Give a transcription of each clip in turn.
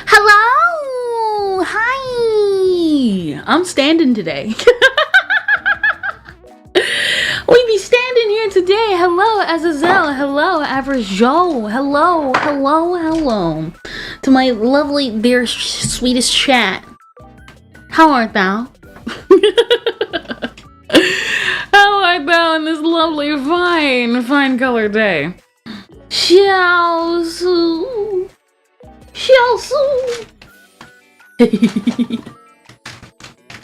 Hello! Hi! I'm standing today. We be standing here today. Hello, Azazel. Hello, Average Joe. Hello, hello, hello. To my lovely, dear, sweetest chat. How art thou? How art thou on this lovely, fine colored day? Xiao Su. Xiao Su.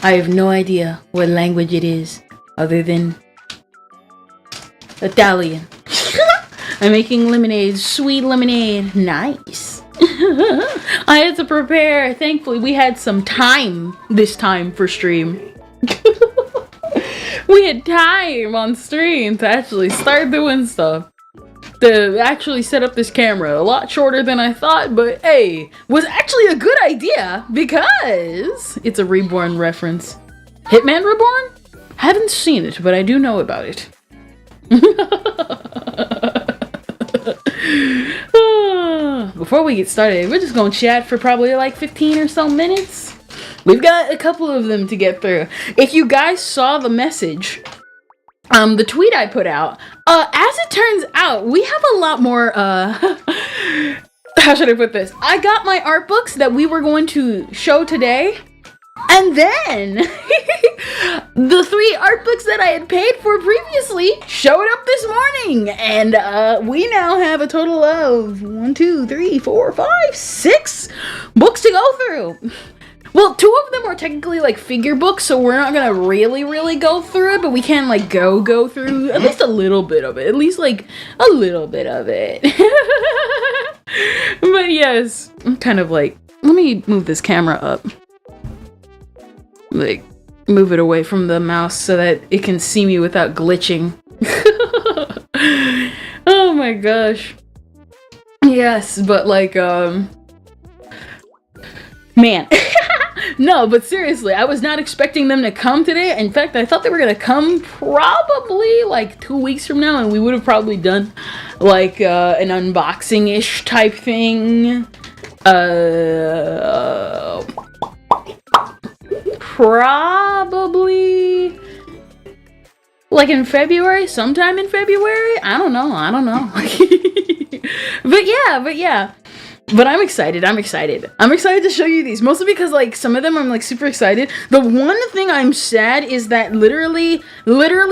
I have no idea what language it is other than Italian. I'm making lemonade, sweet lemonade. Nice. I had to prepare. Thankfully, we had some time this time for stream. We had time on stream to actually start doing stuff. To actually set up this camera. A lot shorter than I thought, but hey, was actually a good idea because it's a Reborn reference. Hitman Reborn? Haven't seen it, but I do know about it. Before we get started, we're just gonna chat for probably like 15 or so minutes. We've got a couple of them to get through. If you guys saw the message, the tweet I put out, as it turns out, we have a lot more, how should I put this? I got my art books that we were going to show today, and then the 3 art books that I had paid for previously showed up this morning, and we now have a total of 6 books to go through. Well, 2 of them are technically like figure books, so we're not gonna really go through it, but we can like go through at least a little bit of it. At least like a little bit of it. But yes, I'm kind of like, let me move this camera up. Like, move it away from the mouse so that it can see me without glitching. Oh my gosh. Yes, but like, man. No, but seriously, I was not expecting them to come today. In fact, I thought they were gonna come probably like 2 weeks from now, and we would have probably done like an unboxing-ish type thing. Probably like in February, sometime in February. I don't know. But yeah. But I'm excited to show you these, mostly because like some of them I'm like super excited. The one thing I'm sad is that literally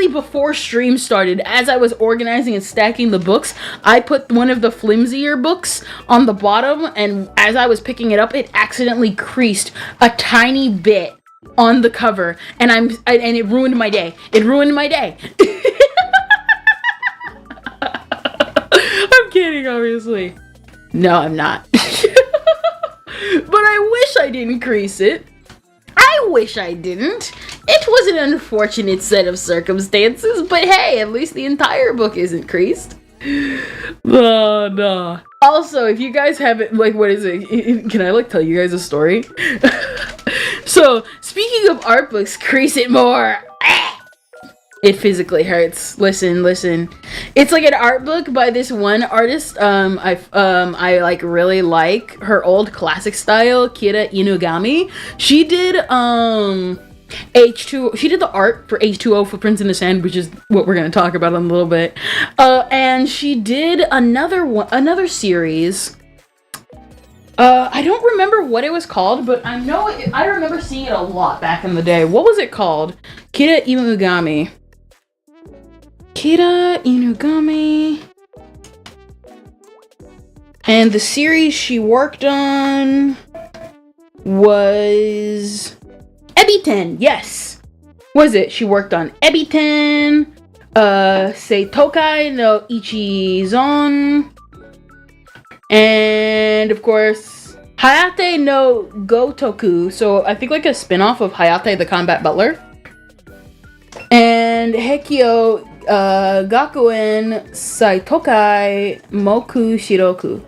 before stream started, as I was organizing and stacking the books, I put one of the flimsier books on the bottom, and as I was picking it up, it accidentally creased a tiny bit on the cover, and it ruined my day. I'm kidding, obviously. No, I'm not. But I wish I didn't crease it. I wish I didn't. It was an unfortunate set of circumstances, but hey, at least the entire book isn't creased. No. Also, if you guys haven't, like, what is it? Can I, like, tell you guys a story? So, speaking of art books, crease it more. It physically hurts. Listen. It's like an art book by this one artist. I like really like her old classic style, Kira Inugami. She did H2. She did the art for H2O Footprints in the Sand, which is what we're gonna talk about in a little bit. And she did another series. I don't remember what it was called, but I remember seeing it a lot back in the day. What was it called? Kira Inugami. And the series she worked on was E10. Yes. Was it? She worked on E10, Seitokai no Ichizon, and of course Hayate no Gotoku. So I think like a spin-off of Hayate the Combat Butler. And Hekio Gakuen Saitokai Moku Shiroku.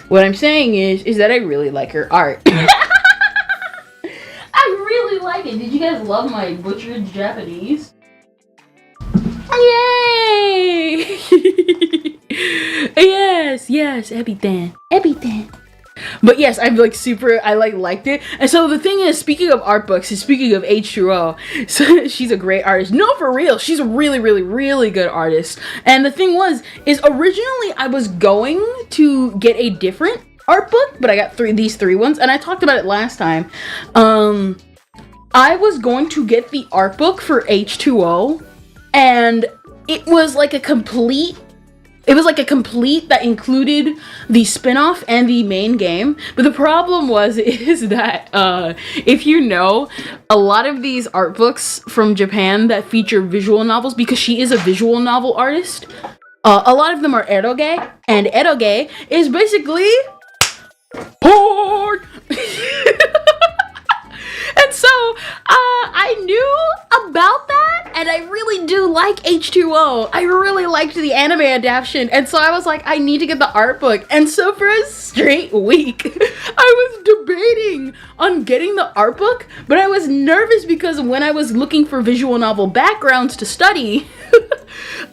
What I'm saying is that I really like her art. I really like it. Did you guys love my butchered Japanese? Yay! yes, everything. But yes, I liked it. And so the thing is, speaking of art books, and speaking of H2O, so she's a great artist. No, for real, she's a really, really, really good artist. And the thing is originally I was going to get a different art book, but I got these three ones, and I talked about it last time. I was going to get the art book for H2O, and it was like a complete that included the spin-off and the main game. But the problem is that if you know, a lot of these art books from Japan that feature visual novels, because she is a visual novel artist, a lot of them are eroge, and eroge is basically porn. And so I knew about that, and I really do like H2O. I really liked the anime adaptation, and so I was like, I need to get the art book. And so for a straight week, I was debating on getting the art book, but I was nervous because when I was looking for visual novel backgrounds to study,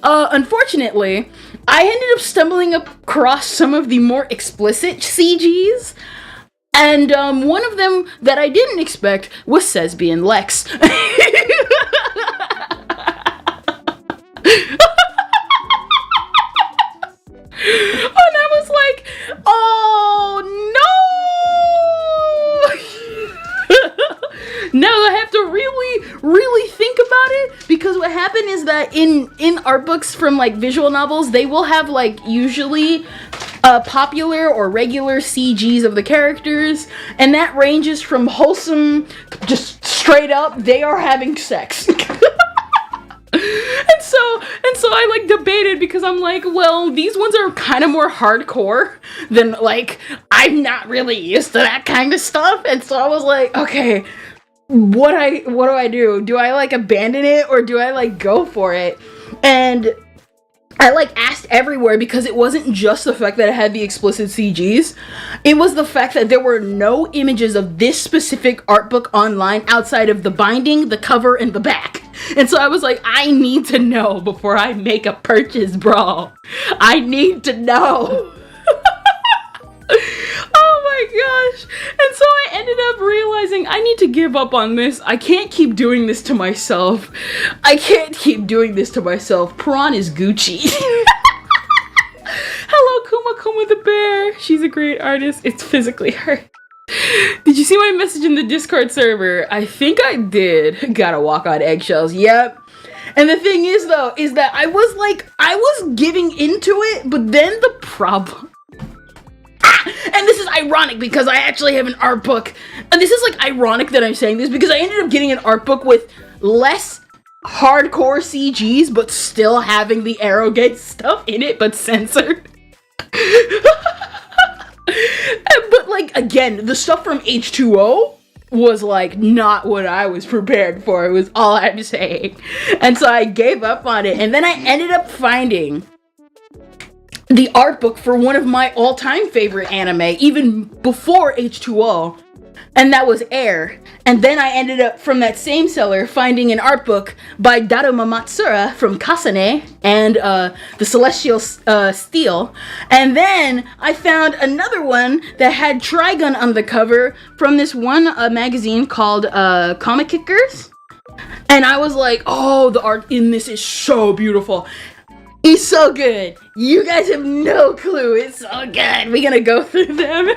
unfortunately, I ended up stumbling across some of the more explicit CGs. And one of them that I didn't expect was Sesbian Lex. And I was like, oh no! Now I have to really think about it, because what happened is that in art books from like visual novels, they will have like usually popular or regular CGs of the characters, and that ranges from wholesome, just straight up, they are having sex. and so I like debated, because I'm like, well, these ones are kind of more hardcore than like, I'm not really used to that kind of stuff. And so I was like, okay, what do I do? Do I like abandon it, or do I like go for it? And I like asked everywhere, because it wasn't just the fact that it had the explicit CGs. It was the fact that there were no images of this specific art book online outside of the binding, the cover, and the back. And so I was like, I need to know before I make a purchase, bro. I need to know. Oh my gosh. And so I ended up realizing I need to give up on this. I can't keep doing this to myself. Prawn is Gucci. Hello, Kuma the bear. She's a great artist. It's physically her. Did you see my message in the Discord server? I think I did. Gotta walk on eggshells. Yep. And the thing is though, is that I was giving into it, but then the problem... And this is ironic, because I actually have an art book. And this is like ironic that I'm saying this, because I ended up getting an art book with less hardcore CGs, but still having the Arrowgate stuff in it, but censored. But like, again, the stuff from H2O was like not what I was prepared for. It was all I'm saying. And so I gave up on it. And then I ended up finding the art book for one of my all-time favorite anime, even before H2O. and that was Air. And then I ended up, from that same seller, finding an art book by Daruma Matsura from Kasane and the Celestial Steel. And then I found another one that had Trigun on the cover from this one magazine called Comic Kickers. And I was like, oh, the art in this is so beautiful. It's so good. You guys have no clue. It's so good. We're gonna go through them.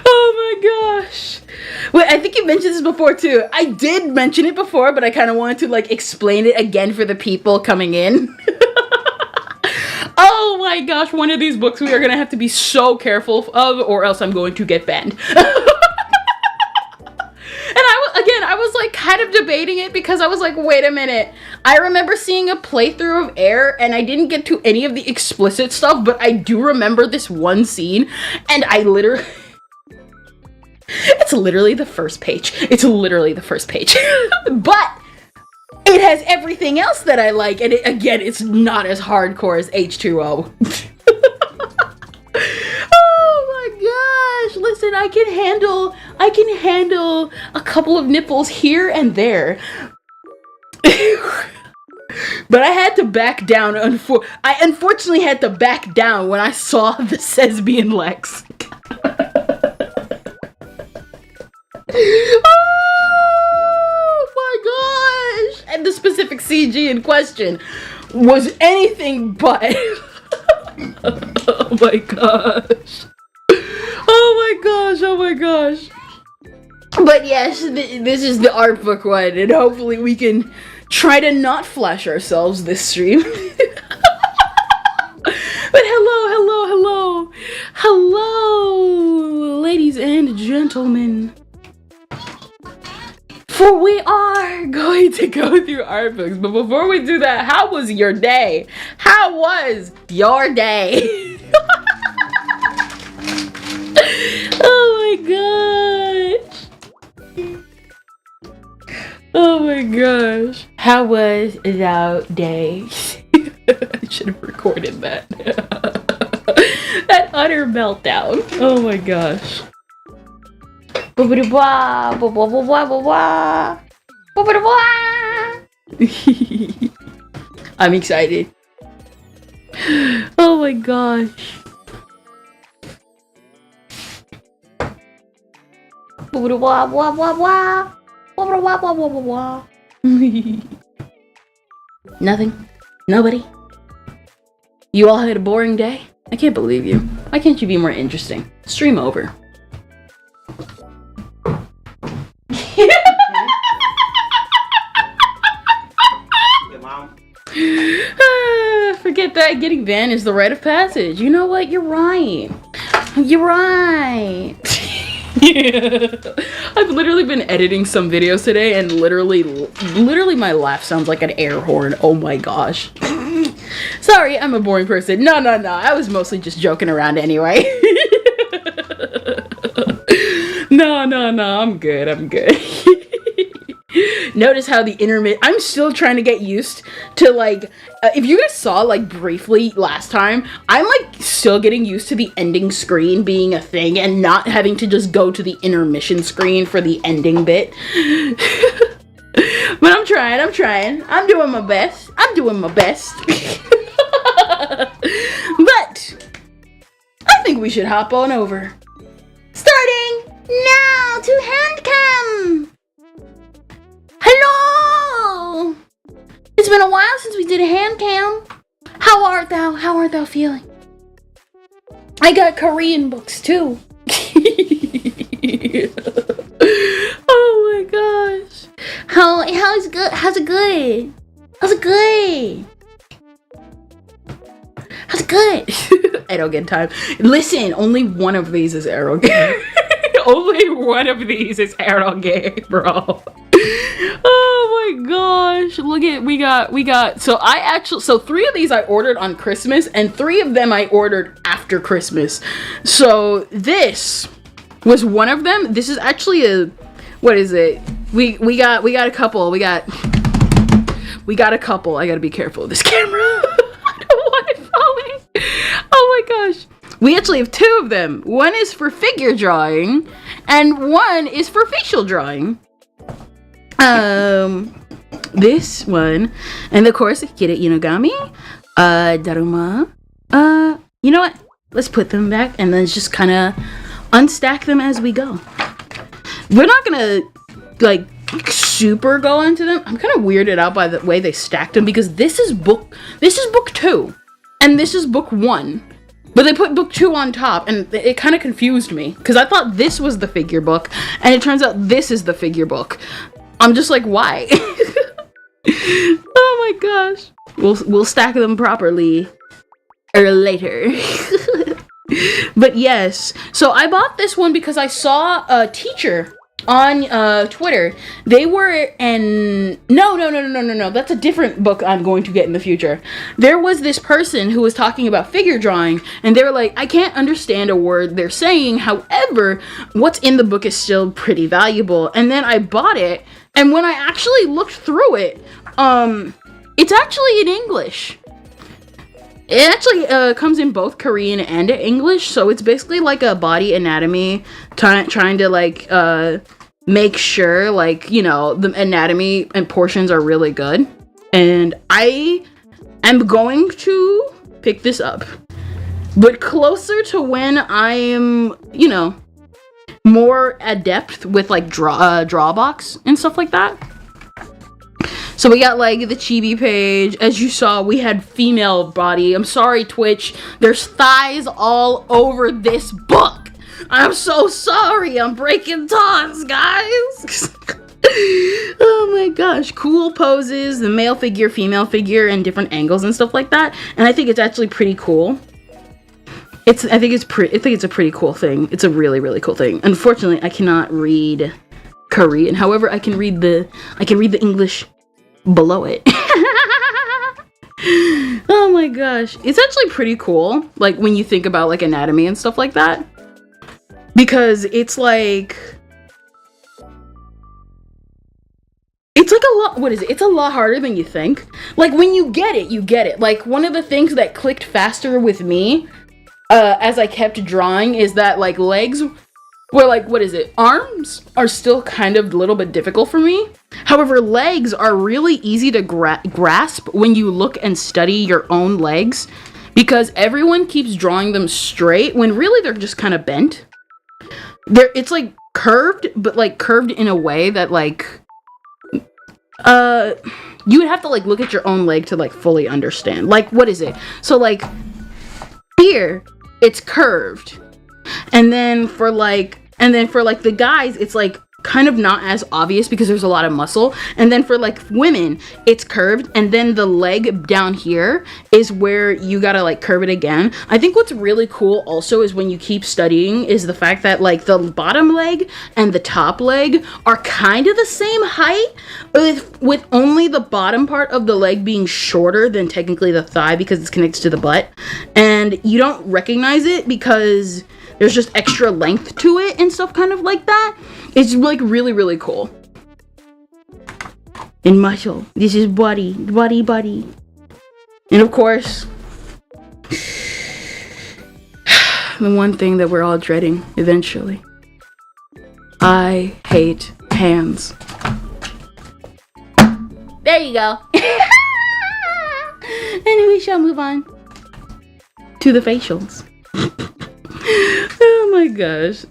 Oh my gosh. Wait, I think you mentioned this before too. I did mention it before, but I kind of wanted to like explain it again for the people coming in. Oh my gosh, one of these books we are gonna have to be so careful of, or else I'm going to get banned. And I was like kind of debating it because I was like, wait a minute. I remember seeing a playthrough of Air and I didn't get to any of the explicit stuff, but I do remember this one scene and I literally... It's literally the first page. It's literally the first page. But it has everything else that I like, and again, it's not as hardcore as H2O. Oh my gosh, listen, I can handle a couple of nipples here and there. But I had to back down. I unfortunately had to back down when I saw the Lesbian Lex. Oh my gosh! And the specific CG in question was anything but. Oh my gosh. Oh my gosh, oh my gosh. But yes, this is the art book one, and hopefully we can try to not flash ourselves this stream. But hello, ladies and gentlemen. For we are going to go through art books, but before we do that, how was your day? How was your day? Oh my gosh. Oh my gosh. How was your day? I should have recorded that. That utter meltdown. Oh my gosh. I'm excited. Oh my gosh. Nothing. Nobody. You all had a boring day? I can't believe you. Why can't you be more interesting? Stream over. Forget that. Getting banned is the rite of passage. You know what? You're right. You're right. I've literally been editing some videos today and literally my laugh sounds like an air horn. Oh my gosh. Sorry, I'm a boring person. No. I was mostly just joking around anyway. No. I'm good. Notice how the intermittent... I'm still trying to get used to, like... if you guys saw, like, briefly last time, I'm, like, still getting used to the ending screen being a thing and not having to just go to the intermission screen for the ending bit. But I'm trying. I'm doing my best. But I think we should hop on over. Starting now to handcam. Hello! It's been a while since we did a hand cam. How art thou feeling? I got Korean books too. Oh my gosh. How's it good? I don't get time. Listen, only one of these is arrogant. Only one of these is arrogant, bro. Oh my gosh. Look at, we got, so 3 of these I ordered on Christmas and 3 of them I ordered after Christmas. So this was one of them. This is actually what is it? We got a couple. We got a couple. I gotta be careful of this camera. I don't want it falling. Oh my gosh. We actually have two of them. One is for figure drawing, and one is for facial drawing. This one, and of course, Kira Inogami, Daruma. You know what? Let's put them back, and then just kind of unstack them as we go. We're not gonna, like, super go into them. I'm kind of weirded out by the way they stacked them, because this is book 2, and this is book 1. But they put book 2 on top, and it kind of confused me, because I thought this was the figure book, and it turns out this is the figure book. I'm just like, why? Oh my gosh. We'll stack them properly or later. But yes, so I bought this one because I saw a teacher on Twitter. They were no, that's a different book I'm going to get in the future. There was this person who was talking about figure drawing, and they were like, I can't understand a word they're saying, however, what's in the book is still pretty valuable. And then I bought it, and when I actually looked through it, it's actually in English. It actually comes in both Korean and English, so it's basically like a body anatomy, trying to like make sure, like, you know, the anatomy and portions are really good. And I am going to pick this up, but closer to when I am, you know, more adept with like drawbox and stuff like that. So we got like the chibi page. As you saw, we had female body. I'm sorry, Twitch. There's thighs all over this book. I'm so sorry. I'm breaking tongues, guys. Oh my gosh. Cool poses, the male figure, female figure, and different angles and stuff like that. And I think it's actually pretty cool. I think it's a pretty cool thing. It's a really, really cool thing. Unfortunately, I cannot read Korean. However, I can read the English below it. Oh my gosh, it's actually pretty cool, like when you think about like anatomy and stuff like that, because it's like a lot, it's a lot harder than you think. Like when you get it. Like one of the things that clicked faster with me as I kept drawing is that like legs were like, arms are still kind of a little bit difficult for me. However, legs are really easy to grasp when you look and study your own legs, because everyone keeps drawing them straight when really they're just kind of bent. It's like curved, but like curved in a way that like you would have to like look at your own leg to like fully understand. Like so like here it's curved. And then for like the guys, it's like kind of not as obvious because there's a lot of muscle. And then for like women, it's curved, and then the leg down here is where you gotta like curve it again. I think what's really cool also is when you keep studying is the fact that like the bottom leg and the top leg are kind of the same height, with only the bottom part of the leg being shorter than technically the thigh because it's connected to the butt. And you don't recognize it because there's just extra length to it and stuff kind of like that. It's like really, really cool. And muscle. This is body. And of course, the one thing that we're all dreading eventually. I hate hands. There you go. And we shall move on to the facials. Oh my gosh.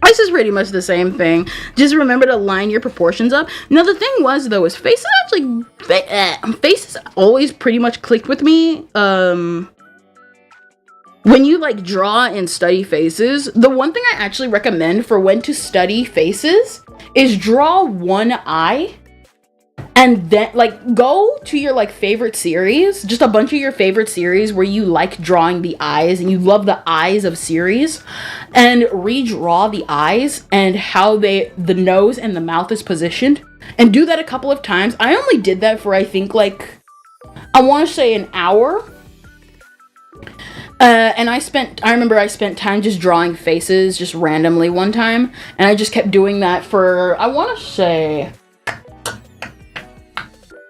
This is pretty much the same thing. Just remember to line your proportions up. Now the thing was though, is faces always pretty much clicked with me. When you like draw and study faces, the one thing I actually recommend for when to study faces is draw one eye. And then like go to your like favorite series, just a bunch of your favorite series where you like drawing the eyes and you love the eyes of series, and redraw the eyes and how the nose and the mouth is positioned, and do that a couple of times. I only did that for I think like, I want to say an hour. And I remember I spent time just drawing faces just randomly one time, and I just kept doing that for, I want to say,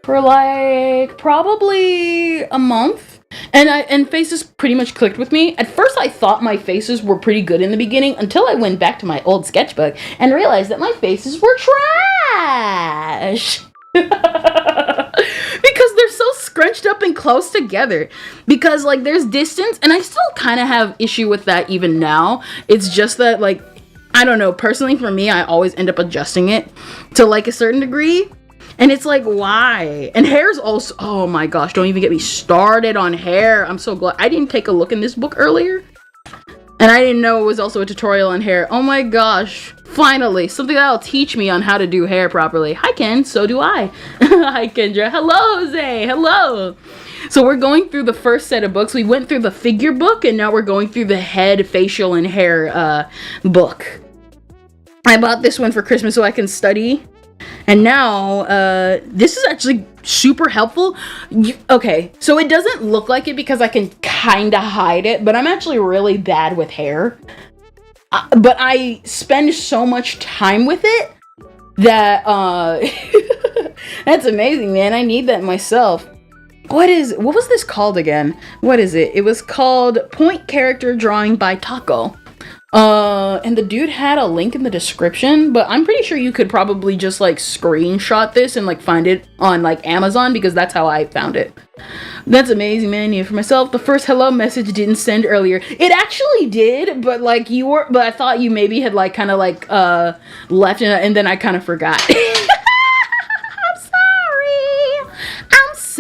for like probably a month. And faces pretty much clicked with me. At first I thought my faces were pretty good in the beginning until I went back to my old sketchbook and realized that my faces were trash. Because they're so scrunched up and close together. Because like there's distance, and I still kind of have issue with that even now. It's just that like, I don't know, personally for me, I always end up adjusting it to like a certain degree. And it's like, why? And hair's also, oh my gosh, don't even get me started on hair. I'm so glad I didn't take a look in this book earlier. And I didn't know it was also a tutorial on hair. Oh my gosh. Finally, something that'll teach me on how to do hair properly. Hi, Ken. So do I. Hi, Kendra. Hello, Jose. Hello. So we're going through the first set of books. We went through the figure book, and now we're going through the head, facial, and hair book. I bought this one for Christmas so I can study. And now, this is actually super helpful. Okay, so it doesn't look like it because I can kind of hide it, but I'm actually really bad with hair. But I spend so much time with it that, that's amazing, man. I need that myself. What was this called again? What is it? It was called Point Character Drawing by Taco. And the dude had a link in the description, but I'm pretty sure you could probably just like screenshot this and like find it on like Amazon, because that's how I found it. That's amazing, man. Yeah, for myself, the first hello message didn't send earlier. It actually did, but like but I thought you maybe had like kind of like left it, and then I kind of forgot. I'm sorry.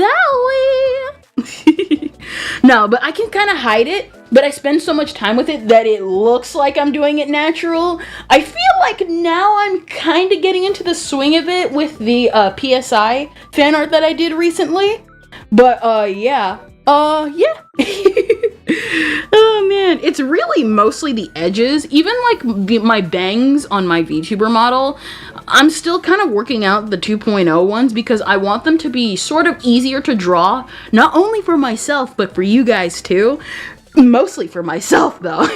No, but I can kind of hide it, but I spend so much time with it that it looks like I'm doing it natural. I feel like now I'm kind of getting into the swing of it with the PSI fan art that I did recently. But yeah. Yeah. Oh man, it's really mostly the edges. Even like my bangs on my VTuber model, I'm still kind of working out the 2.0 ones because I want them to be sort of easier to draw, not only for myself, but for you guys too. Mostly for myself though.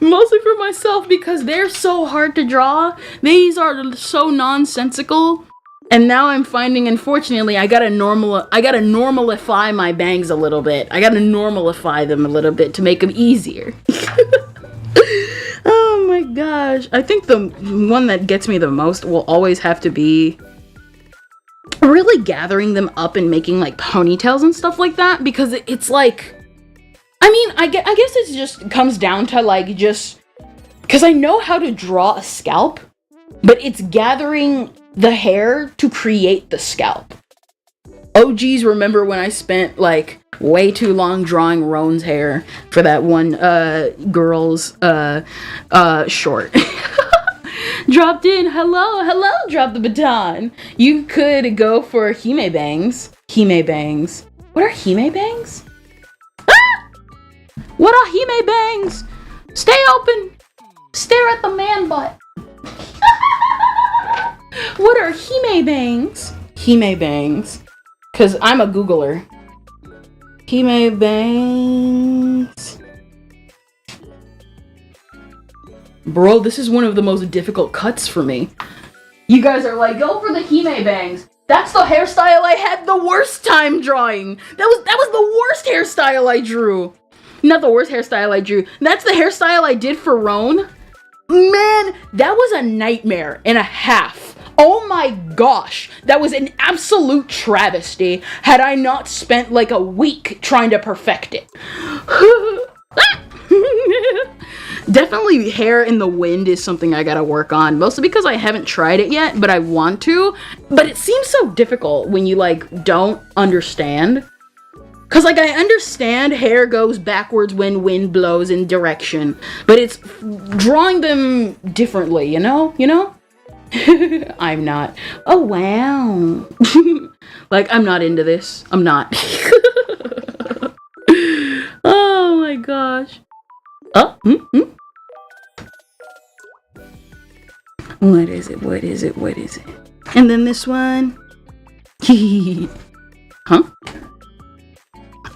Mostly for myself because they're so hard to draw. These are so nonsensical. And now I'm finding, unfortunately, I gotta normalify my bangs a little bit. I gotta normalify them a little bit to make them easier. Oh my gosh. I think the one that gets me the most will always have to be really gathering them up and making like ponytails and stuff like that, because it's like, I mean, I guess it just comes down to like just, because I know how to draw a scalp, but it's gathering the hair to create the scalp. Oh geez, remember when I spent like way too long drawing Roan's hair for that one girl's short. Dropped in, hello, drop the baton. You could go for Hime bangs. What are Hime bangs? Ah! What are Hime bangs? Stay open. Stare at the man butt. What are Hime bangs? Hime bangs. Because I'm a Googler. Hime bangs. Bro, this is one of the most difficult cuts for me. You guys are like, go for the Hime bangs. That's the hairstyle I had the worst time drawing. That was the worst hairstyle I drew. Not the worst hairstyle I drew. That's the hairstyle I did for Roan. Man, that was a nightmare and a half. Oh my gosh, that was an absolute travesty had I not spent like a week trying to perfect it. Definitely hair in the wind is something I gotta work on, mostly because I haven't tried it yet, but I want to. But it seems so difficult when you like don't understand. Cause like I understand hair goes backwards when wind blows in direction, but it's drawing them differently, you know? I'm not. Oh wow. Like I'm not into this. I'm not. Oh my gosh. Oh. What is it? And then this one. Huh?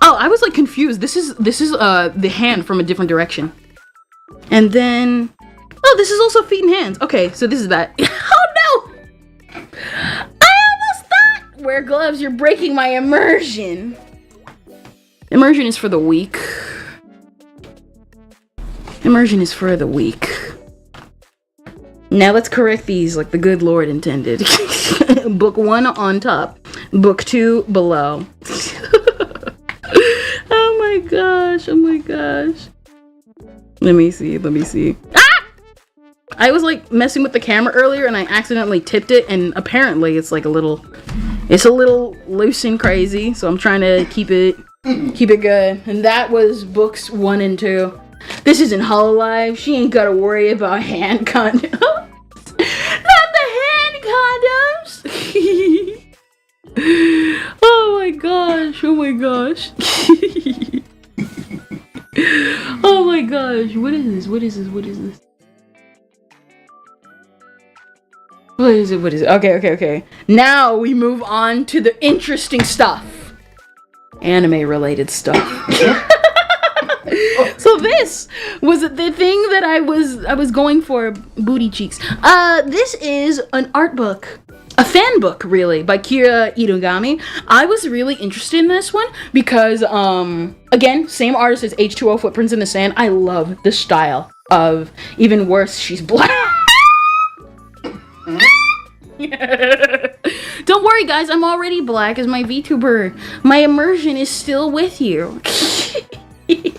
Oh, I was like confused. This is the hand from a different direction. And then, oh, this is also feet and hands. Okay, so this is that. Oh no! I almost thought! Wear gloves, you're breaking my immersion. Immersion is for the weak. Immersion is for the weak. Now let's correct these like the good Lord intended. Book 1 on top. Book 2 below. Oh my gosh. Oh my gosh. Let me see. Let me see. Ah! I was like messing with the camera earlier and I accidentally tipped it, and apparently it's like a little loose and crazy. So I'm trying to keep it good. And that was books 1 and 2. This isn't HOTLINE. She ain't gotta worry about hand condoms. Not the hand condoms. Oh my gosh. Oh my gosh. Oh my gosh. What is this? What is this? What is this? What is it? What is it? Okay. Now we move on to the interesting stuff. Anime related stuff. So this was the thing that I was going for, booty cheeks. This is an art book. A fan book, really, by Kira Itogami. I was really interested in this one because, again, same artist as H2O Footprints in the Sand. I love the style of, even worse, she's black. Don't worry, guys, I'm already black as my VTuber. My immersion is still with you.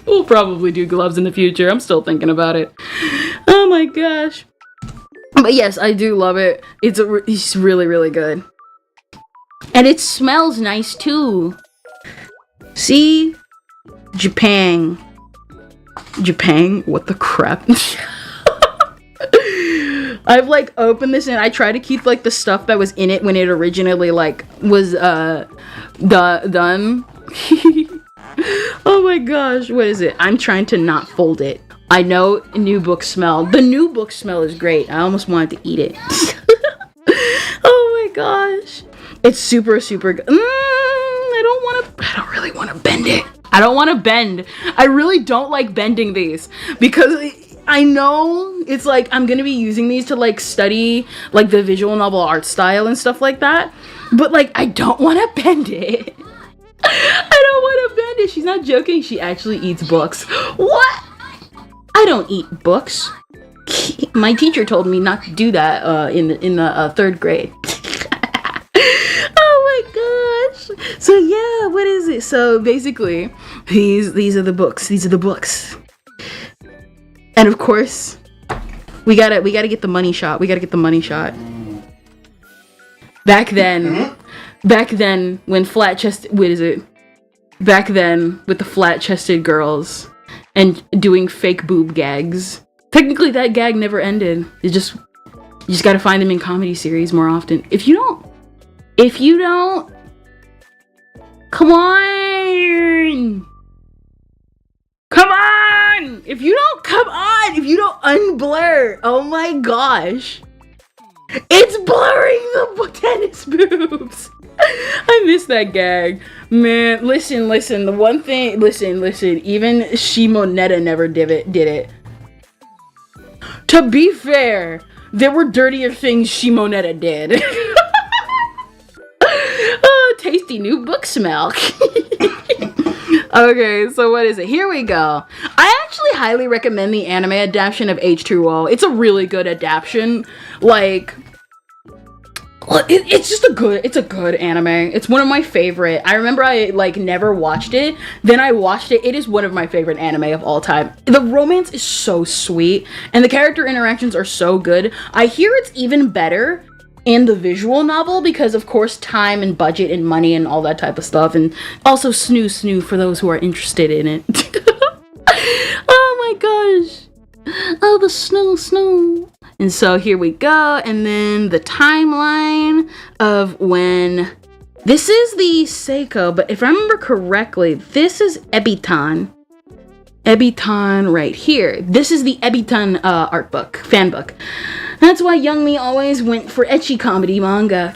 We'll probably do gloves in the future. I'm still thinking about it. Oh my gosh. But yes, I do love it. It's really, really good. And it smells nice too. See? Japan. What the crap? I've like opened this and I try to keep like the stuff that was in it when it originally like was done. Oh my gosh, what is it? I'm trying to not fold it. I know new book smell. The new book smell is great. I almost wanted to eat it. Oh my gosh. It's super, super good. I don't really want to bend it. I don't want to bend. I really don't like bending these because I know it's like I'm going to be using these to like study like the visual novel art style and stuff like that. But like, I don't want to bend it. I don't want to bend it. She's not joking. She actually eats books. What? I don't eat books. My teacher told me not to do that in the 3rd grade. Oh my gosh. So yeah, what is it? So basically, these are the books. These are the books. And of course, we gotta get the money shot. We gotta get the money shot. Back then, when flat-chested, back then with the flat-chested girls and doing fake boob gags. Technically, that gag never ended. You just gotta find them in comedy series more often. If you don't, come on! If you don't unblur, oh my gosh. It's blurring the tennis boobs. I miss that gag. Man, listen, the one thing, listen, even Shimonetta never did it. To be fair, there were dirtier things Shimonetta did. Oh, tasty new book smell. Okay, so what is it? Here we go. I actually highly recommend the anime adaptation of H2O. It's a really good adaptation. Like, it's a good anime. It's one of my favorite. I remember I like never watched it. Then I watched it. It is one of my favorite anime of all time. The romance is so sweet and the character interactions are so good. I hear it's even better in the visual novel because of course time and budget and money and all that type of stuff, and also snoo for those who are interested in it. Oh my gosh. Oh, the snow. And so here we go, and then the timeline of when this is the Seiko, but if I remember correctly, this is Ebitan right here. This is the Ebitan art book, fan book. That's why young me always went for ecchi comedy manga.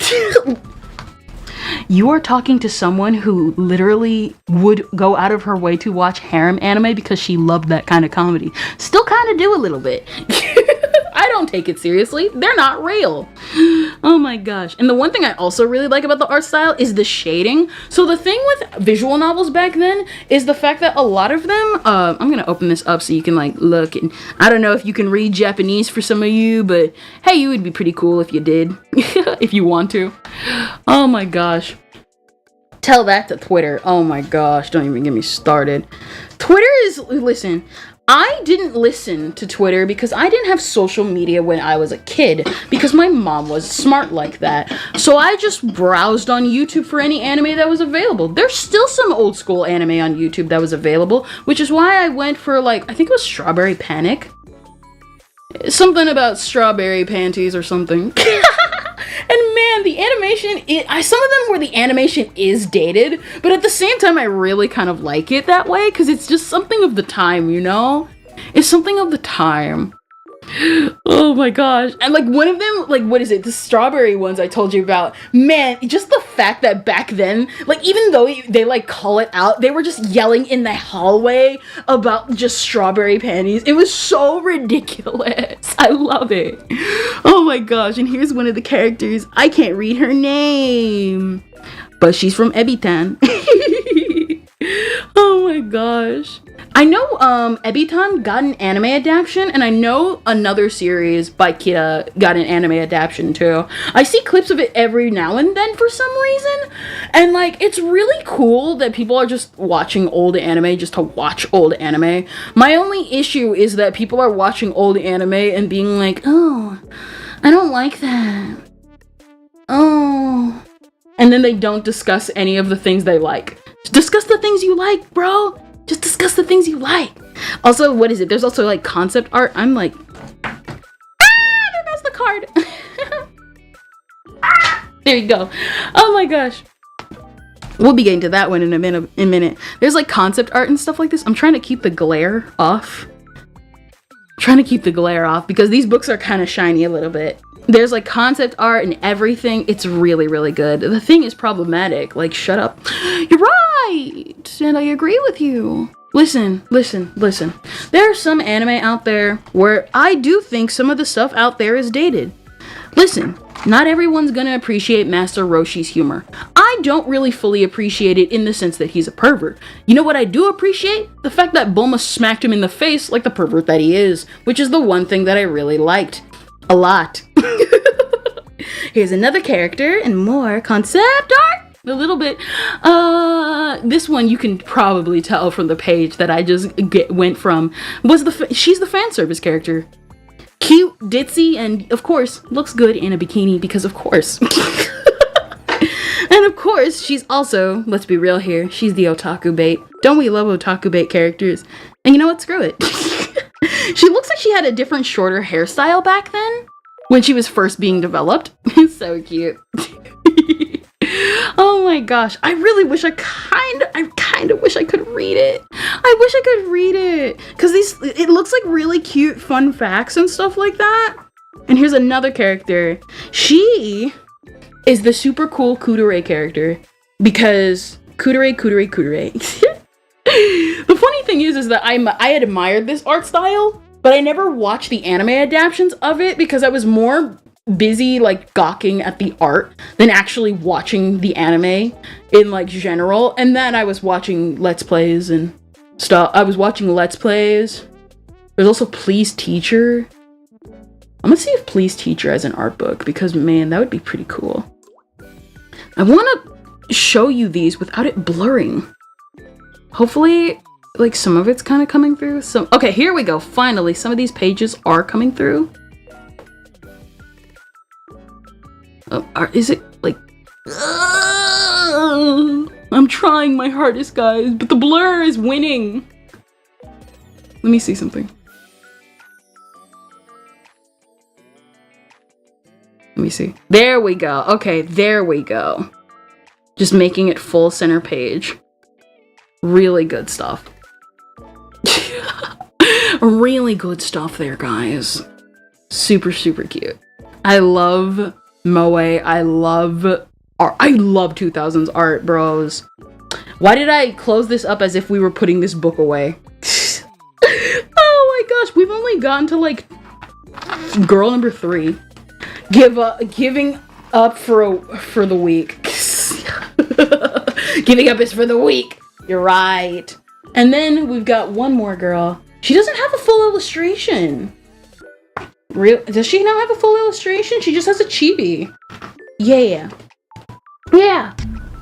You are talking to someone who literally would go out of her way to watch harem anime because she loved that kind of comedy. Still kind of do a little bit. I don't take it seriously. They're not real. Oh my gosh. And the one thing I also really like about the art style is the shading. So the thing with visual novels back then is the fact that a lot of them, I'm gonna open this up so you can like look, and I don't know if you can read Japanese for some of you, but hey, you would be pretty cool if you did, if you want to. Oh my gosh. Tell that to Twitter. Oh my gosh, don't even get me started. Twitter is, listen, I didn't listen to Twitter because I didn't have social media when I was a kid because my mom was smart like that. So I just browsed on YouTube for any anime that was available. There's still some old school anime on YouTube that was available, which is why I went for like, I think it was Strawberry Panic. Something about strawberry panties or something. And man, the animation, some of them where the animation is dated, but at the same time, I really kind of like it that way because it's just something of the time, you know? It's something of the time. Oh my gosh. And like one of them, like what is it? The strawberry ones I told you about. Man, just the fact that back then, like even though they like call it out, they were just yelling in the hallway about just strawberry panties. It was so ridiculous. I love it. Oh my gosh. And here's one of the characters. I can't read her name, but she's from Ebitan. Oh my gosh. I know Ebitan got an anime adaptation, and I know another series by Kira got an anime adaptation too. I see clips of it every now and then for some reason, and like it's really cool that people are just watching old anime just to watch old anime. My only issue is that people are watching old anime and being like, oh, I don't like that. Oh. And then they don't discuss any of the things they like. Discuss the things you like, bro. Just discuss the things you like. Also, what is it? There's also like concept art. I'm like, there goes the card. There you go. Oh my gosh. We'll be getting to that one in a minute. There's like concept art and stuff like this. I'm trying to keep the glare off. Because these books are kind of shiny a little bit. There's like concept art and everything. It's really, really good. The thing is problematic. Like, shut up. You're right. And I agree with you. Listen. There are some anime out there where I do think some of the stuff out there is dated. Listen, not everyone's gonna appreciate Master Roshi's humor. I don't really fully appreciate it in the sense that he's a pervert. You know what I do appreciate? The fact that Bulma smacked him in the face like the pervert that he is, which is the one thing that I really liked. A lot. Here's another character and more concept art. A little bit. This one you can probably tell from the page that I just went from. She's the fan service character. Cute, ditzy, and of course looks good in a bikini because of course. And of course she's also, let's be real here, she's the otaku bait. Don't we love otaku bait characters? And you know what? Screw it. She looks like she had a different, shorter hairstyle back then when she was first being developed. It's so cute. Oh my gosh. I really wish I kind of wish I could read it. I wish I could read it. Because it looks like really cute, fun facts and stuff like that. And here's another character. She is the super cool Kudere character. Because Kudere. The funny thing is that I admired this art style, but I never watched the anime adaptations of it because I was more busy like gawking at the art than actually watching the anime in like general. And then I was watching Let's Plays and stuff. There's also Please Teacher. I'm gonna see if Please Teacher has an art book because man, that would be pretty cool. I want to show you these without it blurring. Hopefully, like, some of it's kind of coming through. Okay, here we go. Finally, some of these pages are coming through. Is it, like... I'm trying my hardest, guys, but the blur is winning. Let me see something. Let me see. There we go. Okay, there we go. Just making it full center page. Really good stuff. Really good stuff there, guys. Super, super cute. I love Moe. I love art. I love 2000s art, bros. Why did I close this up as if we were putting this book away? Oh my gosh, we've only gotten to like Girl number 3. Giving up for the weak. Giving up is for the weak. You're right. And then we've got one more girl. She doesn't have a full illustration. Does she not have a full illustration? She just has a chibi. Yeah.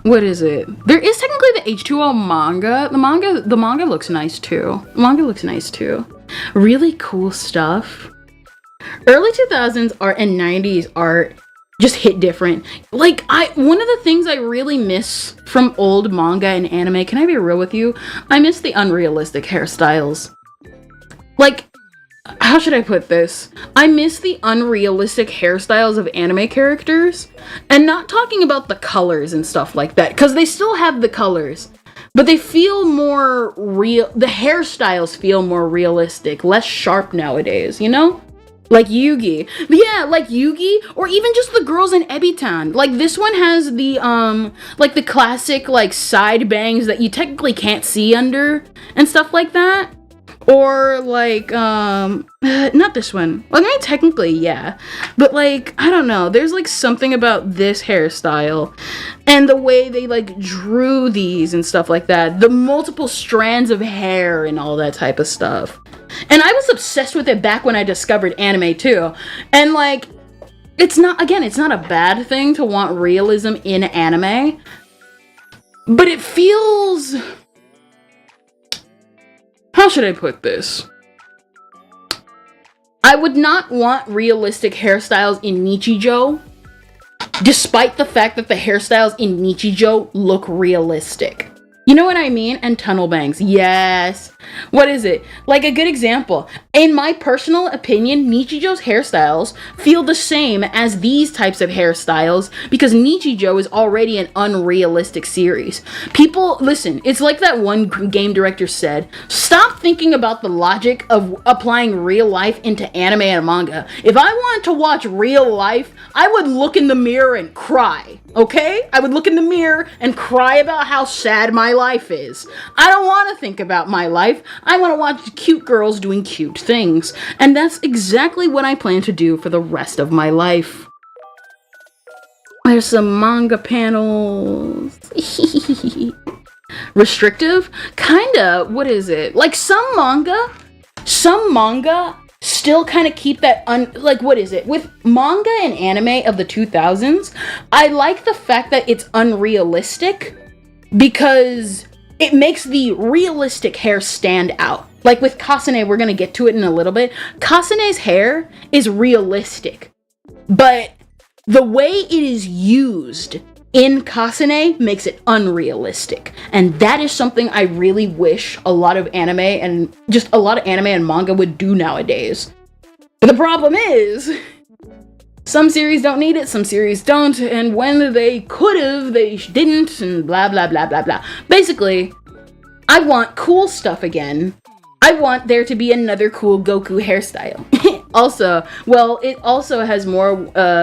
What is it? There is technically the H2O manga. The manga looks nice too. Really cool stuff. Early 2000s art and 90s art just hit different. Like, one of the things I really miss from old manga and anime, can I be real with you? I miss the unrealistic hairstyles. Like, how should I put this? I miss the unrealistic hairstyles of anime characters. And not talking about the colors and stuff like that, because they still have the colors. But they feel more real. The hairstyles feel more realistic, less sharp nowadays, you know? Like Yugi. Yeah, like Yugi, or even just the girls in Ebitan. Like, this one has the, like the classic, like, side bangs that you technically can't see under and stuff like that. Or, like, not this one. Well, I mean, technically, yeah. But, like, I don't know. There's, like, something about this hairstyle. And the way they, like, drew these and stuff like that. The multiple strands of hair and all that type of stuff. And I was obsessed with it back when I discovered anime, too. And, like, it's not a bad thing to want realism in anime. But it feels... How should I put this? I would not want realistic hairstyles in Nichijou, despite the fact that the hairstyles in Nichijou look realistic. You know what I mean? And tunnel bangs. Yes. What is it? Like, a good example. In my personal opinion, Nichijou's hairstyles feel the same as these types of hairstyles because Nichijou is already an unrealistic series. People, listen, it's like that one game director said, stop thinking about the logic of applying real life into anime and manga. If I wanted to watch real life, I would look in the mirror and cry. Okay? I would look in the mirror and cry about how sad my life is. I don't want to think about my life. I want to watch cute girls doing cute things. And that's exactly what I plan to do for the rest of my life. There's some manga panels. Restrictive? Kinda. What is it? Like, some manga still kind of keep that like, what is it? With manga and anime of the 2000s, I like the fact that it's unrealistic because it makes the realistic hair stand out. Like with Kasane, we're gonna get to it in a little bit. Kasane's hair is realistic, but the way it is used in Kasane makes it unrealistic. And that is something I really wish a lot of anime and manga would do nowadays. But the problem is, some series don't need it, some series don't, and when they could've, they didn't, and blah, blah, blah, blah, blah. Basically, I want cool stuff again. I want there to be another cool Goku hairstyle. Also, well, it also has more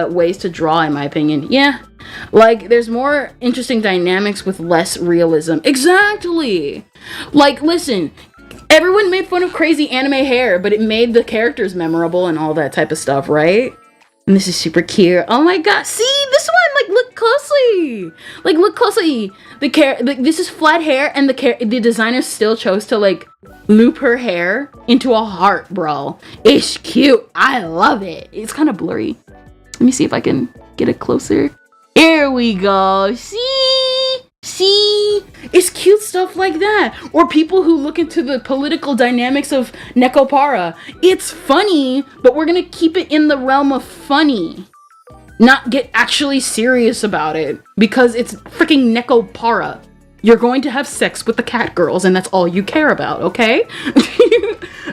ways to draw, in my opinion. Yeah. Like, there's more interesting dynamics with less realism. Exactly! Like, listen, everyone made fun of crazy anime hair, but it made the characters memorable and all that type of stuff, right? And this is super cute. Oh my god, see? This one, like, look closely! Like, look closely! This is flat hair, and the designer still chose to, like, loop her hair into a heart, bro. It's cute. I love it. It's kind of blurry. Let me see if I can get it closer. Here we go. See? It's cute stuff like that. Or people who look into the political dynamics of Nekopara. It's funny, but we're gonna keep it in the realm of funny. Not get actually serious about it. Because it's freaking Nekopara. You're going to have sex with the cat girls, and that's all you care about, okay?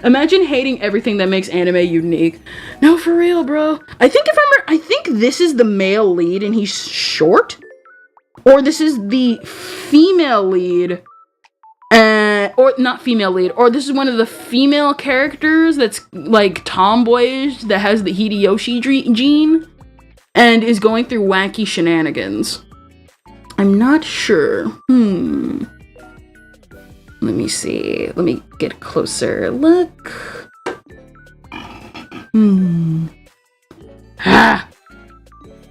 Imagine hating everything that makes anime unique. No, for real, bro. I think this is the male lead, and he's short. Or this is the female lead. Or not female lead. Or this is one of the female characters that's, like, tomboyish, that has the Hideyoshi gene, and is going through wacky shenanigans. I'm not sure. Let me see. Let me get closer. Look. Ah,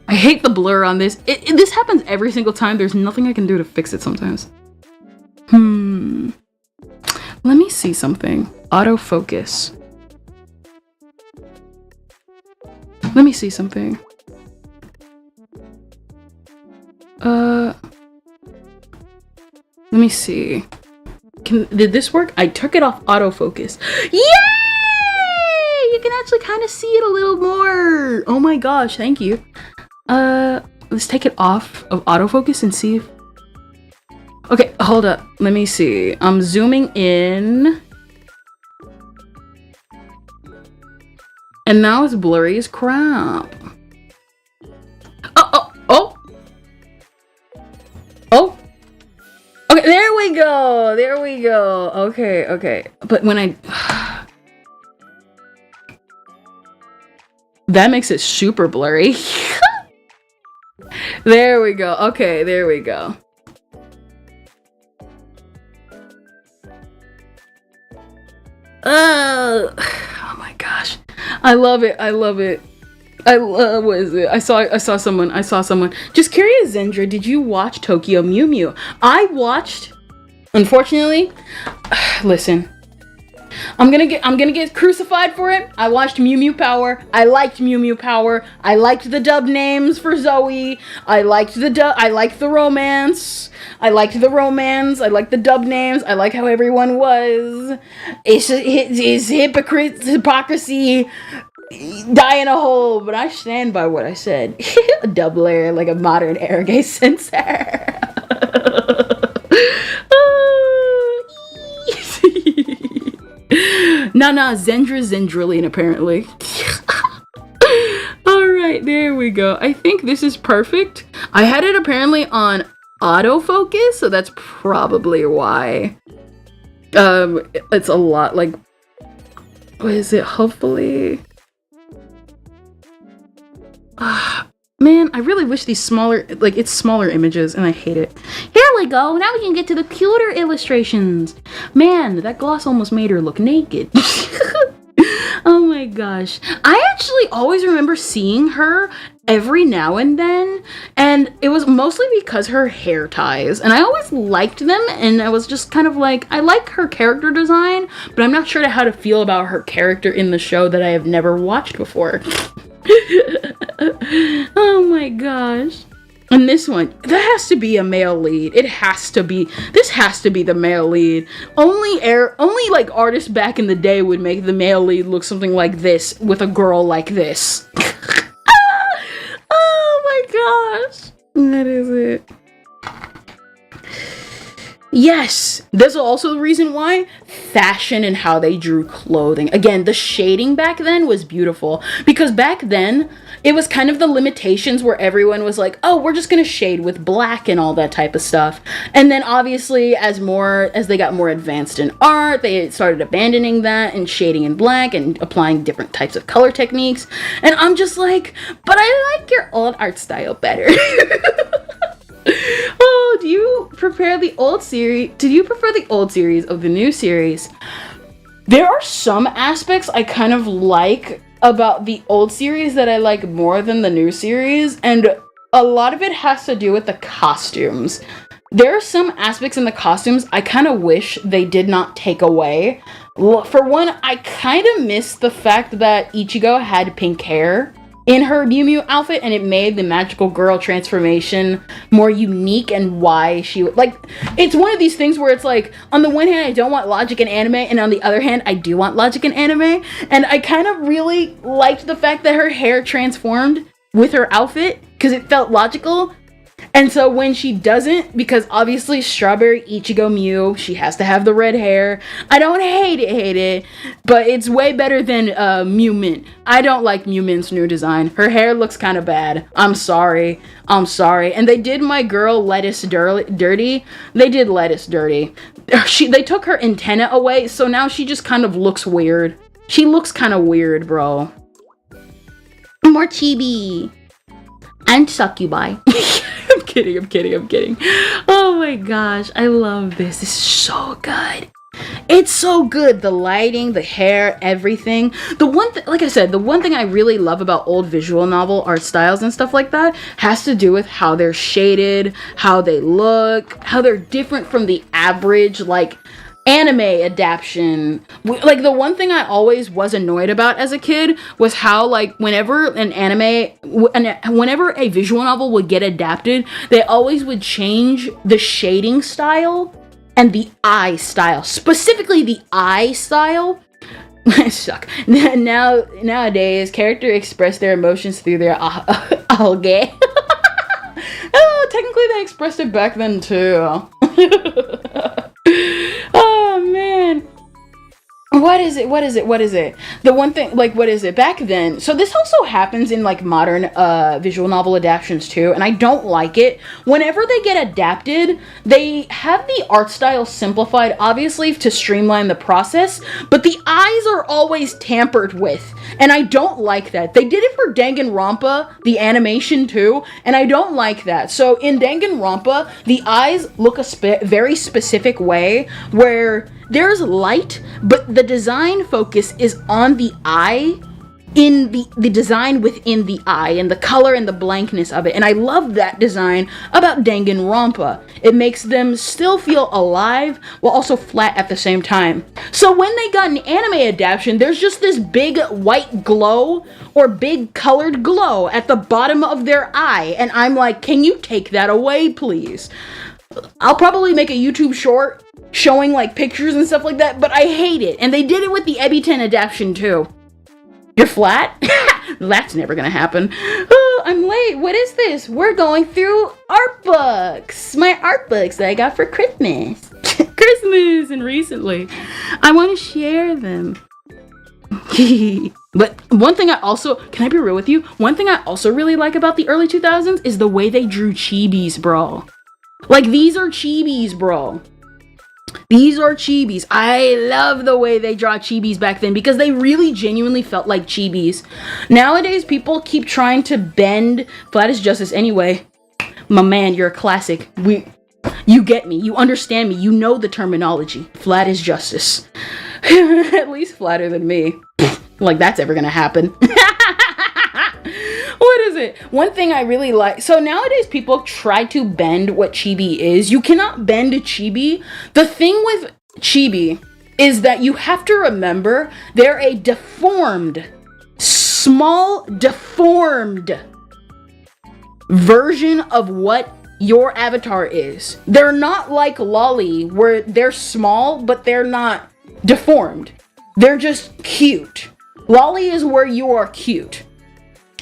I hate the blur on this. This happens every single time. There's nothing I can do to fix it sometimes. Let me see something. Autofocus. Let me see something. Let me see. Did this work? I took it off autofocus. Yay! You can actually kind of see it a little more. Oh my gosh, thank you. Let's take it off of autofocus and see if... Okay, hold up. Let me see. I'm zooming in. And now it's blurry as crap. Oh! Okay, there we go. There we go. Okay. But when I... That makes it super blurry. There we go. Okay, there we go. Oh my gosh. I love it. What is it? I saw someone. Just curious, Zendra, did you watch Tokyo Mew Mew? I watched, unfortunately, listen. I'm gonna get crucified for it. I watched Mew Mew Power. I liked Mew Mew Power. I liked the dub names for Zoe. I liked the romance. I liked the dub names. I like how everyone was. It's hypocrisy. Die in a hole, but I stand by what I said. A double layer like a modern air gay censor. Nah, Zendrilline apparently. Alright, there we go. I think this is perfect. I had it apparently on autofocus, so that's probably why. It's a lot like... What is it? Hopefully... Man, I really wish these it's smaller images and I hate it. Here we go, now we can get to the cuter illustrations. Man, that gloss almost made her look naked. Oh my gosh. I actually always remember seeing her every now and then, and it was mostly because her hair ties, and I always liked them, and I was just kind of like, I like her character design, but I'm not sure how to feel about her character in the show that I have never watched before. Oh my gosh. And this one, that has to be a male lead. This has to be the male lead. Only like artists back in the day would make the male lead look something like this with a girl like this. Oh my gosh. That is it. Yes, that's also the reason why fashion and how they drew clothing. Again, the shading back then was beautiful because back then it was kind of the limitations where everyone was like, oh, we're just gonna shade with black and all that type of stuff. And then obviously as they got more advanced in art, they started abandoning that and shading in black and applying different types of color techniques. And I'm just like, but I like your old art style better. Oh, do you prefer the old series? Did you prefer the old series of the new series? There are some aspects I kind of like about the old series that I like more than the new series, and a lot of it has to do with the costumes. There are some aspects in the costumes I kind of wish they did not take away. For one, I kind of miss the fact that Ichigo had pink hair in her Mew Mew outfit, and it made the magical girl transformation more unique and why she like, it's one of these things where it's like, on the one hand I don't want logic in anime, and on the other hand I do want logic in anime, and I kind of really liked the fact that her hair transformed with her outfit because it felt logical. And so when she doesn't, because obviously Strawberry Ichigo Mew, she has to have the red hair. I don't hate it, but it's way better than Mew Mint. I don't like Mew Mint's new design. Her hair looks kind of bad. I'm sorry. And they did my girl Lettuce dirty. They did Lettuce dirty. They took her antenna away, so now she just kind of looks weird. She looks kind of weird, bro. More chibi. And succubi. I'm kidding. Oh my gosh, I love this. This is so good. It's so good. The lighting, the hair, everything. Like I said, the one thing I really love about old visual novel art styles and stuff like that has to do with how they're shaded, how they look, how they're different from the average, like, anime adaptation. Like, the one thing I always was annoyed about as a kid was how, like, whenever a visual novel would get adapted, they always would change the shading style and the eye style, specifically the eye style. Suck. Nowadays, characters express their emotions through their algae. Oh, technically they expressed it back then too. Oh man. What is it? The one thing, like, what is it? Back then, so this also happens in, like, modern visual novel adaptations too, and I don't like it. Whenever they get adapted, they have the art style simplified, obviously, to streamline the process, but the eyes are always tampered with, and I don't like that. They did it for Danganronpa, the animation too, and I don't like that. So in Danganronpa, the eyes look a very specific way, where there's light, but the design focus is on the eye, in the design within the eye, and the color and the blankness of it. And I love that design about Danganronpa. It makes them still feel alive, while also flat at the same time. So when they got an anime adaptation, there's just this big white glow, or big colored glow, at the bottom of their eye. And I'm like, can you take that away, please? I'll probably make a YouTube short showing, like, pictures and stuff like that, but I hate it. And they did it with the E10 adaptation too. You're flat? That's never gonna happen. Oh, I'm late. What is this? We're going through art books. My art books that I got for Christmas. And recently. I want to share them. But one thing can I be real with you? One thing I also really like about the early 2000s is the way they drew chibis, bro. Like, these are chibis, bro. These are chibis. I love the way they draw chibis back then, because they really genuinely felt like chibis. Nowadays, people keep trying to bend flat as justice. Anyway, my man, you're a classic. You get me. You understand me. You know the terminology. Flat as justice. At least flatter than me. Like, that's ever gonna happen. What is it? One thing I really like. So nowadays people try to bend what chibi is. You cannot bend a chibi. The thing with chibi is that you have to remember they're a small deformed version of what your avatar is. They're not like lolly, where they're small, but they're not deformed. They're just cute. Lolly is where you are cute.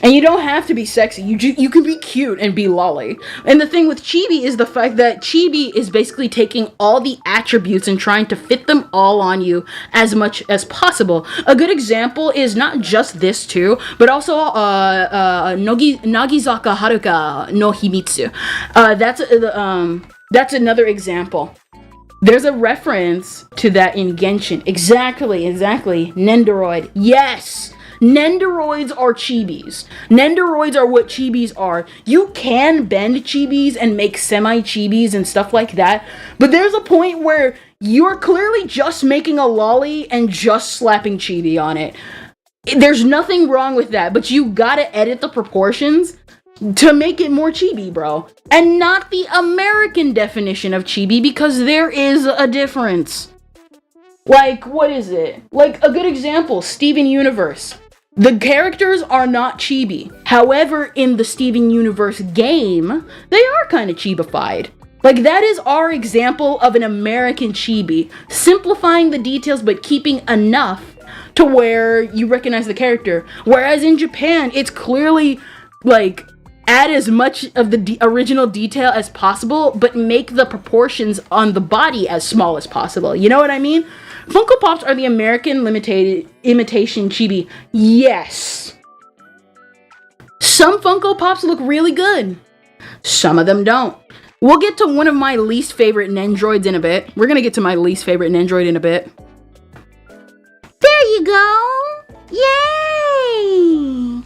And you don't have to be sexy. You can be cute and be lolly. And the thing with chibi is the fact that chibi is basically taking all the attributes and trying to fit them all on you as much as possible. A good example is not just this too, but also Nagizaka Haruka no Himitsu. That's another example. There's a reference to that in Genshin. Exactly. Nendoroid. Yes! Nendoroids are chibis. Nendoroids are what chibis are. You can bend chibis and make semi-chibis and stuff like that, but there's a point where you're clearly just making a lolly and just slapping chibi on it. There's nothing wrong with that, but you gotta edit the proportions to make it more chibi, bro. And not the American definition of chibi, because there is a difference. Like, what is it? Like, a good example, Steven Universe. The characters are not chibi. However, in the Steven Universe game, they are kind of chibified. Like, that is our example of an American chibi. Simplifying the details, but keeping enough to where you recognize the character. Whereas in Japan, it's clearly, like, add as much of the original detail as possible, but make the proportions on the body as small as possible. You know what I mean? Funko Pops are the American imitation chibi. Yes. Some Funko Pops look really good. Some of them don't. We'll get to one of my least favorite Nendroids in a bit. We're gonna get to my least favorite Nendroid in a bit. There you go. Yay!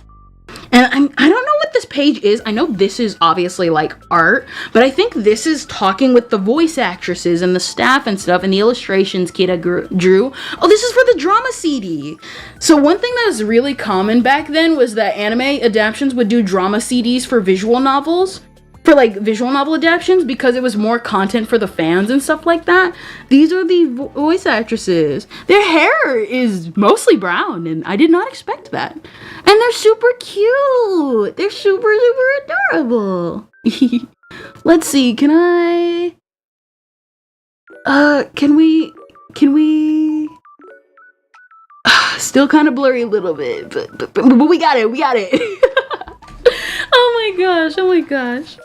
And I don't know what this page is, I know this is obviously like art, but I think this is talking with the voice actresses and the staff and stuff and the illustrations Kira drew. Oh, this is for the drama CD. So one thing that was really common back then was that anime adaptions would do drama CDs for visual novels. For like visual novel adaptions, because it was more content for the fans and stuff like that. These are the voice actresses. Their hair is mostly brown, and I did not expect that. And they're super cute. They're super adorable. Let's see, can we still kind of blurry a little bit, but we got it. Oh my gosh.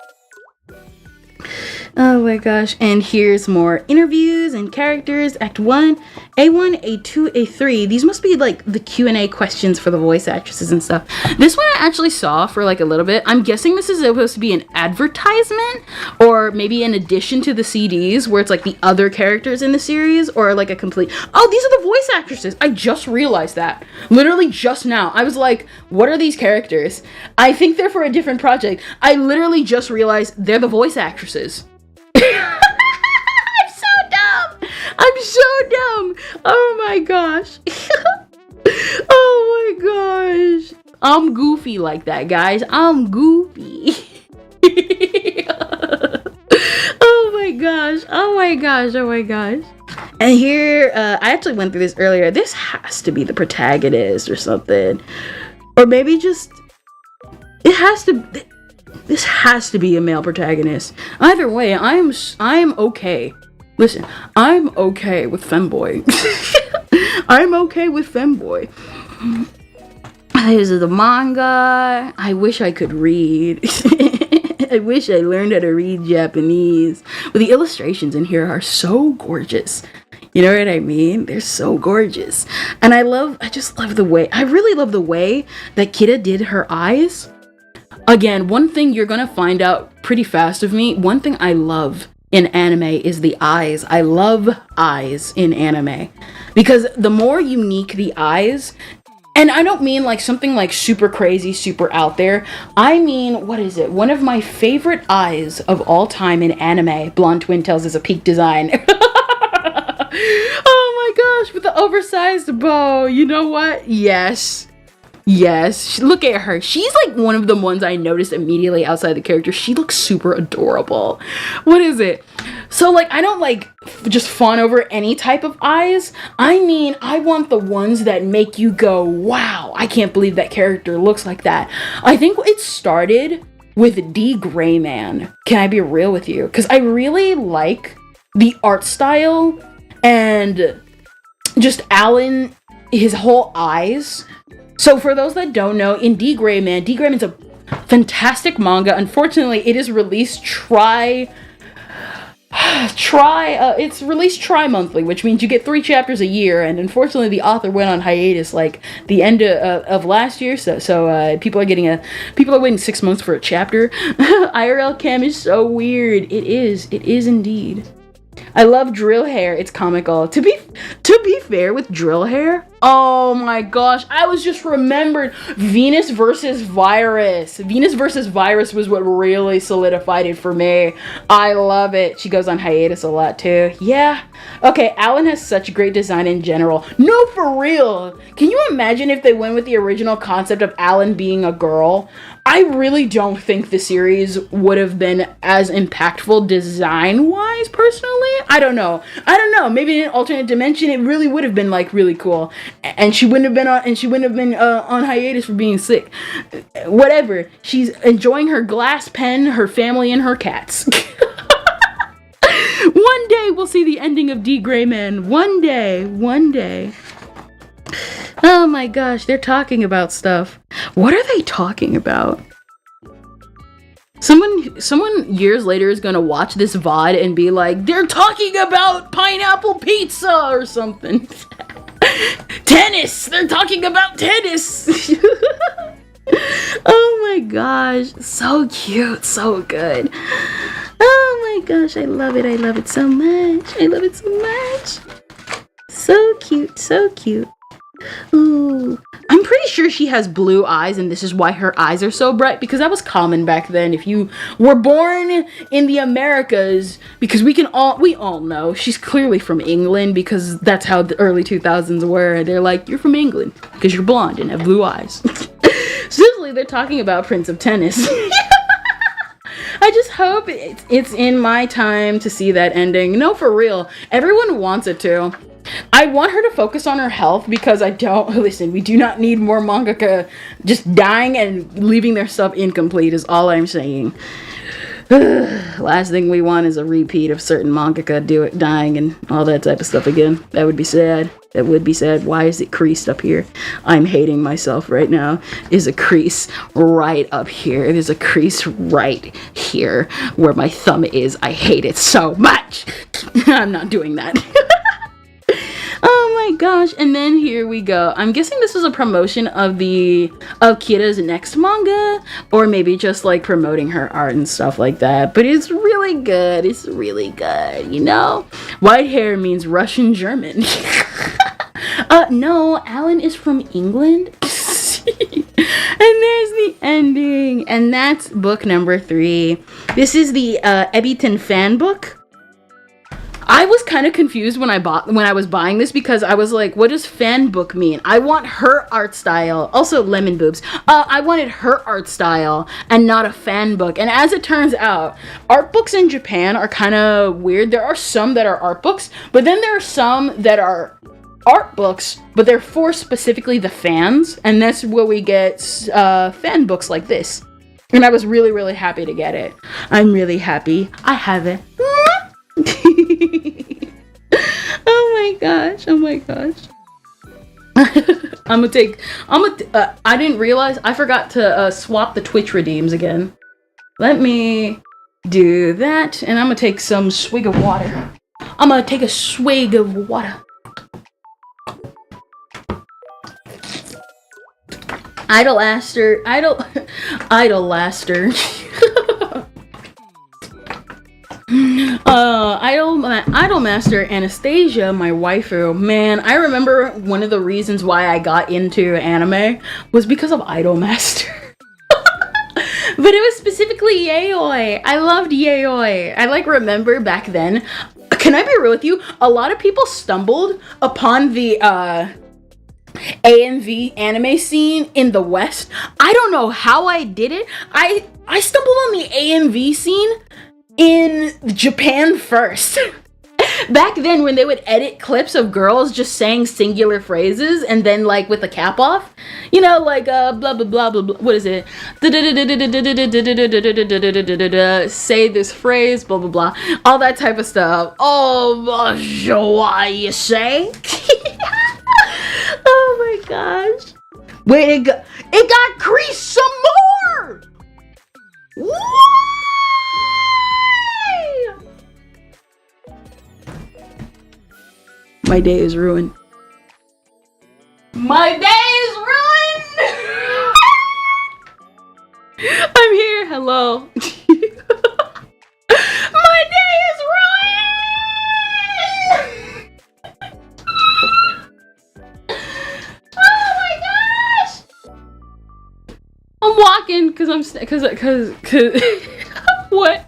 Oh my gosh, and here's more interviews and characters. Act 1, A1, A2, A3. These must be like the Q&A questions for the voice actresses and stuff. This one I actually saw for like a little bit. I'm guessing this is supposed to be an advertisement or maybe in addition to the CDs where it's like the other characters in the series or like a complete... Oh, these are the voice actresses. I just realized that. Literally just now. I was like, what are these characters? I think they're for a different project. I literally just realized they're the voice actresses. I'm so dumb. Oh my gosh. Oh my gosh. I'm goofy like that, guys. I'm goofy. Oh my gosh. And here, I actually went through this earlier. This has to be the protagonist or something. Or maybe just, this has to be a male protagonist. Either way, I'm okay. Listen, I'm okay with femboy. I'm okay with femboy. This is the manga. I wish I could read. I wish I learned how to read Japanese. But the illustrations in here are so gorgeous. You know what I mean? They're so gorgeous. And I just love the way, I really love the way that Kira did her eyes. Again, one thing you're gonna find out pretty fast of me, one thing I love in anime is the eyes. I love eyes in anime because the more unique the eyes, and I don't mean like something like super crazy, super out there. I mean, what is it? One of my favorite eyes of all time in anime, Blonde Twin Tails, is a peak design. Oh my gosh, with the oversized bow. You know what? Yes, look at her. She's like one of the ones I noticed immediately outside the character. She looks super adorable. What is it? So like, I don't like just fawn over any type of eyes. I mean, I want the ones that make you go, wow, I can't believe that character looks like that. I think it started with D. Gray Man. Can I be real with you? Because I really like the art style and just Alan, his whole eyes. So for those that don't know, in D. Gray Man's a fantastic manga. Unfortunately, it is released it's released tri-monthly, which means you get 3 chapters a year. And unfortunately, the author went on hiatus like the end of last year. So people are waiting 6 months for a chapter. IRL cam is so weird. It is indeed. I love drill hair. It's comical. To be fair with drill hair, oh my gosh, I was just remembered Venus versus Virus. Venus versus Virus was what really solidified it for me. I love it. She goes on hiatus a lot too. Yeah. Okay, Alan has such great design in general. No, for real. Can you imagine if they went with the original concept of Alan being a girl? I really don't think the series would have been as impactful design-wise, personally. I don't know. Maybe in an alternate dimension, it really would have been like really cool, and she wouldn't have been on hiatus for being sick. Whatever. She's enjoying her glass pen, her family, and her cats. One day we'll see the ending of D. Gray Man. One day. Oh my gosh, they're talking about stuff. What are they talking about? Someone years later is gonna watch this VOD and be like, they're talking about pineapple pizza or something. Tennis! They're talking about tennis! Oh my gosh, so cute, so good. Oh my gosh, I love it so much. So cute. Ooh, I'm pretty sure she has blue eyes, and this is why her eyes are so bright, because that was common back then. If you were born in the Americas, because we all know she's clearly from England, because that's how the early 2000s were. They're like, you're from England because you're blonde and have blue eyes. Seriously, they're talking about Prince of Tennis. I just hope it's in my time to see that ending. No, for real. Everyone wants it to. I want her to focus on her health, because we do not need more mangaka just dying and leaving their stuff incomplete is all I'm saying. Last thing we want is a repeat of certain mangaka dying and all that type of stuff again. That would be sad. That would be sad. Why is it creased up here? I'm hating myself right now. There's a crease right up here. There's a crease right here where my thumb is. I hate it so much. I'm not doing that. Oh my gosh, and then here we go. I'm guessing this is a promotion of Kira's next manga, or maybe just like promoting her art and stuff like that. But it's really good. It's really good, you know? White hair means Russian German. No, Alan is from England. And there's the ending, and that's book number 3. This is the E10 fan book. I was kind of confused when I was buying this, because I was like, what does fan book mean? I want her art style. Also, lemon boobs. I wanted her art style and not a fan book. And as it turns out, art books in Japan are kind of weird. There are some that are art books, but then there are some that are art books, but they're for specifically the fans. And that's where we get fan books like this. And I was really, really happy to get it. I'm really happy. I have it. Oh my gosh. I didn't realize I forgot to swap the Twitch redeems again. Let me do that, and I'm gonna take some swig of water. I'm gonna take a swig of water. Idolaster. Idolmaster Anastasia, my waifu. Man, I remember one of the reasons why I got into anime was because of Idolmaster. But it was specifically Yayoi. I loved Yayoi. I remember back then. Can I be real with you? A lot of people stumbled upon the AMV anime scene in the West. I don't know how I did it. I stumbled on the AMV scene in Japan first. Back then, when they would edit clips of girls just saying singular phrases and then like with the cap off, you know, like blah blah blah blah blah. What is it? Say this phrase, blah blah blah. All that type of stuff. Oh, what you say? Oh my gosh! Wait, it got creased some more. What? My day is ruined. My day is ruined! I'm here. Hello. My day is ruined! Oh my gosh! I'm walking because what?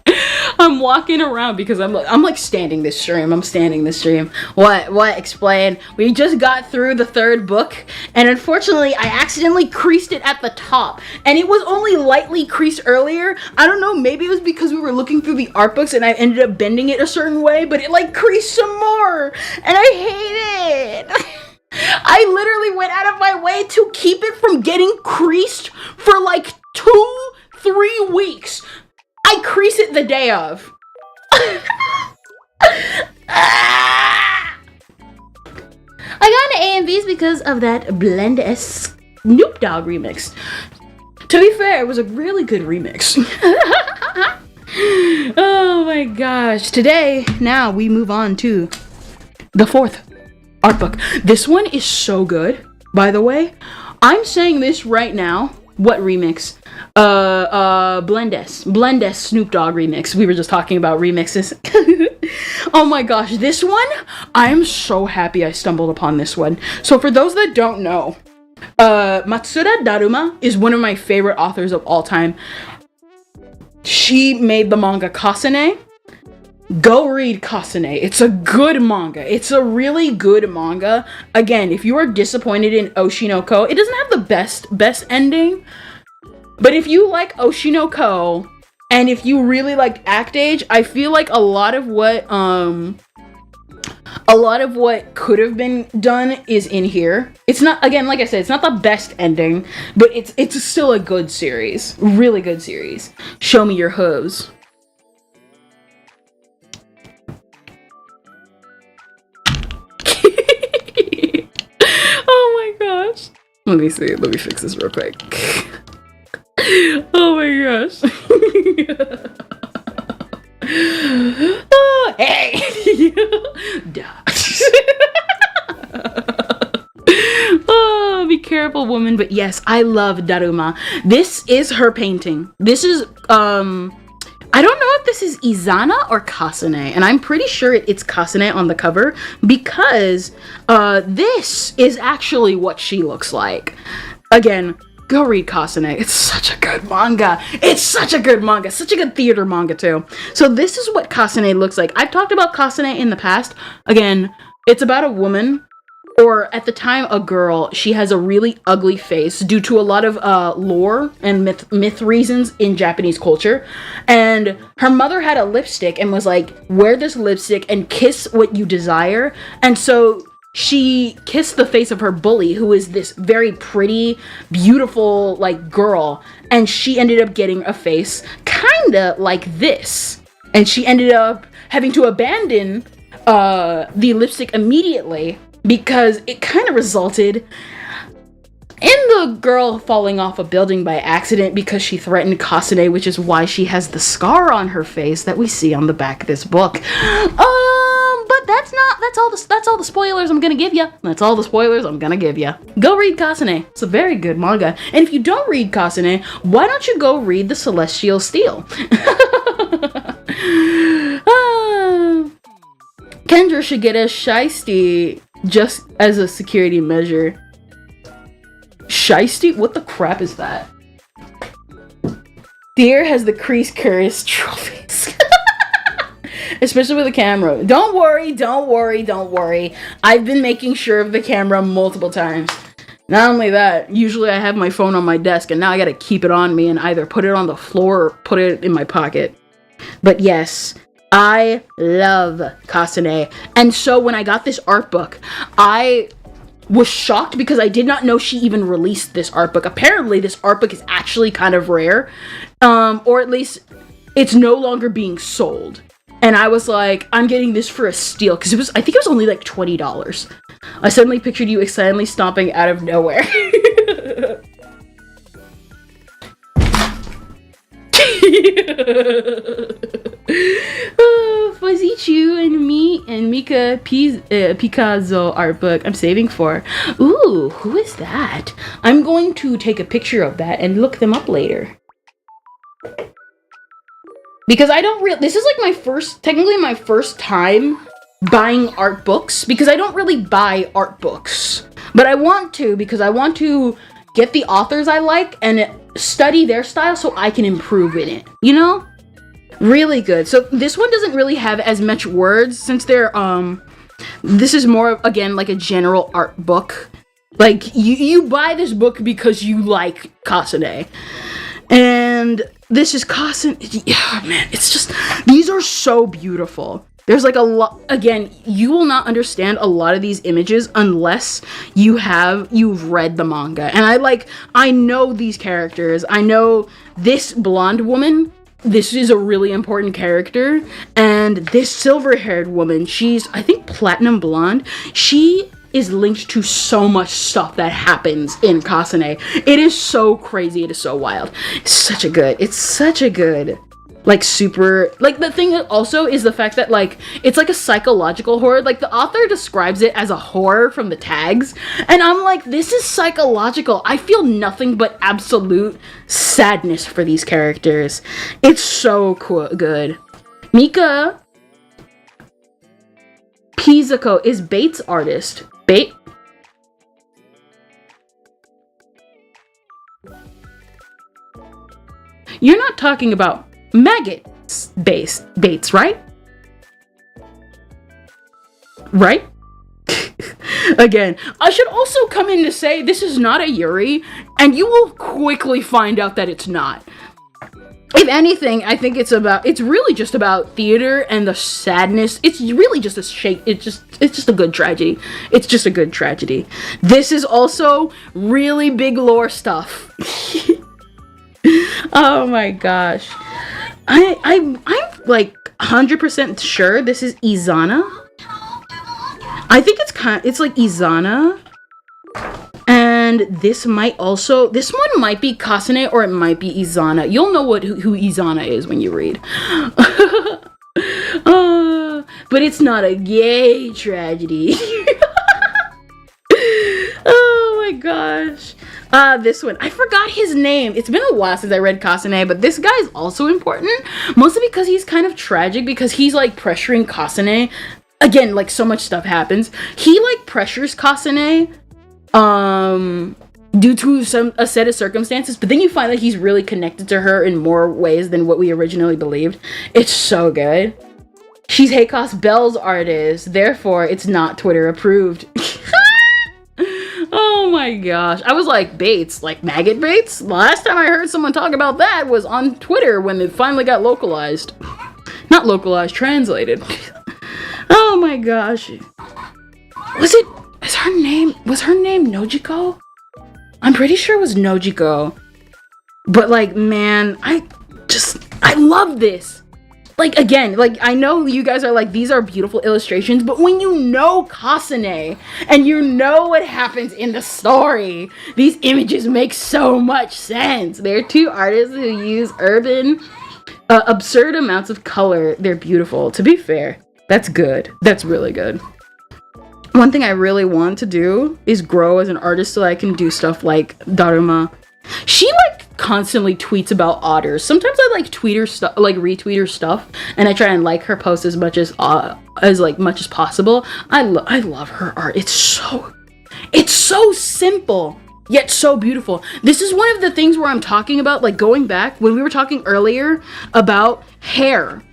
I'm walking around because I'm like standing this stream. I'm standing this stream. What? Explain. We just got through the 3rd book, and unfortunately, I accidentally creased it at the top, and it was only lightly creased earlier. I don't know. Maybe it was because we were looking through the art books, and I ended up bending it a certain way, but it like creased some more, and I hate it. I literally went out of my way to keep it from getting creased for like 2-3 weeks. I crease it the day of. I got into AMVs because of that Blend S Snoop Dogg remix. To be fair, it was a really good remix. Oh my gosh. Today, now we move on to the 4th art book. This one is so good, by the way. I'm saying this right now. What remix? Blend S Snoop Dogg remix. We were just talking about remixes. Oh my gosh, this one, I am so happy I stumbled upon this one. So for those that don't know, Matsuda Daruma is one of my favorite authors of all time. She made the manga Kasane. Go read Kasane. It's a good manga. It's a really good manga. Again, if you are disappointed in Oshinoko, it doesn't have the best ending. But if you like Oshinoko, and if you really like Act Age, I feel like a lot of what could have been done is in here. It's not, again, like I said, it's not the best ending, but it's still a good series. Really good series. Show me your hooves. Oh my gosh. Let me see. Let me fix this real quick. Oh my gosh. Oh, hey. Oh, be careful, woman. But yes, I love Daruma. This is her painting. This is I don't know if this is Izana or Kasane, and I'm pretty sure it's Kasane on the cover, because this is actually what she looks like. Again, go read Kasane. It's such a good manga. It's such a good manga. Such a good theater manga, too. So this is what Kasane looks like. I've talked about Kasane in the past. Again, it's about a woman, or at the time a girl. She has a really ugly face due to a lot of lore and myth reasons in Japanese culture. And her mother had a lipstick and was like, wear this lipstick and kiss what you desire. And so she kissed the face of her bully, who is this very pretty, beautiful, like, girl. And she ended up getting a face kinda like this. And she ended up having to abandon the lipstick immediately, because it kind of resulted in the girl falling off a building by accident because she threatened Kasane, which is why she has the scar on her face that we see on the back of this book. But that's all the spoilers I'm gonna give you. That's all the spoilers I'm gonna give you. Go read Kasane. It's a very good manga. And if you don't read Kasane, why don't you go read The Celestial Steel? Kendra should get a shiesty just as a security measure. Shiesty? What the crap is that? Deer has the crease curious trophies. Especially with the camera. Don't worry, don't worry, don't worry. I've been making sure of the camera multiple times. Not only that, usually I have my phone on my desk, and now I gotta keep it on me and either put it on the floor or put it in my pocket. But yes, I love Kasane. And so when I got this art book, I was shocked because I did not know she even released this art book. Apparently this art book is actually kind of rare, or at least it's no longer being sold. And I was like, I'm getting this for a steal, because I think it was only like $20. I suddenly pictured you excitedly stomping out of nowhere. Fuzzy Chew and me and Mika Picasso art book I'm saving for. Ooh, who is that? I'm going to take a picture of that and look them up later. Because I don't this is like technically my first time buying art books, because I don't really buy art books. But I want to, because I want to get the authors I like and study their style so I can improve in it, you know? Really good. So this one doesn't really have as much words, since they're this is more, again, like a general art book. Like you buy this book because you like Kasane. And this is Kasane. Yeah, man, it's just, these are so beautiful. There's like a lot, again, you will not understand a lot of these images unless you've read the manga. And I know these characters. I know this blonde woman. This is a really important character. And this silver-haired woman, she's, I think, platinum blonde. She is linked to so much stuff that happens in Kasane. It is so crazy. It is so wild. It's such a good, like, super, like, the thing also is the fact that, like, it's like a psychological horror. Like, the author describes it as a horror from the tags, and I'm like, this is psychological. I feel nothing but absolute sadness for these characters. It's so good. Mika Pizzico is Bates' artist. You're not talking about baits, right? Right? Again, I should also come in to say this is not a Yuri, and you will quickly find out that it's not. If anything, I think it's really just about theater and the sadness. It's really just it's just a good tragedy. It's just a good tragedy. This is also really big lore stuff. Oh my gosh. I'm like 100% sure this is Izana. I think it's like Izana. And this one might be Kasane, or it might be Izana. You'll know who Izana is when you read. But it's not a gay tragedy. Oh my gosh. This one. I forgot his name. It's been a while since I read Kasane, but this guy's also important. Mostly because he's kind of tragic, because he's like pressuring Kasane. Again, like so much stuff happens. He like pressures Kasane due to a set of circumstances, but then you find that he's really connected to her in more ways than what we originally believed. It's so good. She's Heikos Bell's artist, therefore it's not Twitter approved. Oh my gosh. I was like, baits, like maggot baits? Last time I heard someone talk about that was on Twitter when it finally got localized. Not localized, translated. Oh my gosh. Was her name Nojiko? I'm pretty sure it was Nojiko. But like, man, I love this. Like, again, like, I know you guys are like, these are beautiful illustrations, but when you know Kasane and you know what happens in the story, these images make so much sense. They're two artists who use absurd amounts of color. They're beautiful. To be fair, that's good. That's really good. One thing I really want to do is grow as an artist so I can do stuff like Daruma. She like constantly tweets about otters. Sometimes I like retweet her stuff, and I try and like her posts as much as much as possible. I love her art. It's so simple yet so beautiful. This is one of the things where I'm talking about, like, going back when we were talking earlier about hair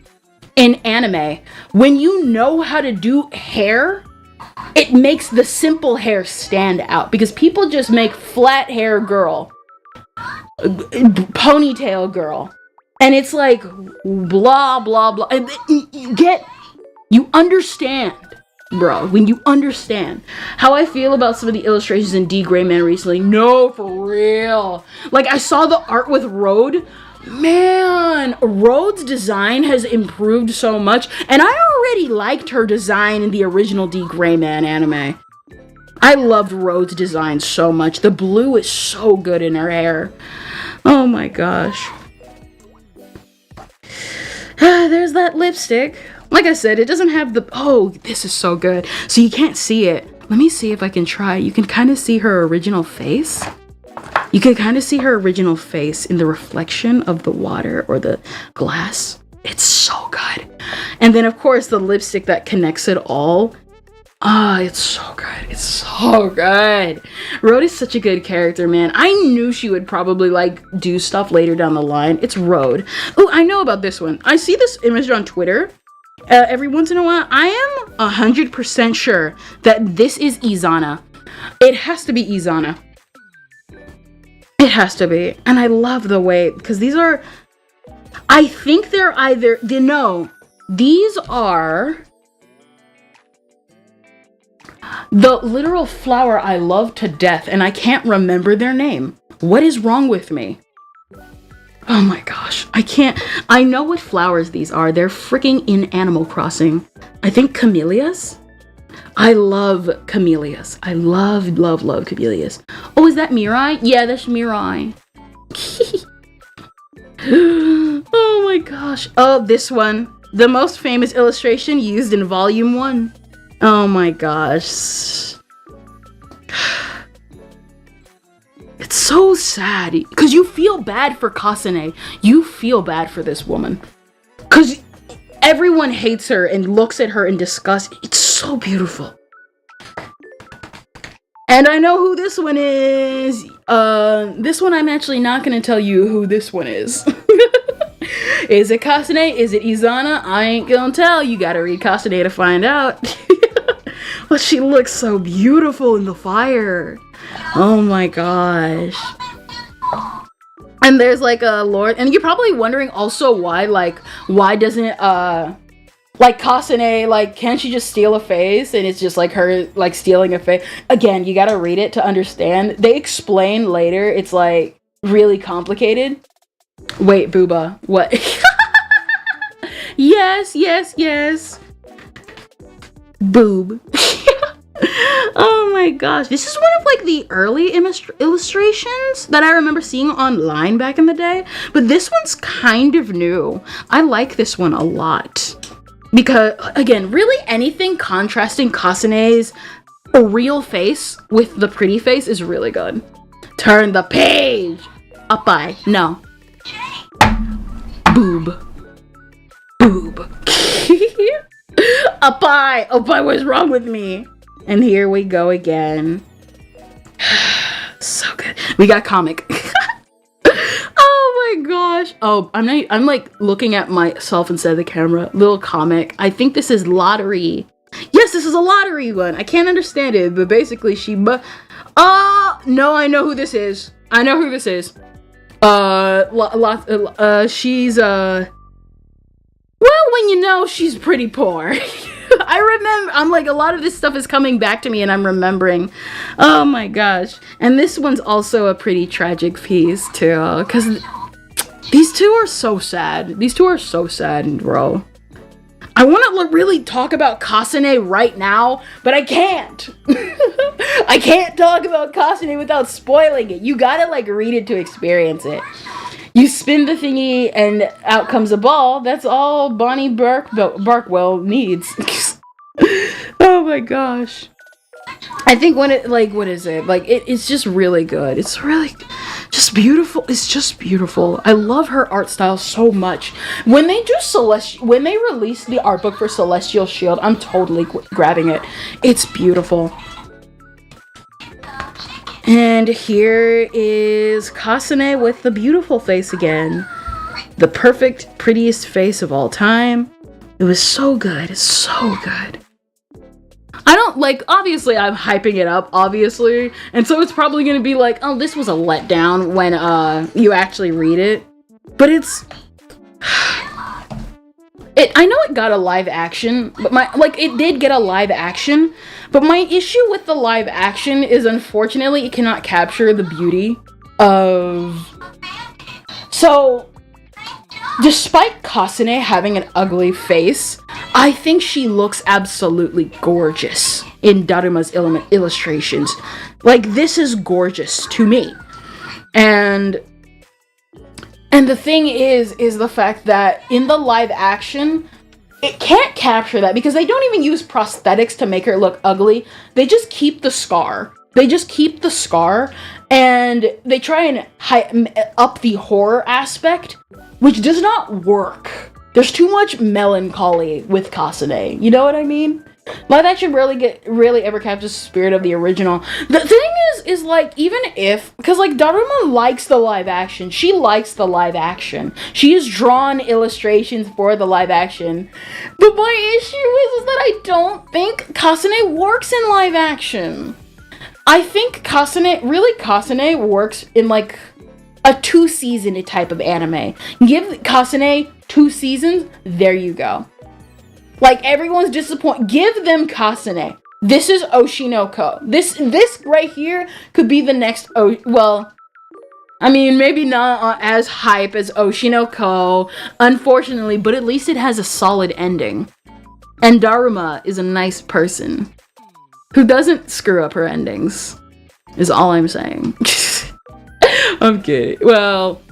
in anime. When you know how to do hair, it makes the simple hair stand out, because people just make flat hair girl, ponytail girl, and it's like blah blah blah. You understand, bro, when you understand how I feel about some of the illustrations in D. Gray Man recently. No, for real. Like, I saw the art with Road. Man, Rhode's design has improved so much, and I already liked her design in the original D. Gray Man anime. I loved Rhode's design so much. The blue is so good in her hair. Oh my gosh. There's that lipstick. Like I said, it doesn't have the... Oh, this is so good. So you can't see it. Let me see if I can try. You can kind of see her original face. You can kind of see her original face in the reflection of the water or the glass. It's so good. And then, of course, the lipstick that connects it all. It's so good. It's so good. Rhode is such a good character, man. I knew she would probably, like, do stuff later down the line. It's Rhode. Oh, I know about this one. I see this image on Twitter every once in a while. I am 100% sure that this is Izana. It has to be Izana. It has to be. And I love the way, because these are, I think they're either, these are the literal flower I love to death, and I can't remember their name. What is wrong with me? Oh my gosh, I know what flowers these are. They're freaking in Animal Crossing. I think camellias? I love camellias. I love camellias. Oh, is that Mirai? Yeah, that's Mirai. Oh my gosh. Oh, this one. The most famous illustration used in volume 1. Oh my gosh. It's so sad. Because you feel bad for Kasane. You feel bad for this woman. Because everyone hates her and looks at her in disgust. It's so beautiful. And I know who this one is. This one I'm actually not going to tell you who this one is. Is it Kasane? Is it Izana? I ain't gonna tell. You gotta read Kasane to find out. But she looks so beautiful in the fire. Oh my gosh. And there's like a lord, and you're probably wondering also why doesn't like Kasane, like, can't she just steal a face? And it's just like her like stealing a face. Again, you gotta read it to understand. They explain later. It's like really complicated. Wait, Booba, what? yes. Boob. Oh my gosh, this is one of like the early illustrations that I remember seeing online back in the day, but this one's kind of new. I like this one a lot because, again, really anything contrasting Kasane's real face with the pretty face is really good. Turn the page. Up-eye. No. Boob. Up-eye. What's wrong with me? And here we go again. So good. We got comic. Oh my gosh. Oh, I'm like looking at myself instead of the camera. Little comic. I think this is lottery. Yes, this is a lottery one. I can't understand it, but basically no, I know who this is. She's well, when you know she's pretty poor. I remember, I'm like, a lot of this stuff is coming back to me and I'm remembering. Oh my gosh. And this one's also a pretty tragic piece too, because these two are so sad. Bro. I want to really talk about Kasane right now, but I can't. I can't talk about Kasane without spoiling it. You gotta like read it to experience it. You spin the thingy and out comes a ball. That's all Bonnie Barkwell needs. Oh my gosh. I think when it, like, what is it? Like, it's just really good. It's really just beautiful. It's just beautiful. I love her art style so much. When they release the art book for Celestial Shield, I'm totally grabbing it. It's beautiful. And here is Kasane with the beautiful face again. The perfect, prettiest face of all time. It was so good. So good. I don't, like, obviously I'm hyping it up, obviously. And so it's probably going to be like, oh, this was a letdown when you actually read it. But I know it got a live action, but it did get a live action. But my issue with the live action is, unfortunately, it cannot capture the beauty of... So, despite Kasane having an ugly face, I think she looks absolutely gorgeous in Daruma's illustrations. Like, this is gorgeous to me. And the thing is the fact that in the live action, it can't capture that because they don't even use prosthetics to make her look ugly. They just keep the scar. And they try and up the horror aspect, which does not work. There's too much melancholy with Kasane. You know what I mean? Live action rarely ever captures the spirit of the original. The thing is like, even if, because like Daruma likes the live action. She likes the live action. She has drawn illustrations for the live action. But my issue is that I don't think Kasane works in live action. I think Kasane works in like a 2-season type of anime. Give Kasane 2 seasons, there you go. Like, everyone's disappointed. Give them Kasane. This is Oshinoko. This right here could be the next, well, I mean, maybe not as hype as Oshinoko, unfortunately, but at least it has a solid ending. And Daruma is a nice person who doesn't screw up her endings, is all I'm saying. I'm kidding. Well,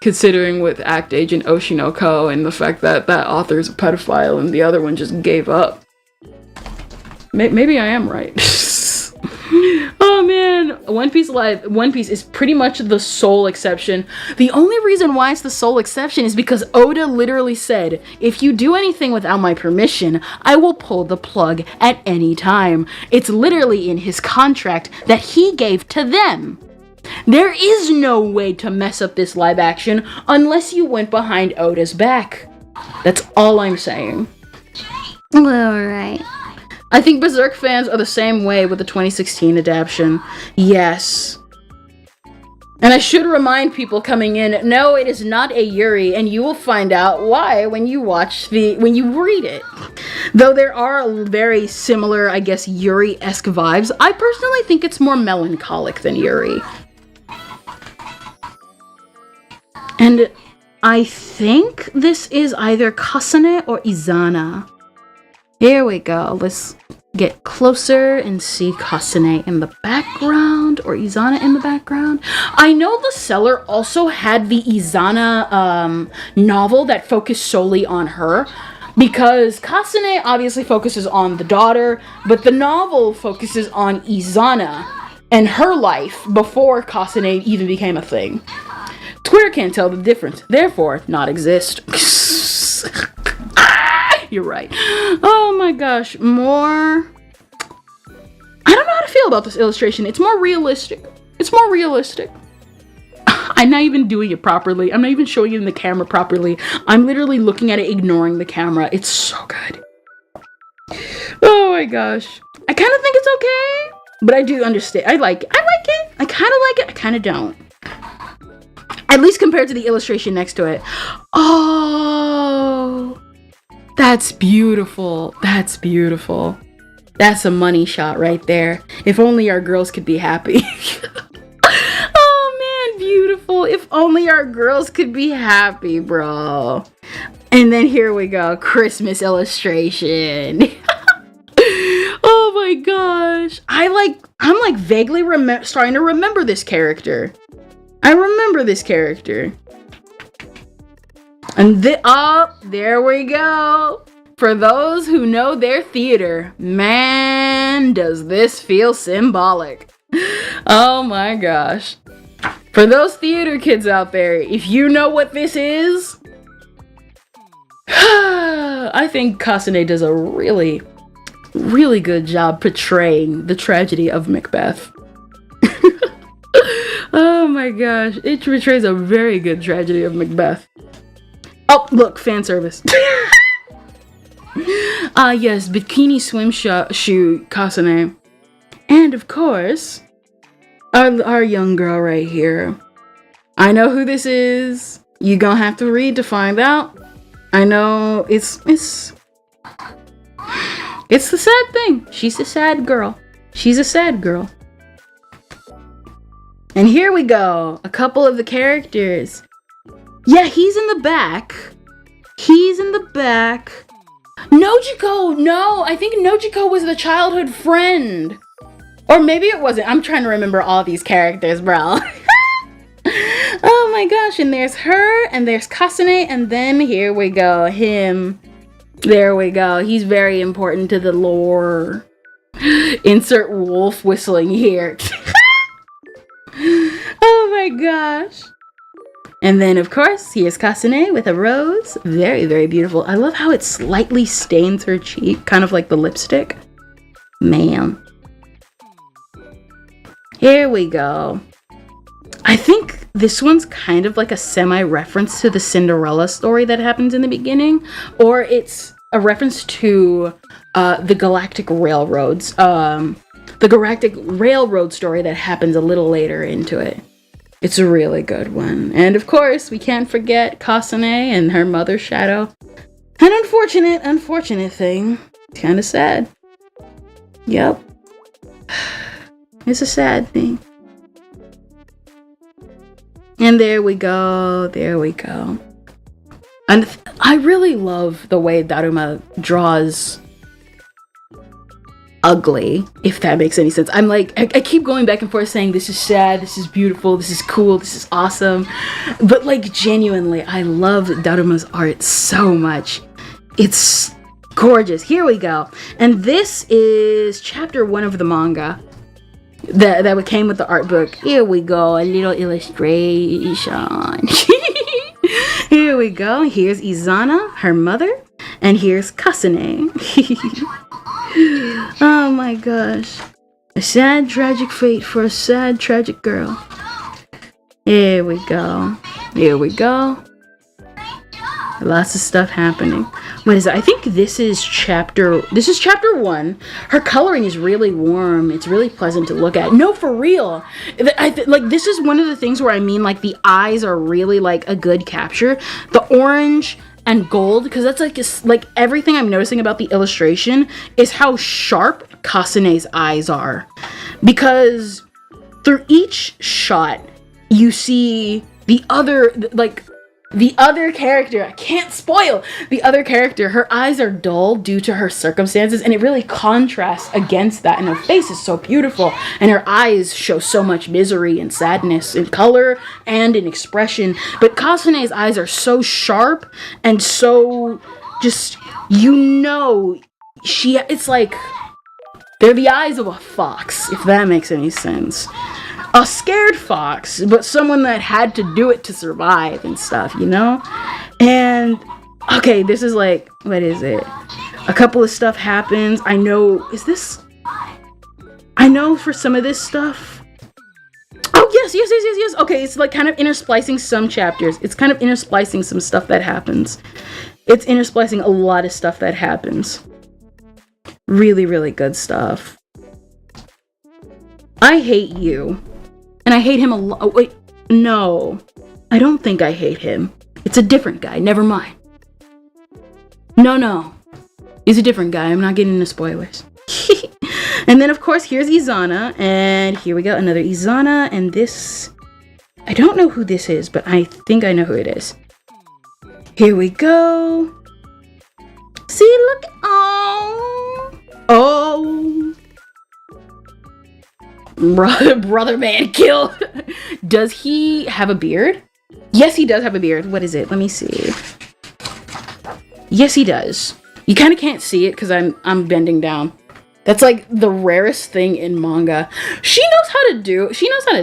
considering with Act Agent Oshinoko and the fact that that author is a pedophile and the other one just gave up. Maybe I am right. Oh man, One Piece is pretty much the sole exception. The only reason why it's the sole exception is because Oda literally said, if you do anything without my permission, I will pull the plug at any time. It's literally in his contract that he gave to them. There is no way to mess up this live action unless you went behind Oda's back. That's all I'm saying. Alright. I think Berserk fans are the same way with the 2016 adaptation. Yes. And I should remind people coming in, no, it is not a Yuri, and you will find out why when you read it. Though there are very similar, I guess, Yuri-esque vibes, I personally think it's more melancholic than Yuri. And I think this is either Kasane or Izana. Here we go. Let's get closer and see Kasane in the background or Izana in the background. I know the seller also had the Izana novel that focused solely on her, because Kasane obviously focuses on the daughter, but the novel focuses on Izana and her life before Kasane even became a thing. Twitter can't tell the difference, therefore not exist. You're right. Oh my gosh, more... I don't know how to feel about this illustration. It's more realistic. It's more realistic. I'm not even doing it properly. I'm not even showing it in the camera properly. I'm literally looking at it, ignoring the camera. It's so good. Oh my gosh. I kind of think it's okay, but I do understand. I like it. I kind of like it. I kind of don't. At least compared to the illustration next to it. Oh, that's beautiful. That's beautiful. That's a money shot right there. If only our girls could be happy. Oh man, beautiful. If only our girls could be happy, bro. And then here we go, Christmas illustration. Oh my gosh. I'm like vaguely starting to remember this character. I remember this character. And there we go. For those who know their theater, man, does this feel symbolic. Oh my gosh. For those theater kids out there, if you know what this is, I think Kasane does a really, really good job portraying the tragedy of Macbeth. Oh my gosh, it portrays a very good tragedy of Macbeth. Oh, look, fan service. Yes, bikini swim shoe Kasane. And of course, our young girl right here. I know who this is. You gonna have to read to find out. I know it's the sad thing. She's a sad girl. She's a sad girl. And here we go. A couple of the characters. Yeah, he's in the back. He's in the back. Nojiko! No, I think Nojiko was the childhood friend. Or maybe it wasn't. I'm trying to remember all these characters, bro. Oh my gosh, and there's her, and there's Kasane, and then here we go, him. There we go. He's very important to the lore. Insert wolf whistling here. Oh my gosh. And then, of course, here's Kasane with a rose. Very, very beautiful. I love how it slightly stains her cheek, kind of like the lipstick. Man. Here we go. I think this one's kind of like a semi-reference to the Cinderella story that happens in the beginning. Or it's a reference to the Galactic Railroads. The Galactic Railroad story that happens a little later into it. It's a really good one. And of course, we can't forget Kasane and her mother, Shadow. An unfortunate thing. It's kind of sad. Yep. It's a sad thing. And there we go. There we go. And I really love the way Daruma draws ugly, if that makes any sense. I'm like, I keep going back and forth saying this is sad, this is beautiful, this is cool, this is awesome. But like genuinely, I love Daruma's art so much. It's gorgeous. Here we go. And this is chapter 1 of the manga that came with the art book. Here we go, a little illustration. Here we go. Here's Izana, her mother, and here's Kasane. Oh my gosh. A sad, tragic fate for a sad, tragic girl. Here we go. Here we go. Lots of stuff happening. What is it? I think this is chapter 1. Her coloring is really warm. It's really pleasant to look at. No, for real. Like, this is one of the things where I mean, like, the eyes are really, like, a good capture. The orange and gold, because that's, like everything I'm noticing about the illustration is how sharp Kasane's eyes are. Because through each shot, you see the other character. I can't spoil the other character. Her eyes are dull due to her circumstances, and it really contrasts against that. And her face is so beautiful, and her eyes show so much misery and sadness in color and in expression. But Kasane's eyes are so sharp and so just, it's like they're the eyes of a fox, if that makes any sense. A scared fox, but someone that had to do it to survive and stuff, And, okay, this is like, what is it? A couple of stuff happens. I know for some of this stuff. Oh, yes. Okay, it's like kind of intersplicing some chapters. It's kind of intersplicing some stuff that happens. It's intersplicing a lot of stuff that happens. Really, really good stuff. I hate you. And I hate him a lot. Oh, wait, no. I don't think I hate him. It's a different guy. Never mind. No. He's a different guy. I'm not getting into spoilers. And then, of course, here's Izana. And here we go. Another Izana. And this... I don't know who this is, but I think I know who it is. Here we go. See, look. Oh. Brother man killed. Does he have a beard? Yes, he does have a beard. What is it? Let me see. Yes, he does. You kind of can't see it because I'm bending down. That's like the rarest thing in manga. She knows how to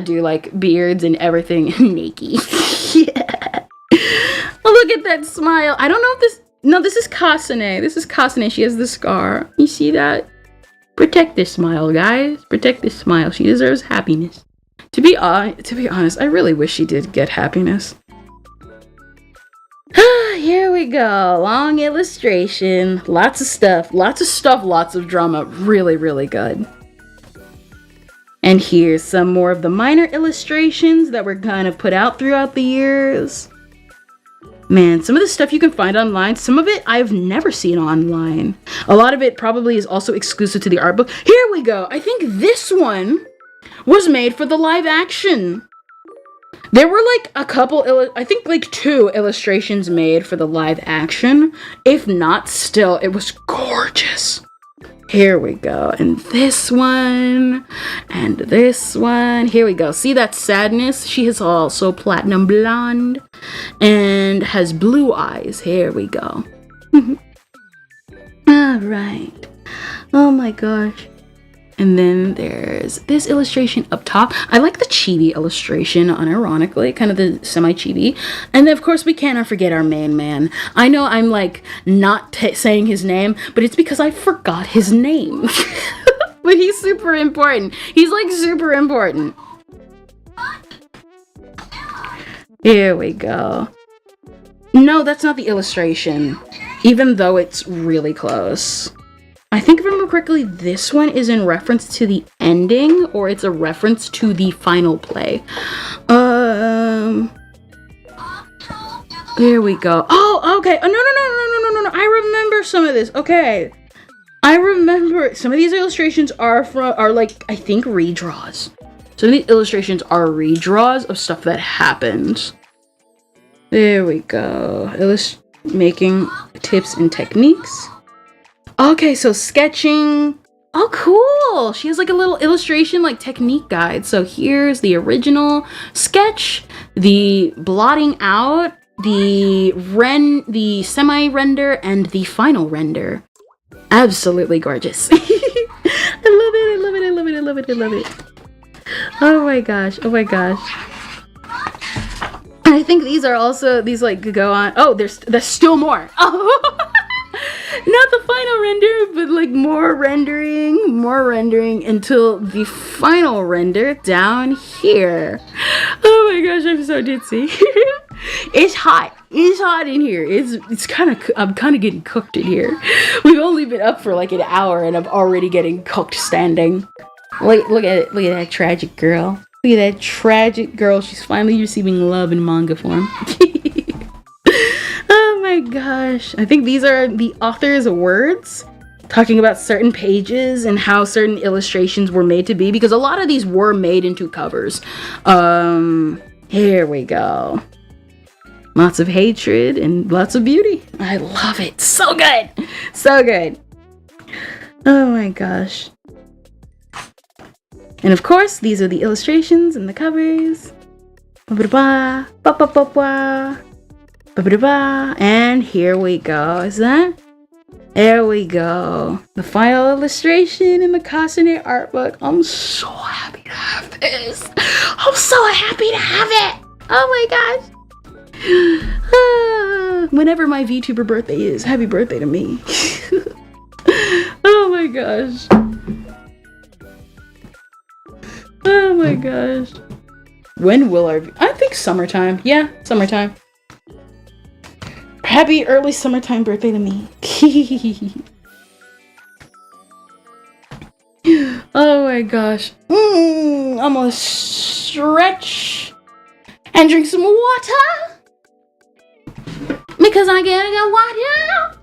do like beards and everything naked. Yeah. Look at that smile. I don't know if this is Kasane. This is Kasane. She has the scar. You see that? Protect this smile, guys. Protect this smile. She deserves happiness. To be honest, I really wish she did get happiness. Here we go. Long illustration. Lots of stuff. Lots of drama. Really, really good. And here's some more of the minor illustrations that were kind of put out throughout the years. Man, some of the stuff you can find online, some of it I've never seen online. A lot of it probably is also exclusive to the art book. Here we go. I think this one was made for the live action. There were like a couple, I think like 2 illustrations made for the live action. If not, still, it was gorgeous. Here we go. And this one. And this one. Here we go. See that sadness? She is also platinum blonde. And has blue eyes. Here we go. Alright. Oh my gosh. And then there's this illustration up top. I like the chibi illustration, unironically, kind of the semi-chibi. And then, of course, we cannot forget our main man. I know I'm, like, not saying his name, but it's because I forgot his name. But he's super important. He's, like, super important. Here we go. No, that's not the illustration, even though it's really close. I think if I remember correctly, this one is in reference to the ending, or it's a reference to the final play. There we go. Oh, okay. Oh, no. I remember some of this. Okay. I remember some of these illustrations are like, I think, redraws. Some of these illustrations are redraws of stuff that happened. There we go. Making tips and techniques. Okay, so sketching. Oh, cool. She has like a little illustration, like technique guide. So here's the original sketch, the blotting out, the semi-render, and the final render. Absolutely gorgeous. I love it. Oh my gosh. I think these are also, these like go on. Oh, there's still more. Oh. Not the final render, but like more rendering until the final render down here. Oh my gosh, I'm so ditzy. It's hot. It's hot in here. It's kind of, I'm kind of getting cooked in here. We've only been up for like an hour and I'm already getting cooked standing. Look at it. Look at that tragic girl. Look at that tragic girl. She's finally receiving love in manga form. Oh my gosh. I think these are the author's words talking about certain pages and how certain illustrations were made to be, because a lot of these were made into covers. Here we go. Lots of hatred and lots of beauty. I love it. So good. So good. Oh my gosh. And of course, these are the illustrations and the covers. Ba-ba-da-ba, ba-ba-ba-ba. And here we go. Is that? There we go. The final illustration in the Kasane art book. I'm so happy to have this. I'm so happy to have it. Oh my gosh. Whenever my VTuber birthday is, happy birthday to me. Oh my gosh. Oh my gosh. When will our... I think summertime. Yeah, summertime. Happy early summertime birthday to me. Oh my gosh. I'm gonna stretch and drink some water. Because I gotta get water.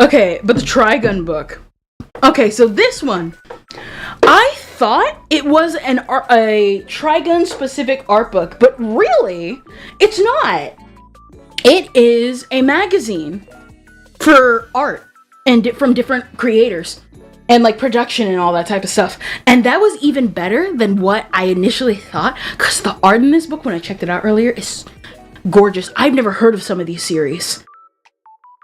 Okay, but the Trigun book. Okay, so this one, I thought it was a Trigun specific art book, but really, it's not. It is a magazine for art and from different creators and like production and all that type of stuff. And that was even better than what I initially thought, because the art in this book, when I checked it out earlier, is gorgeous. I've never heard of some of these series.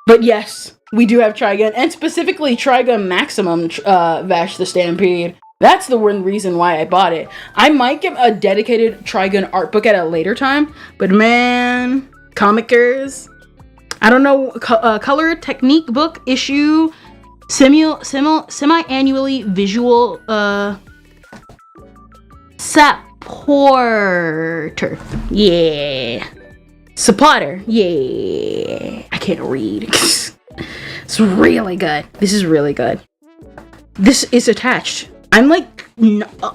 But yes, we do have Trigun, and specifically Trigun Maximum Vash the Stampede. That's the one reason why I bought it. I might get a dedicated Trigun art book at a later time, but man, comicers. I don't know, color technique book issue, semi-annually visual supporter. Yeah. Supporter. Yeah. I can't read. It's really good. This is really good. This is attached. I'm like, no, I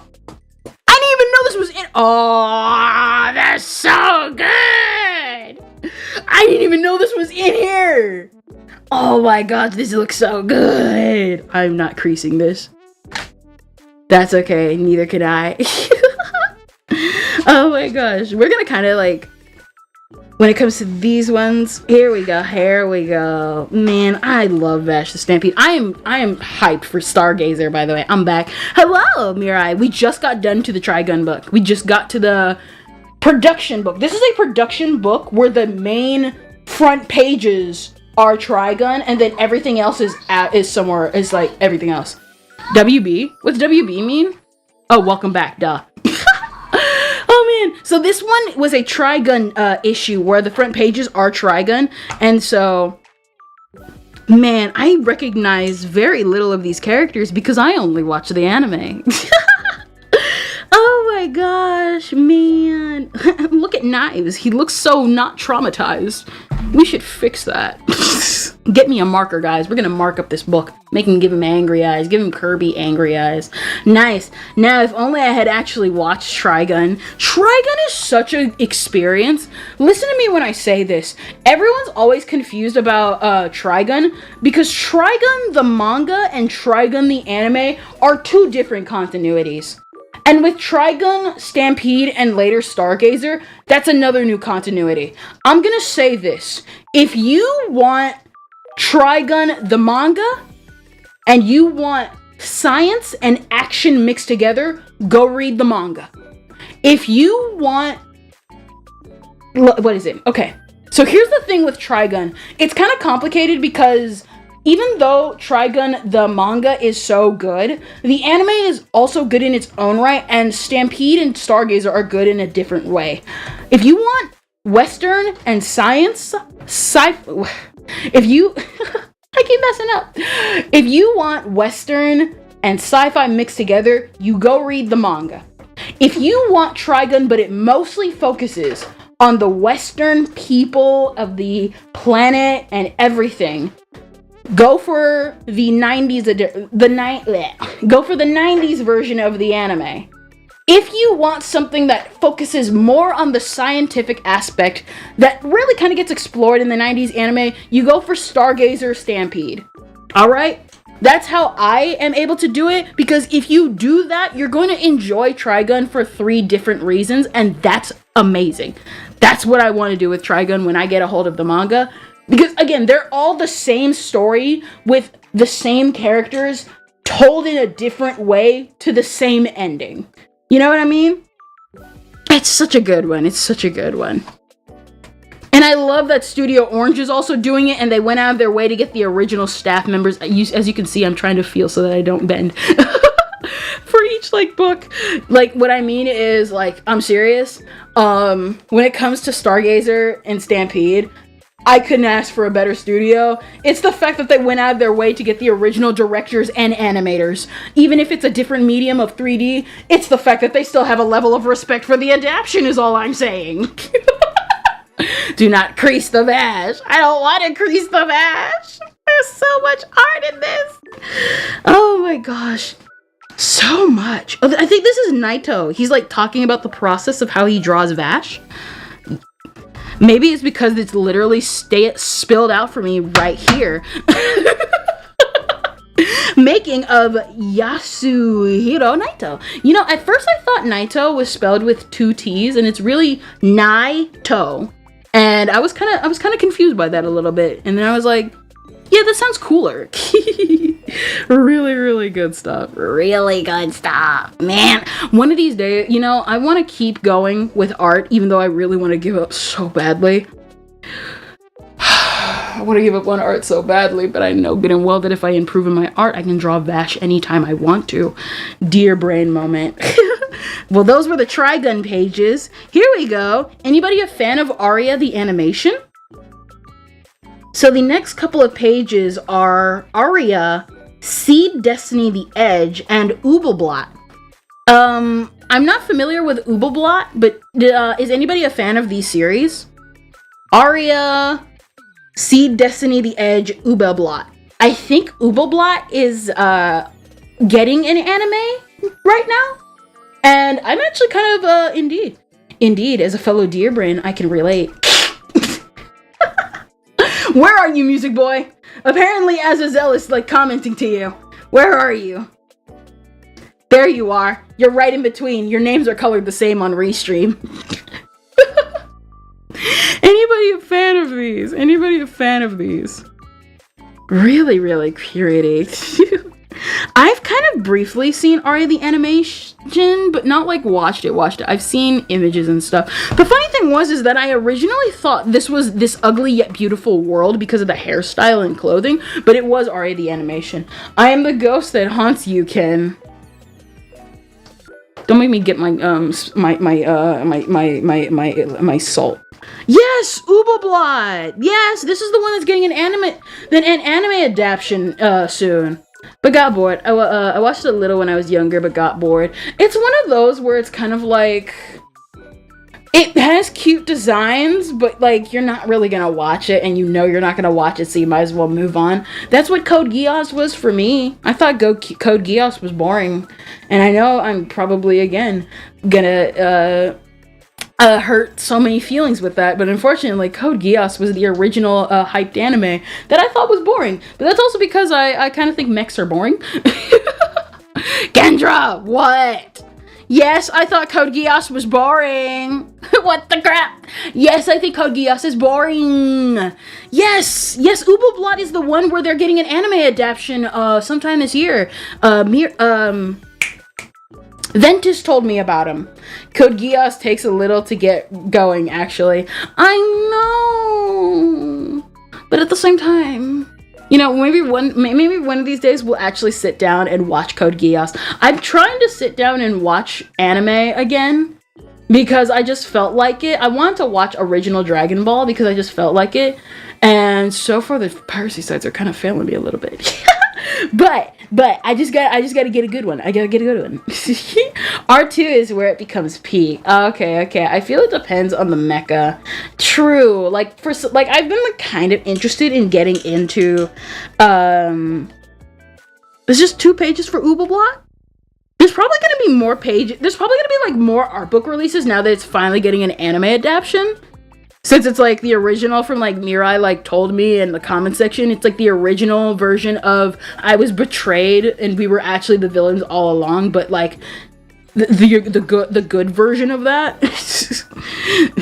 didn't even know this was in. Oh, that's so good. I didn't even know this was in here. Oh my god, this looks so good. I'm not creasing this. That's okay. Neither can I. Oh my gosh. We're gonna kind of like, when it comes to these ones, here we go. Man, I love Vash the Stampede. I am hyped for Stargazer, by the way. I'm back. Hello, Mirai. We just got done to the Trigun book. We just got to the production book. This is a production book where the main front pages are Trigun, and then everything else is somewhere, is like everything else. WB? What's WB mean? Oh, welcome back, duh. Oh man, so this one was a Trigun issue where the front pages are Trigun, and so, man, I recognize very little of these characters because I only watch the anime. Oh my gosh, man. Look at Knives. He looks so not traumatized. We should fix that. Get me a marker, guys. We're gonna mark up this book. Give him angry eyes. Give him Kirby angry eyes. Nice. Now, if only I had actually watched Trigun. Trigun is such an experience. Listen to me when I say this. Everyone's always confused about Trigun, because Trigun the manga and Trigun the anime are two different continuities. And with Trigun, Stampede, and later Stargazer, that's another new continuity. I'm gonna say this. If you want Trigun the manga, and you want science and action mixed together, go read the manga. If you want... What is it? Okay. So here's the thing with Trigun. It's kind of complicated because even though Trigun, the manga, is so good, the anime is also good in its own right, and Stampede and Stargazer are good in a different way. If you want Western and science, if you, I keep messing up. If you want Western and sci-fi mixed together, you go read the manga. If you want Trigun, but it mostly focuses on the Western people of the planet and everything, go for the 90s go for the 90s version of the anime. If you want something that focuses more on the scientific aspect that really kind of gets explored in the 90s anime, you go for Stargazer Stampede. Alright? That's how I am able to do it, because if you do that, you're going to enjoy Trigun for 3 different reasons, and that's amazing. That's what I want to do with Trigun when I get a hold of the manga. Because, again, they're all the same story with the same characters told in a different way to the same ending. You know what I mean? It's such a good one. It's such a good one. And I love that Studio Orange is also doing it, and they went out of their way to get the original staff members. As you can see, I'm trying to feel so that I don't bend. For each, book. What I mean is, I'm serious. When it comes to Stargazer and Stampede, I couldn't ask for a better studio. It's the fact that they went out of their way to get the original directors and animators. Even if it's a different medium of 3D, it's the fact that they still have a level of respect for the adaptation is all I'm saying. Do not crease the bash. I don't want to crease the bash. There's so much art in this. Oh my gosh. So much. I think this is Naito. He's talking about the process of how he draws Vash. Maybe it's because it's literally spilled out for me right here. Making of Yasuhiro Naito. You know, at first I thought Naito was spelled with 2 T's, and it's really Naito. And I was kind of confused by that a little bit. And then I was like, yeah, that sounds cooler. Really, really good stuff. Really good stuff, man. One of these days, I want to keep going with art, even though I really want to give up so badly. I want to give up on art so badly, but I know good and well that if I improve in my art, I can draw Vash anytime I want to. Dear brain moment. Well, those were the Trigun pages. Here we go. Anybody a fan of Aria the animation? So the next couple of pages are Aria, Seed Destiny the Edge, and Ubelblot. I'm not familiar with Ubelblot, but is anybody a fan of these series? Aria, Seed Destiny the Edge, Ubelblot. I think Ubelblot is getting an anime right now. And I'm actually kind of, indeed, as a fellow deer brain, I can relate. Where are you, music boy? Apparently Azazel is commenting to you. Where are you? There you are. You're right in between. Your names are colored the same on Restream. Anybody a fan of these? Anybody a fan of these? Really, really pretty. I've kind of briefly seen Aria the animation, but not watched it. I've seen images and stuff. The funny thing is that I originally thought this was this ugly yet beautiful world because of the hairstyle and clothing, but it was Aria the animation. I am the ghost that haunts you, Ken. Don't make me get my salt. Yes, Ubelblot. Yes, this is the one that's getting an anime adaptation soon. But got bored. I watched it a little when I was younger, but got bored. It's one of those where it's kind of it has cute designs, but you're not really gonna watch it, and you're not gonna watch it, so you might as well move on. That's what Code Geass was for me. I thought Code Geass was boring, and I know I'm probably again gonna hurt so many feelings with that, but unfortunately Code Geass was the original hyped anime that I thought was boring. But that's also because I kind of think mechs are boring. Kendra, what? Yes, I thought Code Geass was boring. What the crap? Yes, I think Code Geass is boring. Yes, Ubelblot is the one where they're getting an anime adaptation sometime this year. Ventus told me about him. Code Geass takes a little to get going, actually. I know! But at the same time, You know, maybe one of these days we'll actually sit down and watch Code Geass. I'm trying to sit down and watch anime again because I just felt like it. I wanted to watch original Dragon Ball because I just felt like it. And so far the piracy sites are kind of failing me a little bit. but I just got to get a good one. I got to get a good one. R2 is where it becomes peak. Okay. I feel it depends on the mecha. True. Like I've been like kind of interested in getting into there's just 2 pages for Uber Block. There's probably going to be more pages. There's probably going to be like more art book releases now that it's finally getting an anime adaptation. Since it's like the original from like Mirai like told me in the comment section, it's like the original version of I was betrayed and we were actually the villains all along, but like the good version of that.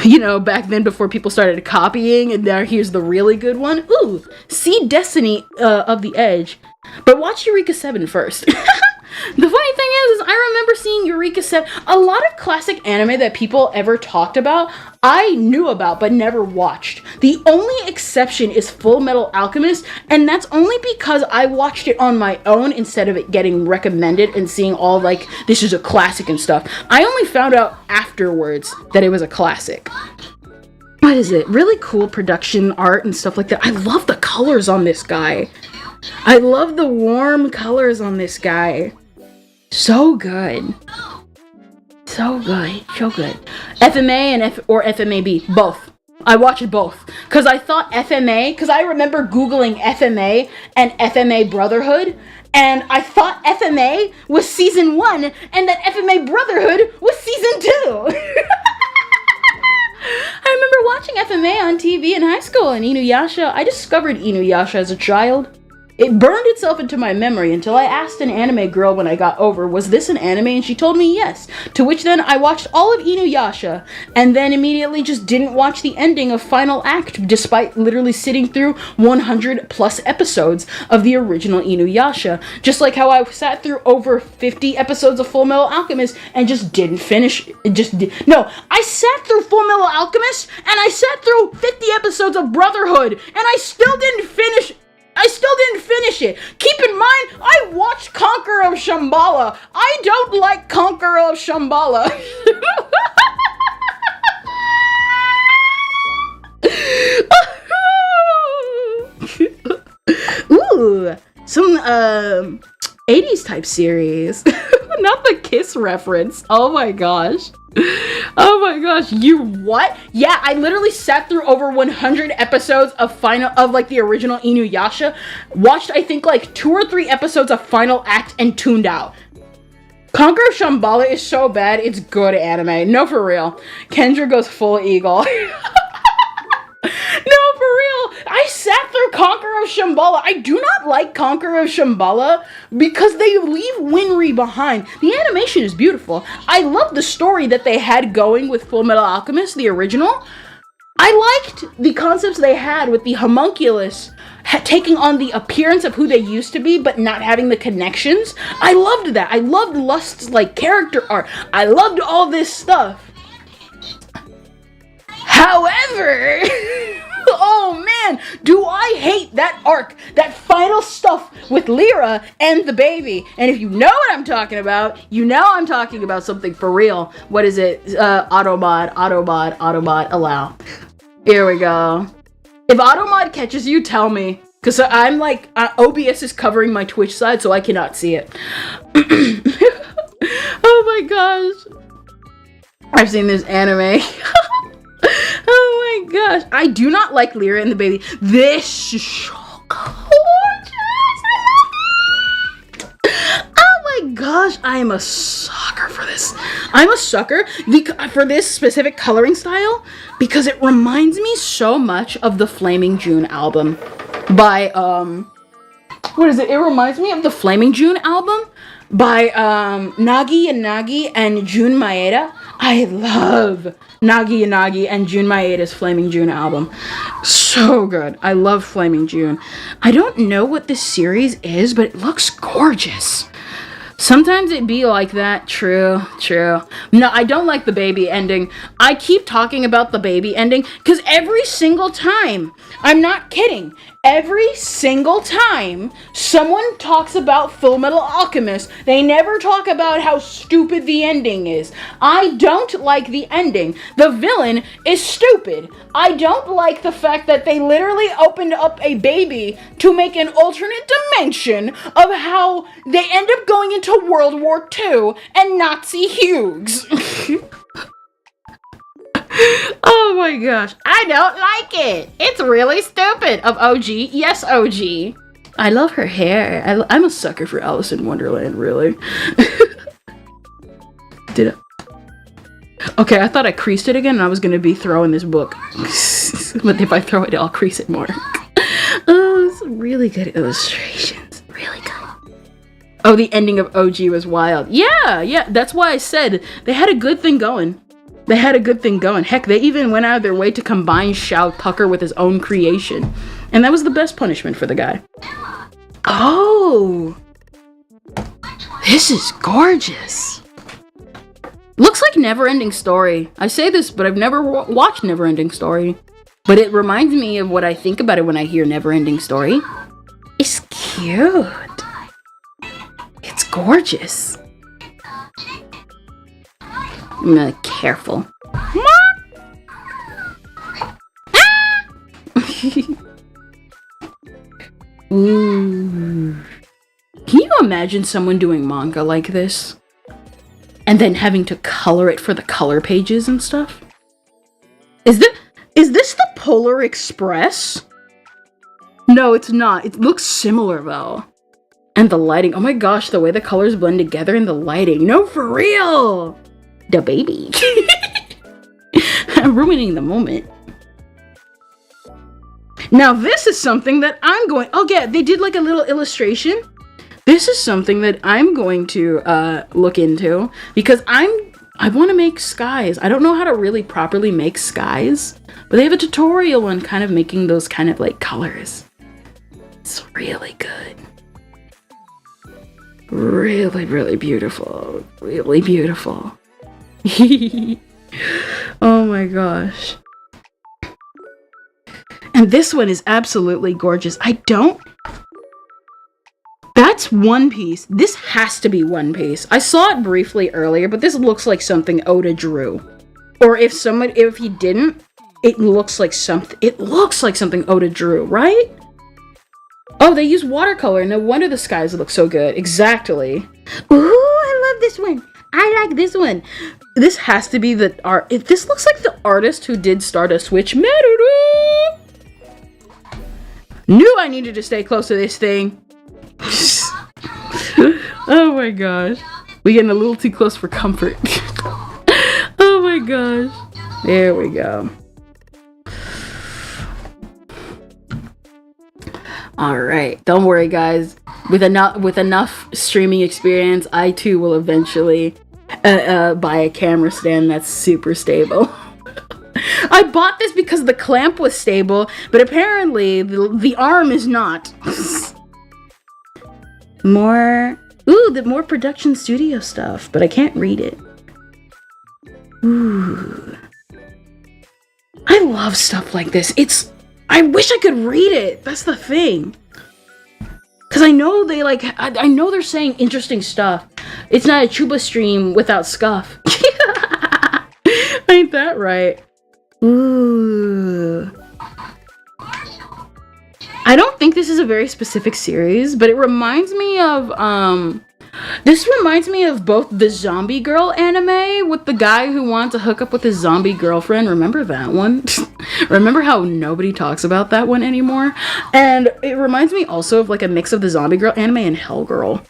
You know, back then before people started copying, and now here's the really good one. Ooh, see Destiny of the Edge. But watch Eureka 7 first. The funny thing is I remember seeing Eureka 7. A lot of classic anime that people ever talked about, I knew about but never watched. The only exception is Full Metal Alchemist, and that's only because I watched it on my own instead of it getting recommended and seeing all like, this is a classic and stuff. I only found out afterwards that it was a classic. What is it? Really cool production art and stuff like that. I love the colors on this guy. I love the warm colors on this guy. So good. So good. FMA or FMAB, both. I watched both. Because I thought FMA, because I remember Googling FMA and FMA Brotherhood, and I thought FMA was season 1, and that FMA Brotherhood was season 2. I remember watching FMA on TV in high school, and Inuyasha. I discovered Inuyasha as a child. It burned itself into my memory until I asked an anime girl when I got over, was this an anime? And she told me yes. To which then I watched all of Inuyasha, and then immediately just didn't watch the ending of Final Act, despite literally sitting through 100 plus episodes of the original Inuyasha. Just like how I sat through over 50 episodes of Full Metal Alchemist and just didn't finish. No, I sat through Full Metal Alchemist and I sat through 50 episodes of Brotherhood, and I still didn't finish it. Keep in mind, I watched Conqueror of Shambhala. I don't like Conqueror of Shambhala. Ooh, some 80s type series. Not the Kiss reference. Oh my gosh. You what? Yeah, I literally sat through over 100 episodes of the original Inuyasha, watched I think like 2 or 3 episodes of Final Act, and tuned out. Conqueror of Shambhala is so bad, it's good anime. No, for real. Kendra goes full eagle. No, for real. I sat through Conqueror of Shambhala. I do not like Conqueror of Shambhala because they leave Winry behind. The animation is beautiful. I love the story that they had going with Full Metal Alchemist, the original. I liked the concepts they had with the homunculus taking on the appearance of who they used to be, but not having the connections. I loved that. I loved Lust's like character art. I loved all this stuff. However, oh man, do I hate that arc, that final stuff with Lyra and the baby. And if you know what I'm talking about, you know I'm talking about something for real. What is it? Automod, allow. Here we go. If Automod catches you, tell me. Because I'm like, OBS is covering my Twitch side, so I cannot see it. Oh my gosh. I've seen this anime. Oh my gosh. I do not like Lyra and the baby. This is so gorgeous. Oh my gosh. I am a sucker for this. I'm a sucker for this specific coloring style because it reminds me so much of the Flaming June album by, what is it? It reminds me of the Flaming June album by Nagi Yanagi and Jun Maeda. I love Nagi Yanagi and Jun Maeda's Flaming June album. So good. I love Flaming June. I don't know what this series is, but it looks gorgeous. Sometimes it be like that. True. No, I don't like the baby ending. I keep talking about the baby ending because every single time, I'm not kidding, every single time someone talks about Full Metal Alchemist, they never talk about how stupid the ending is. I don't like the ending. The villain is stupid. I don't like the fact that they literally opened up a baby to make an alternate dimension of how they end up going into World War II and Nazi Hughes. Oh my gosh. I don't like it. It's really stupid. Of OG. Yes, OG. I love her hair. I'm a sucker for Alice in Wonderland, really. Did I? Okay, I thought I creased it again and I was going to be throwing this book. But if I throw it, I'll crease it more. Oh, it's really good illustrations. Really good. Oh, the ending of OG was wild. Yeah, that's why I said they had a good thing going. Heck, they even went out of their way to combine Shao Tucker with his own creation. And that was the best punishment for the guy. Oh! This is gorgeous. Looks like Neverending Story. I say this, but I've never watched Neverending Story. But it reminds me of what I think about it when I hear Neverending Story. It's cute. It's gorgeous. I'm careful. Ooh. Can you imagine someone doing manga like this? And then having to color it for the color pages and stuff? Is this the Polar Express? No, it's not. It looks similar though. And the lighting. Oh my gosh, the way the colors blend together in the lighting. No, for real. The baby. I'm ruining the moment. Now this is something that I'm going... Oh yeah, they did like a little illustration. This is something that I'm going to look into because I want to make skies. I don't know how to really properly make skies, but they have a tutorial on kind of making those kind of like colors. It's really good. Really, really beautiful. Really beautiful. Oh my gosh. And this one is absolutely gorgeous. That's One Piece. This has to be One Piece. I saw it briefly earlier, but this looks like something Oda drew. Or if he didn't, it looks like something Oda drew, right? Oh, they use watercolor. No wonder the skies look so good. Exactly. Ooh, I love this one. I like this one. This has to be the art. This looks like the artist who did Stardust Witch. Knew I needed to stay close to this thing. Oh my gosh. We're getting a little too close for comfort. Oh my gosh. There we go. Alright, don't worry guys. With enough streaming experience, I too will eventually buy a camera stand that's super stable. I bought this because the clamp was stable, but apparently the arm is not. The more production studio stuff, but I can't read it. Ooh. I love stuff like this. I wish I could read it. That's the thing. Cause I know I know they're saying interesting stuff. It's not a Chuba stream without scuff. Ain't that right? Ooh. I don't think this is a very specific series, but it reminds me of, this reminds me of both the Zombie Girl anime with the guy who wanted to hook up with his zombie girlfriend. Remember that one? Remember how nobody talks about that one anymore? And it reminds me also of like a mix of the Zombie Girl anime and Hell Girl.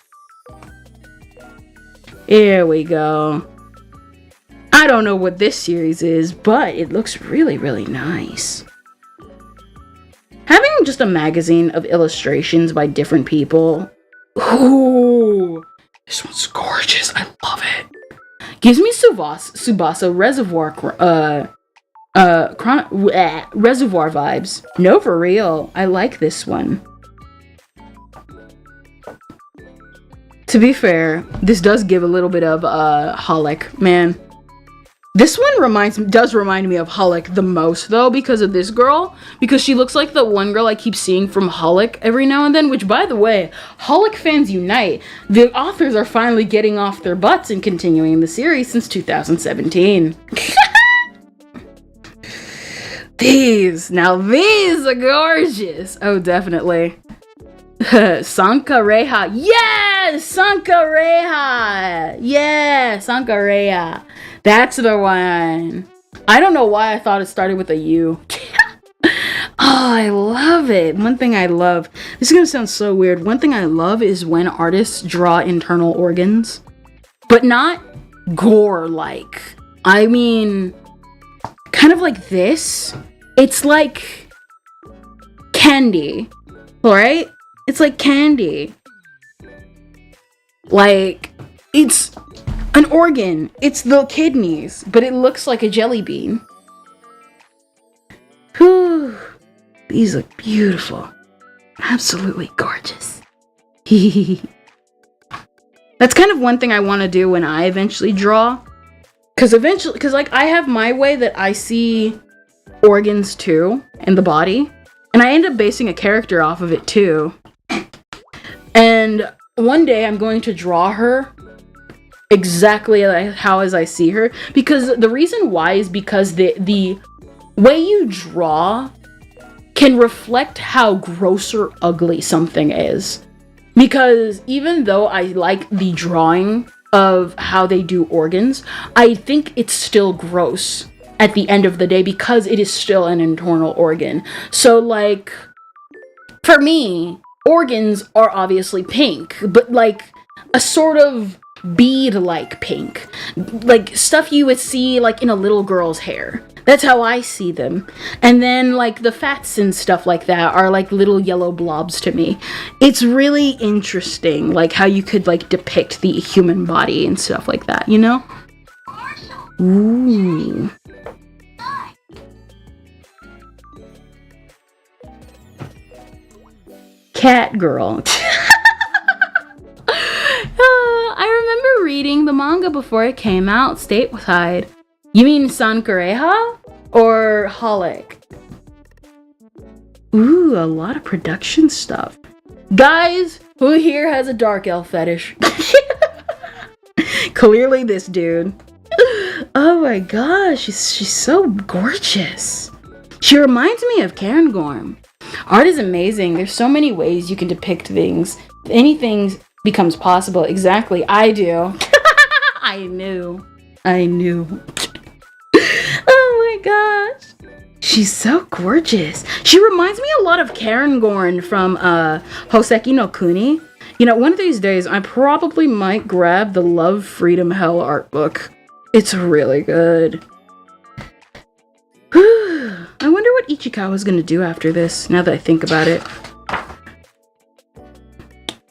Here we go. I don't know what this series is, but it looks really, really nice. Having just a magazine of illustrations by different people. Ooh, this one's gorgeous. I love it. Gives me Tsubasa Reservoir Reservoir vibes. No, for real. I like this one. To be fair, this does give a little bit of Holic, man. This one does remind me of Holic the most though, because of this girl, because she looks like the one girl I keep seeing from Holic every now and then, which by the way, Holic fans unite. The authors are finally getting off their butts and continuing the series since 2017. These are gorgeous. Oh, definitely. Sankareha. Yes! Sankareha! Yeah, Sankareha. That's the one. I don't know why I thought it started with a U. Oh, I love it. One thing I love. This is going to sound so weird. One thing I love is when artists draw internal organs. But not gore-like. I mean, kind of like this. It's like candy. Alright? It's like candy. Like, it's an organ. It's the kidneys, but it looks like a jelly bean. Whew. These look beautiful. Absolutely gorgeous. That's kind of one thing I want to do when I eventually draw. Because like, I have my way that I see organs too in the body. And I end up basing a character off of it too. And one day I'm going to draw her exactly how as I see her, because the reason why is because the way you draw can reflect how gross or ugly something is. Because even though I like the drawing of how they do organs, I think it's still gross at the end of the day because it is still an internal organ. So like, for me, organs are obviously pink, but like a sort of bead-like pink. Like stuff you would see like in a little girl's hair. That's how I see them. And then like the fats and stuff like that are like little yellow blobs to me. It's really interesting like how you could like depict the human body and stuff like that, you know? Ooh. Cat girl. I remember reading the manga before it came out stateside. You mean Sankareha or Holic? Ooh, a lot of production stuff. Guys, who here has a dark elf fetish? Clearly this dude. Oh my gosh, she's so gorgeous. She reminds me of Karen Gorm. Art is amazing. There's so many ways you can depict things. Anything becomes possible. Exactly. I do. I knew. Oh my gosh. She's so gorgeous. She reminds me a lot of Karen Gorn from Hoseki no Kuni. You know, one of these days I probably might grab the Love, Freedom, Hell art book. It's really good. I wonder what Ichikawa's gonna do after this, now that I think about it.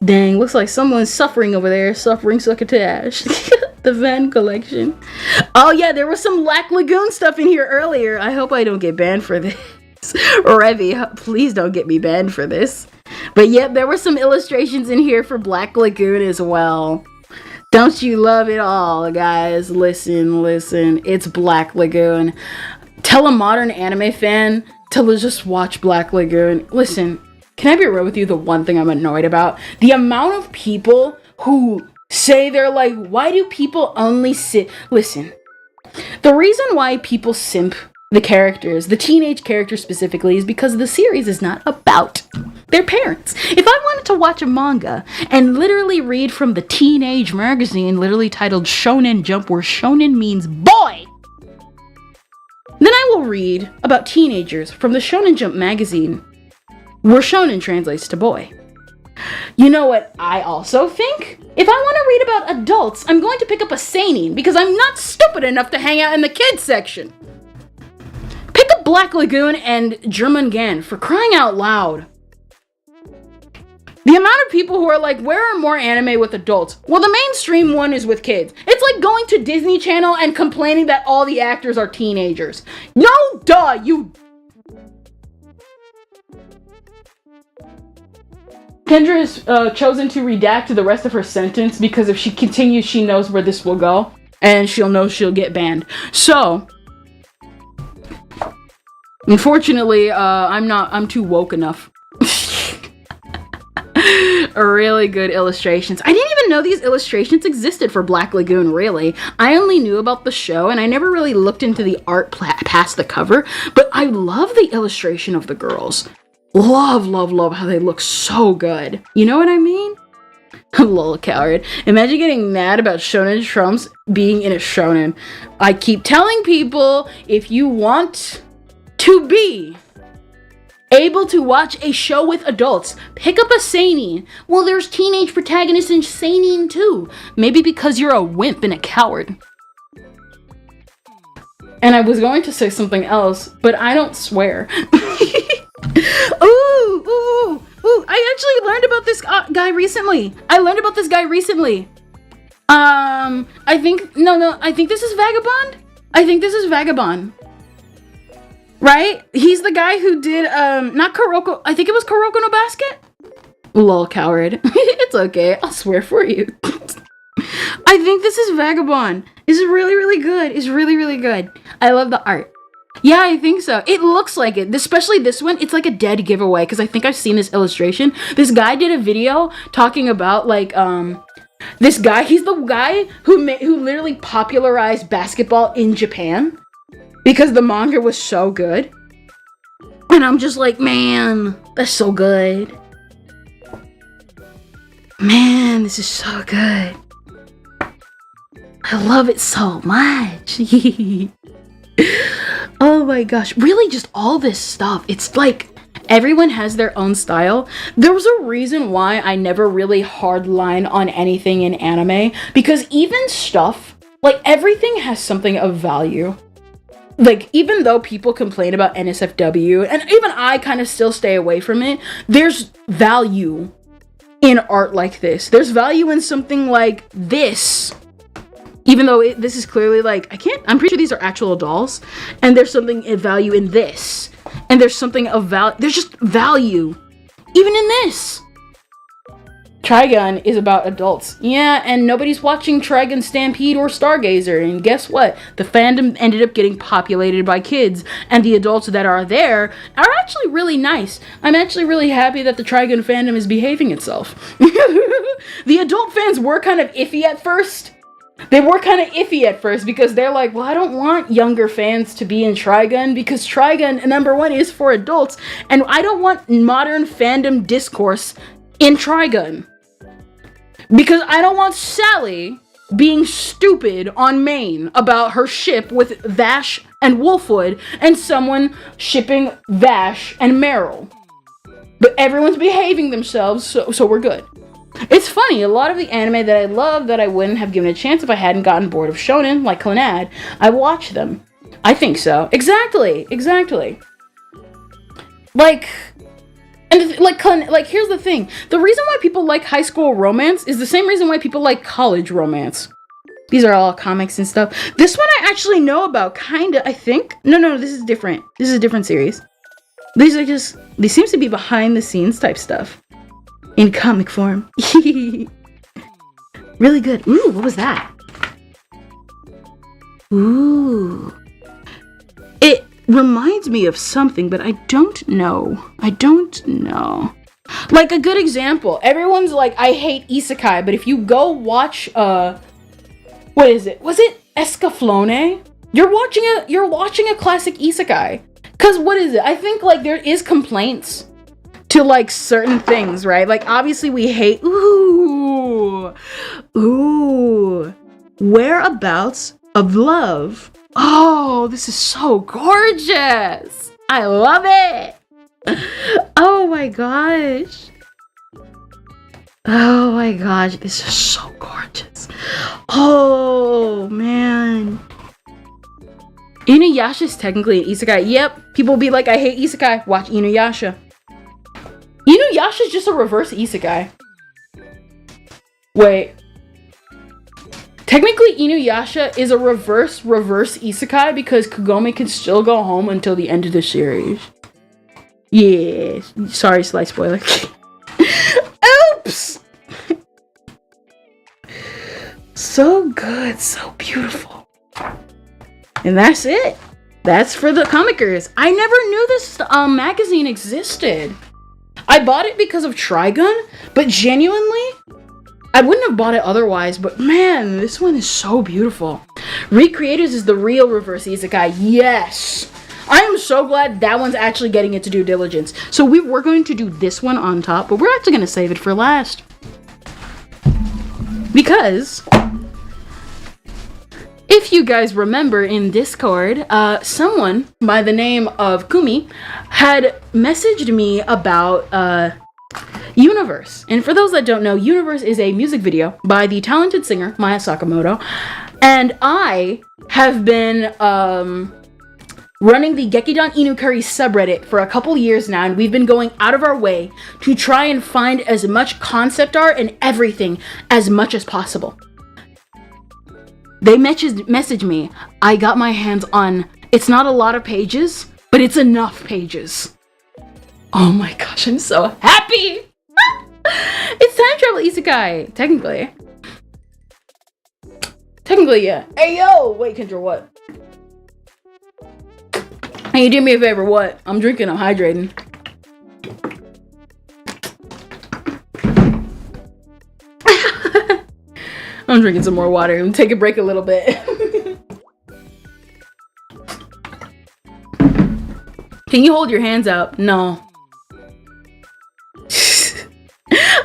Dang, looks like someone's suffering over there. Suffering succotash. The Van collection. Oh yeah, there was some Black Lagoon stuff in here earlier. I hope I don't get banned for this. Revy, please don't get me banned for this. But yep, there were some illustrations in here for Black Lagoon as well. Don't you love it all, guys? Listen. It's Black Lagoon. Tell a modern anime fan to just watch Black Lagoon. Listen, can I be real with you? The one thing I'm annoyed about? The amount of people who say they're like, why do people only Listen, the reason why people simp the characters, the teenage characters specifically, is because the series is not about their parents. If I wanted to watch a manga and literally read from the teenage magazine, literally titled Shonen Jump, where shonen means boy, then I will read about teenagers from the Shonen Jump magazine, where shonen translates to boy. You know what I also think? If I want to read about adults, I'm going to pick up a seinen, because I'm not stupid enough to hang out in the kids section. Pick up Black Lagoon and German Gan, for crying out loud. The amount of people who are like, where are more anime with adults? Well, the mainstream one is with kids. It's like going to Disney Channel and complaining that all the actors are teenagers. No, duh, you... Kendra has chosen to redact the rest of her sentence because if she continues, she knows where this will go. And she'll know she'll get banned. So, unfortunately, I'm too woke enough. Really good illustrations. I didn't even know these illustrations existed for Black Lagoon, really. I only knew about the show, and I never really looked into the art past the cover, but I love the illustration of the girls. Love how they look so good. You know what I mean? Lol, coward. Imagine getting mad about shonen trumps being in a shonen. I keep telling people, if you want to be able to watch a show with adults, pick up a seinen. Well, there's teenage protagonists in seinen too. Maybe because you're a wimp and a coward. And I was going to say something else, but I don't swear. Ooh, I actually learned about this guy recently. I think this is Vagabond. Right? He's the guy who did, not Kuroko, I think it was Kuroko no Basket? Lol, coward. It's okay, I'll swear for you. I think this is Vagabond. It's really, really good. It's really, really good. I love the art. Yeah, I think so. It looks like it. Especially this one, it's like a dead giveaway because I think I've seen this illustration. This guy did a video talking about like, this guy, he's the guy who literally popularized basketball in Japan because the manga was so good. And I'm just like, man, that's so good. Man, this is so good. I love it so much. Oh my gosh, really just all this stuff. It's like everyone has their own style. There was a reason why I never really hardline on anything in anime, because even stuff, like everything has something of value. Like even though people complain about NSFW, and even I kind of still stay away from it, there's value in art like this. There's value in something like this. Even though this is clearly like, I'm pretty sure these are actual dolls. And there's something of value in this. And there's something of value, there's just value. Even in this. Trigun is about adults. Yeah, and nobody's watching Trigun Stampede or Stargazer. And guess what? The fandom ended up getting populated by kids. And the adults that are there are actually really nice. I'm actually really happy that the Trigun fandom is behaving itself. The adult fans were kind of iffy at first. Because they're like, well, I don't want younger fans to be in Trigun because Trigun, number one, is for adults, and I don't want modern fandom discourse in Trigun. Because I don't want Sally being stupid on Maine about her ship with Vash and Wolfwood and someone shipping Vash and Meryl. But everyone's behaving themselves, so we're good. It's funny, a lot of the anime that I love that I wouldn't have given a chance if I hadn't gotten bored of shonen, like Clannad, I watch them. I think so. Exactly. Like, and like here's the thing. The reason why people like high school romance is the same reason why people like college romance. These are all comics and stuff. This one I actually know about, kinda, I think. No, this is different. This is a different series. These seems to be behind the scenes type stuff. In comic form. Really good. Ooh, what was that? Ooh. It reminds me of something, but I don't know. Like a good example. Everyone's like, I hate isekai, but if you go watch, what is it? Was it Escaflowne? You're watching a classic isekai. Cause what is it? I think like there is complaints to like certain things, right? Like obviously we hate, ooh, Whereabouts of Love. Oh, this is so gorgeous. I love it. Oh my gosh. This is so gorgeous. Oh man. Inuyasha is technically an isekai. Yep, people be like, I hate isekai. Watch Inuyasha. Inuyasha is just a reverse isekai. Wait. Technically, Inuyasha is a reverse isekai because Kagome can still go home until the end of the series. Yeah. Sorry, slight spoiler. So good, so beautiful. And that's it. That's for the comicers. I never knew this magazine existed. I bought it because of Trigun, but genuinely, I wouldn't have bought it otherwise. But man, this one is so beautiful. Recreators is the real reverse isekai. Yes. I am so glad that one's actually getting its due diligence. So we were going to do this one on top, but we're actually going to save it for last. Because if you guys remember in Discord, someone by the name of Kumi had messaged me about Universe. And for those that don't know, Universe is a music video by the talented singer Maya Sakamoto. And I have been running the Gekidan Inukuri subreddit for a couple years now, and we've been going out of our way to try and find as much concept art and everything as much as possible. They messaged me. I got my hands on, it's not a lot of pages, but it's enough pages. Oh my gosh, I'm so happy! It's time travel isekai, technically. Technically, yeah. Hey, yo! Wait, Kendra, what? Hey, you do me a favor, what? I'm drinking, I'm hydrating. I'm drinking some more water. I'm gonna take a break a little bit. Can you hold your hands out? No.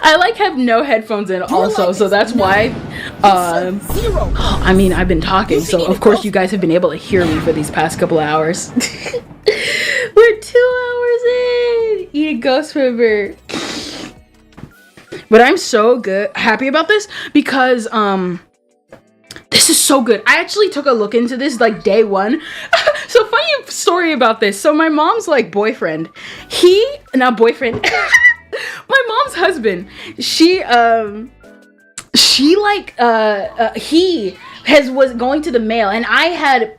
I like have no headphones in also, so that's why. I mean, I've been talking, so of course you guys have been able to hear me for these past couple of hours. We're 2 hours in. Eat a ghost river. But I'm so happy about this because this is so good. I actually took a look into this like day one. So funny story about this. So my mom's like boyfriend, not boyfriend. My mom's husband, he was going to the mail, and I had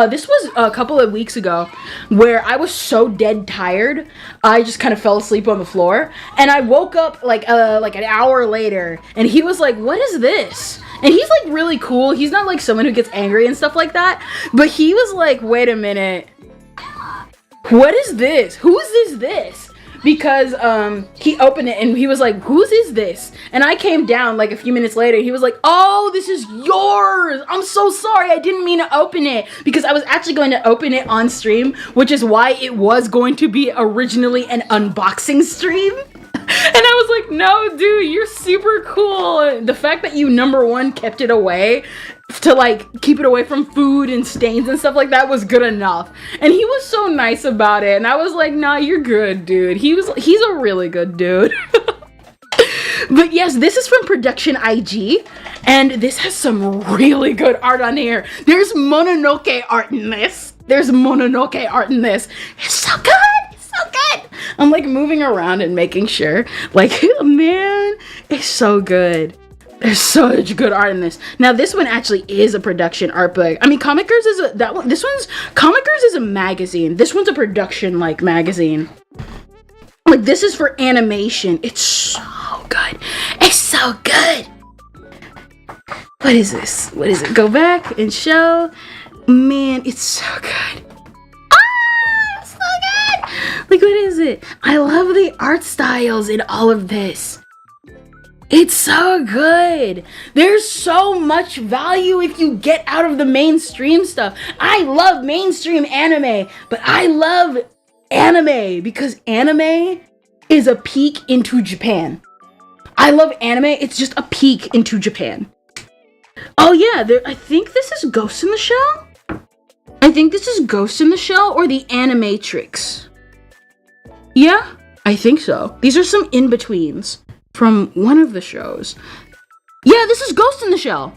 this was a couple of weeks ago where I was so dead tired I just kind of fell asleep on the floor, and I woke up like an hour later, and he was like, "What is this?" And he's like really cool. He's not like someone who gets angry and stuff like that, but he was like, "Wait a minute, what is this? Whose is this?" Because he opened it and he was like, "Whose is this?" And I came down like a few minutes later. He was like, "Oh, this is yours. I'm so sorry. I didn't mean to open it." Because I was actually going to open it on stream, which is why it was going to be originally an unboxing stream. And I was like, "No, dude, you're super cool." The fact that you, number one, kept it away to like keep it away from food and stains and stuff like that was good enough. And he was so nice about it. And I was like, "Nah, you're good, dude." He's a really good dude. But yes, this is from Production IG, and this has some really good art on here. There's Mononoke art in this. It's so good. So good. I'm like moving around and making sure. Like, man, it's so good. There's such good art in this. Now, this one actually is a production art book. I mean, Comicers is Comicers is a magazine. This one's a production like magazine. Like, this is for animation. It's so good. It's so good. What is this? What is it? Go back and show. Man, it's so good. Like, what is it? I love the art styles in all of this. It's so good. There's so much value if you get out of the mainstream stuff. I love mainstream anime, but I love anime because anime is a peek into Japan. I love anime. It's just a peek into Japan. Oh yeah, I think this is Ghost in the Shell. I think this is Ghost in the Shell or the Animatrix. Yeah, I think so. These are some in-betweens from one of the shows. Yeah, this is Ghost in the Shell.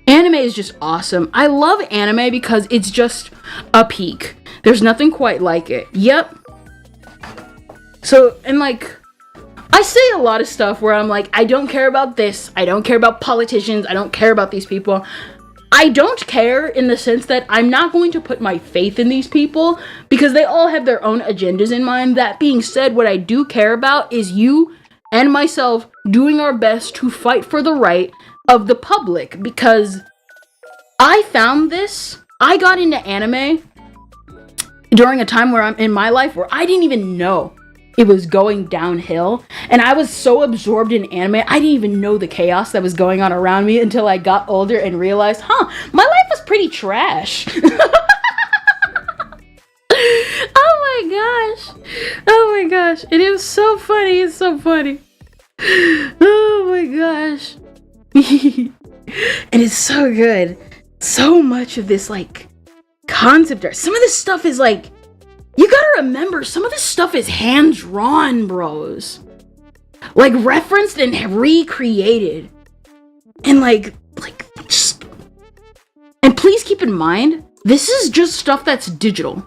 Anime is just awesome. I love anime because it's just a peak. There's nothing quite like it. Yep. So, and like, I say a lot of stuff where I'm like, I don't care about this. I don't care about politicians. I don't care about these people. I don't care in the sense that I'm not going to put my faith in these people because they all have their own agendas in mind. That being said, what I do care about is you and myself doing our best to fight for the right of the public, because I got into anime during a time where I'm in my life where I didn't even know it was going downhill, and I was so absorbed in anime I didn't even know the chaos that was going on around me until I got older and realized, my life was pretty trash. Oh my gosh, it is so funny. It's so funny. Oh my gosh. And it's so good. So much of this like concept art, some of this stuff is like, you gotta remember, some of this stuff is hand-drawn, bros. Like, referenced and recreated. And just... And please keep in mind, this is just stuff that's digital.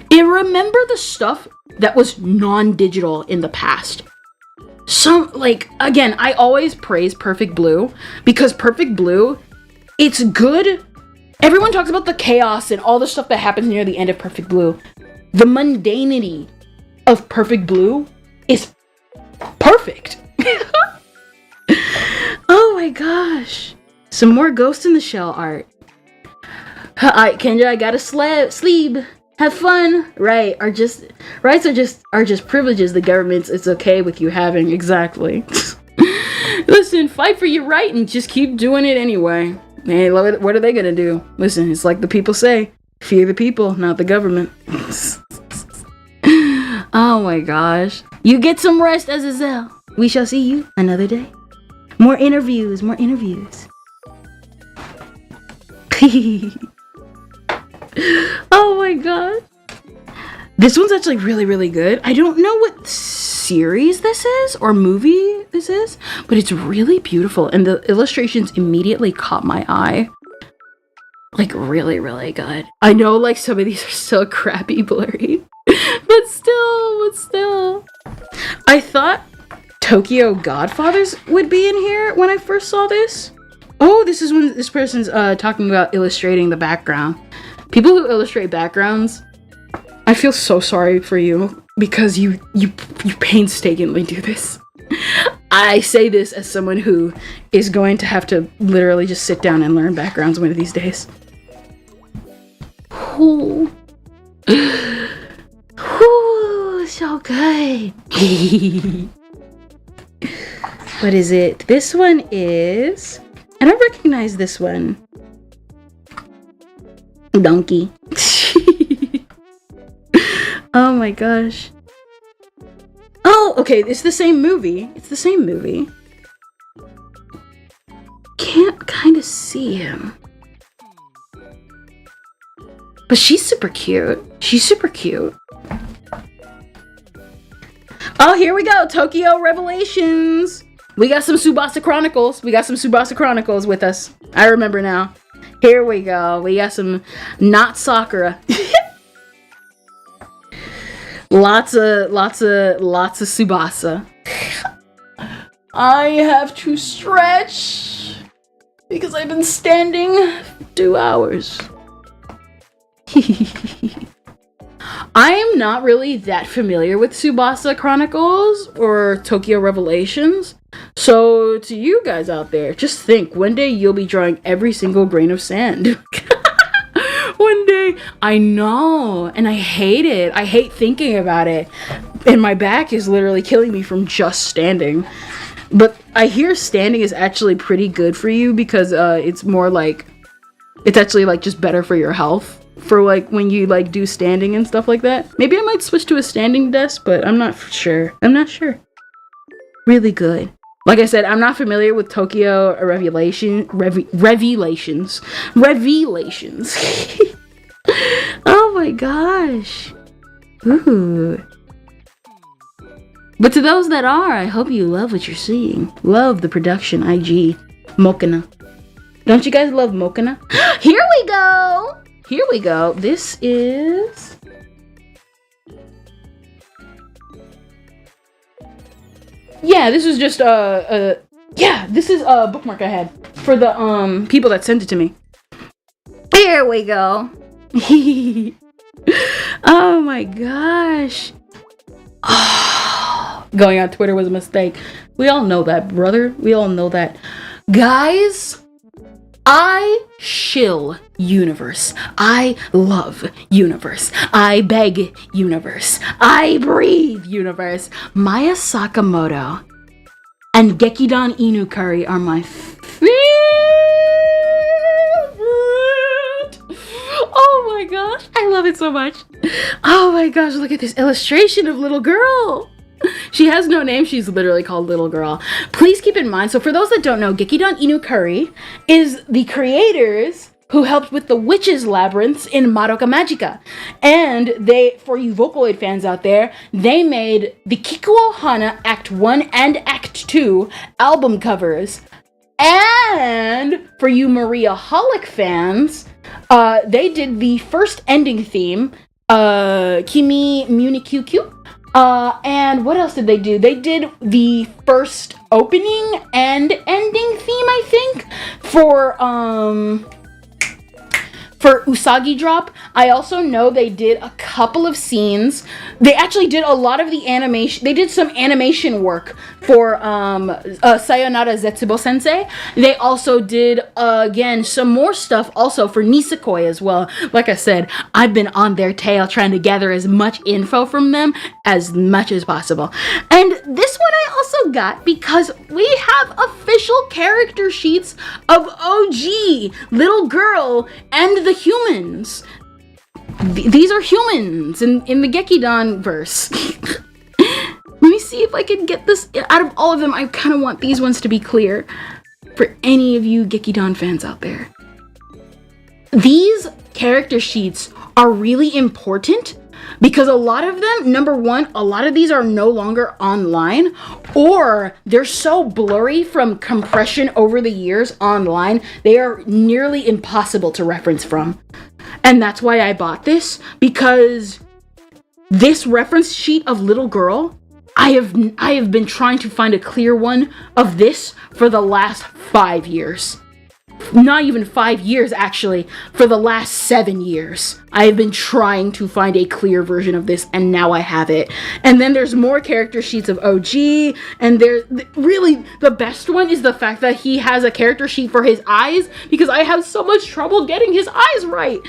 And remember the stuff that was non-digital in the past. Again, I always praise Perfect Blue, because Perfect Blue, it's good. Everyone talks about the chaos and all the stuff that happens near the end of Perfect Blue. The mundanity of Perfect Blue is perfect. Oh my gosh. Some more Ghost in the Shell art. Alright, Kendra, I gotta sleep. Have fun. Rights are just privileges the government's it's okay with you having. Exactly. Listen, fight for your right and just keep doing it anyway. Hey, what are they gonna do? Listen, it's like the people say, fear the people, not the government. Oh my gosh. You get some rest, Azazel. We shall see you another day. More interviews. Oh my god. This one's actually really, really good. I don't know what series this is or movie this is, but it's really beautiful. And the illustrations immediately caught my eye. Like, really, really good. I know, like, some of these are still crappy blurry. But still. I thought Tokyo Godfathers would be in here when I first saw this. Oh, this is when this person's talking about illustrating the background. People who illustrate backgrounds, I feel so sorry for you, because you painstakingly do this. I say this as someone who is going to have to literally just sit down and learn backgrounds one of these days. Ooh. Ooh, so good. What is it? This one is... I don't recognize this one. Donkey. Oh my gosh. Oh, okay, it's the same movie. Can't kind of see him. But she's super cute. Oh, here we go. Tokyo Revelations. We got some Tsubasa Chronicles with us. I remember now. Here we go. We got some not Sakura. Lots of Tsubasa. I have to stretch because I've been standing 2 hours. I am not really that familiar with Tsubasa Chronicles or Tokyo Revelations. So to you guys out there, just think, one day you'll be drawing every single grain of sand. One day. I know. And I hate it. I hate thinking about it. And my back is literally killing me from just standing. But I hear standing is actually pretty good for you because it's more like, it's actually like just better for your health. For like when you like do standing and stuff like that. Maybe I might switch to a standing desk, but I'm not sure. Really good. Like I said, I'm not familiar with Tokyo Revelations. Oh my gosh. Ooh. But to those that are, I hope you love what you're seeing. Love the production, IG. Mokana. Don't you guys love Mokana? Here we go. This is... Yeah, this is just this is a bookmark I had for the people that sent it to me. Here we go. Oh my gosh. Oh, going on Twitter was a mistake. We all know that, brother. We all know that. Guys, I shill universe. I love universe. I beg universe. I breathe universe. Maya Sakamoto and Gekidan Inukari are my favorite. Oh my gosh, I love it so much. Oh my gosh, look at this illustration of little girl. She has no name, she's literally called Little Girl. Please keep in mind, so for those that don't know, Gekidan Inukari is the creators who helped with the Witch's Labyrinths in Madoka Magica. And they, for you Vocaloid fans out there, they made the Kikuo Hana Act 1 and Act 2 album covers. And for you Maria Holic fans, they did the first ending theme, Kimi Muni QQ. And what else did they do? They did the first opening and ending theme, I think, for Usagi Drop. I also know they did a couple of scenes. They actually did a lot of the animation. They did some animation work for Sayonara Zetsubo Sensei. They also did, again, some more stuff also for Nisekoi as well. Like I said, I've been on their tail trying to gather as much info from them as much as possible. And this one I also got because we have official character sheets of OG, Little Girl, and the humans. These are humans in the Gekidan verse. Let me see if I can get this out of all of them. I kind of want these ones to be clear for any of you Gekidan fans out there. These character sheets are really important because a lot of them, number one, a lot of these are no longer online, or they're so blurry from compression over the years online, they are nearly impossible to reference from. And that's why I bought this, because this reference sheet of Little Girl, I have been trying to find a clear one of this for the last 5 years. Not even 5 years, actually. For the last 7 years, I have been trying to find a clear version of this, and now I have it. And then there's more character sheets of OG, and really, the best one is the fact that he has a character sheet for his eyes, because I have so much trouble getting his eyes right.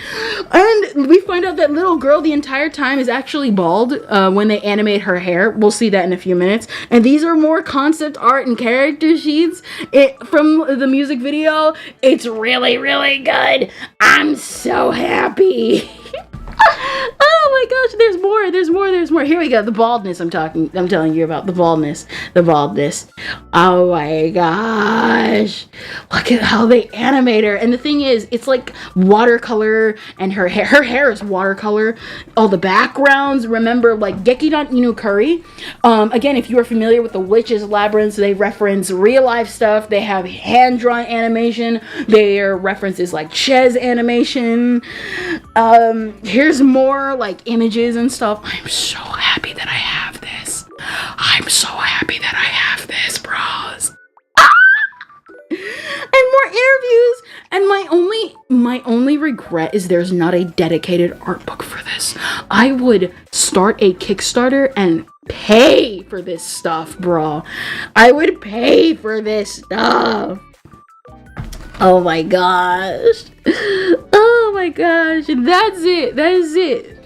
And we find out that Little Girl the entire time is actually bald when they animate her hair. We'll see that in a few minutes. And these are more concept art and character sheets from the music video. It's really, really good. I'm so happy. Oh my gosh, there's more. Here we go. The baldness I'm telling you about. The baldness. Oh my gosh. Look at how they animate her. And the thing is, it's like watercolor, and her hair is watercolor. All the backgrounds, remember, like Gekidan Inukari. Again, if you are familiar with the Witch's Labyrinth, they reference real life stuff. They have hand-drawn animation. Their references like Ches animation. Here's more like images and stuff. I'm so happy that I have this. Bros. And more interviews. And my only regret is there's not a dedicated art book for this. I would start a Kickstarter and pay for this stuff, bro. I would pay for this stuff. Oh my gosh. Oh my gosh. And that's it. That is it.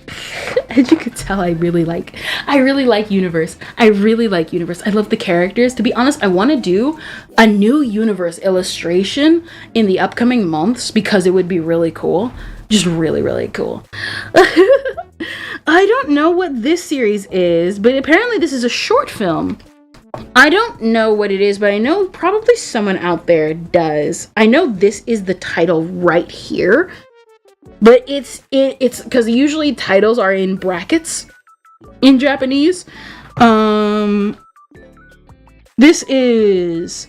As you can tell, I really like Universe. I love the characters. To be honest, I want to do a new Universe illustration in the upcoming months because it would be really cool. Just really, really cool. I don't know what this series is, but apparently this is a short film. I don't know what it is, but I know probably someone out there does. I know this is the title right here, but it's because usually titles are in brackets in Japanese. This is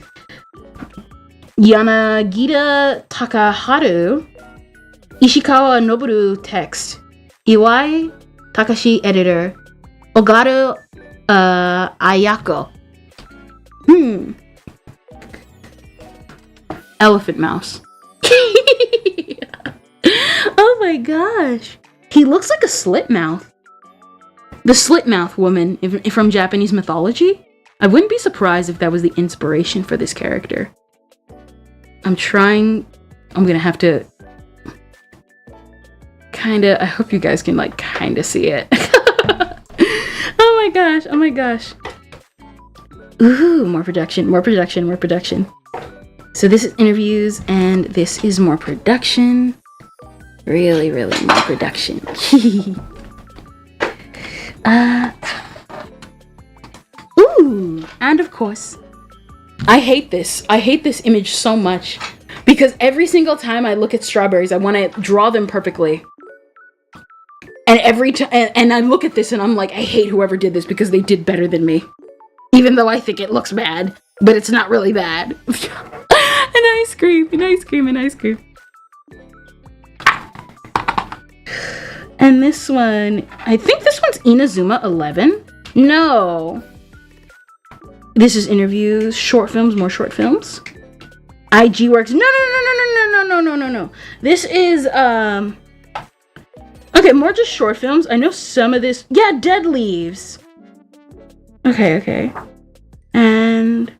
Yanagita Takaharu, Ishikawa Noboru text, Iwai Takashi editor, Ogaru Ayako. Elephant mouse. Oh my gosh. He looks like a slit mouth. The slit mouth woman from Japanese mythology. I wouldn't be surprised if that was the inspiration for this character. I'm gonna have to I hope you guys can like kinda see it. Oh my gosh. Ooh, more production. So this is interviews and this is more production. Really more production. Ooh, and of course, I hate this image so much because every single time I look at strawberries, I want to draw them perfectly. And every time, and I look at this and I'm like, I hate whoever did this because they did better than me. Even though I think it looks bad, but it's not really bad. And I scream. And this one, I think this one's Inazuma 11. No. This is interviews, short films, more short films. IG Works. No. This is, okay, more just short films. I know some of this. Yeah, Dead Leaves. Okay. And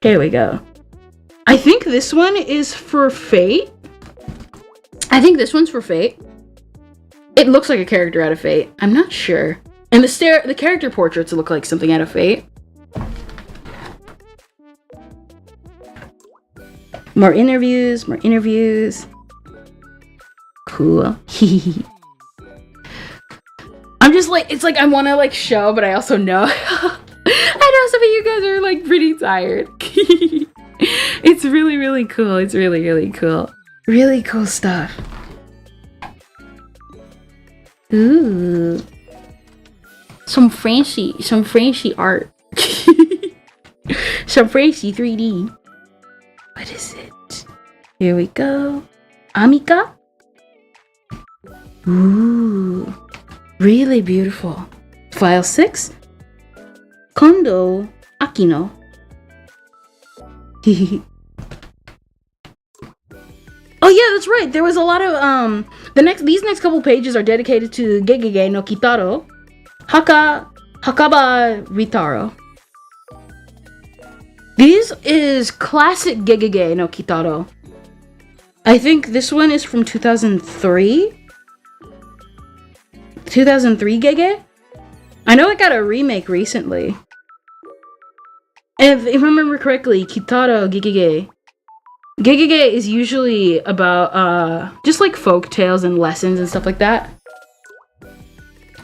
here we go. I think this one is for Fate. This one's for Fate. It looks like a character out of Fate. I'm not sure. And the character portraits look like something out of Fate. More interviews. Cool. I'm just like, it's like I want to like show, but I also know. I know some of you guys are like pretty tired. It's really cool. It's really cool. Really cool stuff. Ooh. Some fancy art. Some fancy 3D. What is it? Here we go. Amika? Ooh. Really beautiful. File 6. Kondo Akino. Oh yeah, that's right. There was a lot of these next couple pages are dedicated to Gegege no Kitaro, Hakaba Ritaro. This is classic Gegege no Kitaro. I think this one is from 2003. 2003 Gege? I know it got a remake recently. And if I remember correctly, Kitaro Gegege. Gegege is usually about just like folk tales and lessons and stuff like that.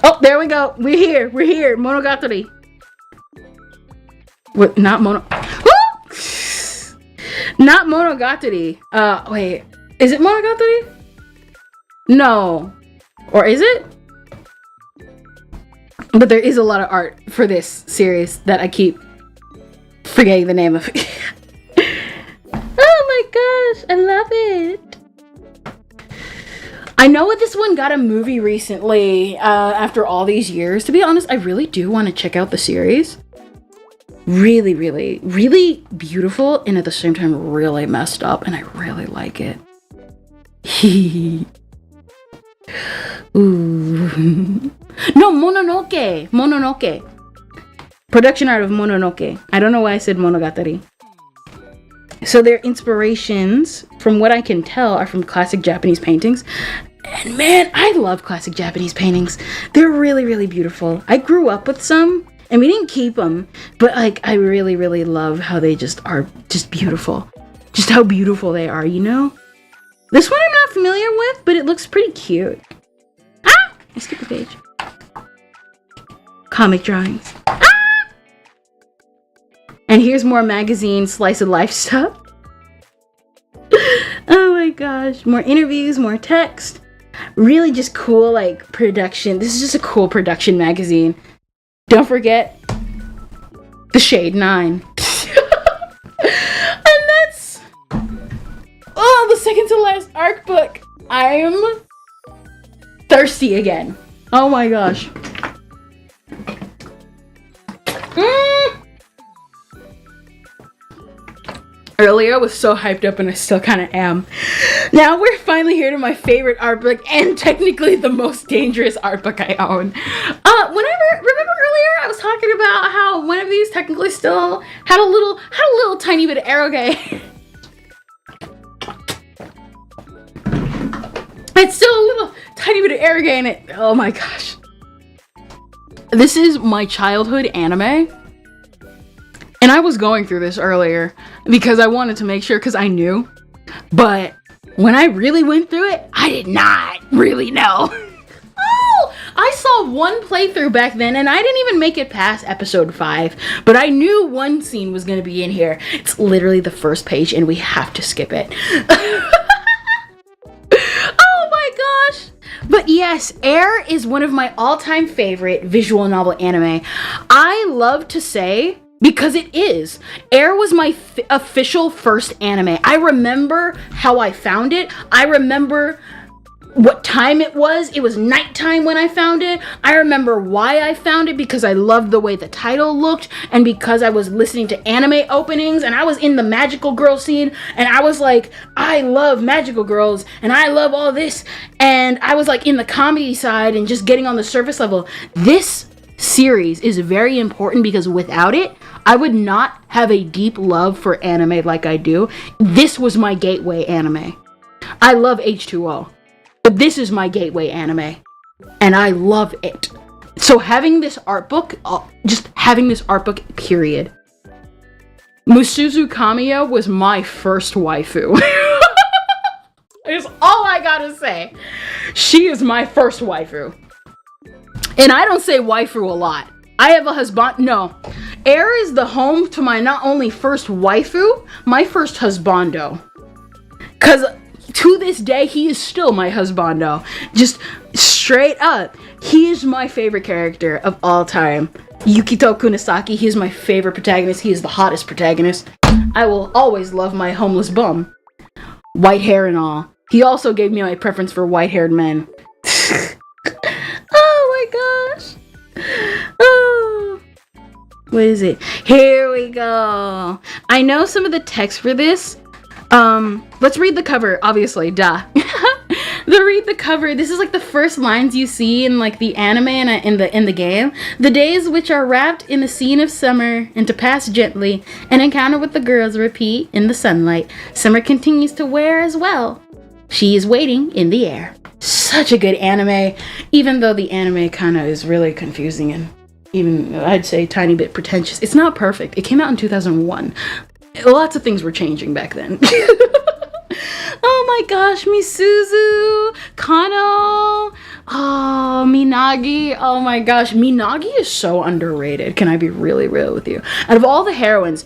Oh, there we go. We're here. Monogatari. What? Not Monogatari. Wait. Is it Monogatari? No. Or is it? But there is a lot of art for this series that I keep forgetting the name of. Oh my gosh, I love it. I know this one got a movie recently after all these years. To be honest, I really do want to check out the series. Really beautiful and at the same time really messed up, and I really like it. Ooh. No, Mononoke. Production art of Mononoke. I don't know why I said Monogatari. So their inspirations, from what I can tell, are from classic Japanese paintings. And man, I love classic Japanese paintings. They're really beautiful. I grew up with some, and we didn't keep them, but like I really love how they just are just beautiful. Just how beautiful they are, you know? This one I'm not familiar with, but it looks pretty cute. Ah! I skipped a page. Comic drawings. Ah! And here's more magazine slice of life stuff. Oh my gosh. More interviews, more text. Really just cool like production. This is just a cool production magazine. Don't forget the Shade 9. And that's the second to last arc book. I'm thirsty again. Oh my gosh. Earlier I was so hyped up and I still kind of am. Now we're finally here to my favorite art book and technically the most dangerous art book I own. Remember earlier I was talking about how one of these technically still had a little tiny bit of eroge. It's still a little tiny bit of air in it. Oh my gosh. This is my childhood anime. And I was going through this earlier because I wanted to make sure, because I knew. But when I really went through it, I did not really know. Oh, I saw one playthrough back then and I didn't even make it past episode 5. But I knew one scene was going to be in here. It's literally the first page and we have to skip it. Oh my gosh. But yes, Air is one of my all-time favorite visual novel anime. I love to say, because it is. Air was my official first anime. I remember how I found it. I remember what time it was. It was nighttime when I found it. I remember why I found it, because I loved the way the title looked and because I was listening to anime openings and I was in the magical girl scene and I was like, I love magical girls and I love all this, and I was like in the comedy side and just getting on the surface level. This series is very important because without it, I would not have a deep love for anime like I do. This was my gateway anime. I love H2O, but this is my gateway anime, and I love it. So having this art book, just having this art book, period. Musuzu Kamiya was my first waifu. Is all I gotta say. She is my first waifu. And I don't say waifu a lot. I have a husband. No. Air is the home to my not only first waifu, my first husbando. Because to this day, he is still my husbando. Just straight up. He is my favorite character of all time. Yukito Kunisaki, he is my favorite protagonist. He is the hottest protagonist. I will always love my homeless bum. White hair and all. He also gave me my preference for white-haired men. Oh my gosh. Oh. What is it? Here we go. I know some of the text for this. Let's read the cover, obviously, duh. Read the cover. This is like the first lines you see in like the anime and in the game. The days which are wrapped in the scene of summer and to pass gently, an encounter with the girls repeat in the sunlight. Summer continues to wear as well. She is waiting in the air. Such a good anime, even though the anime kind of is really confusing and even, I'd say, tiny bit pretentious. It's not perfect. It came out in 2001. Lots of things were changing back then. Oh my gosh, Misuzu, Kano, oh, Minagi. Oh my gosh, Minagi is so underrated. Can I be really real with you? Out of all the heroines,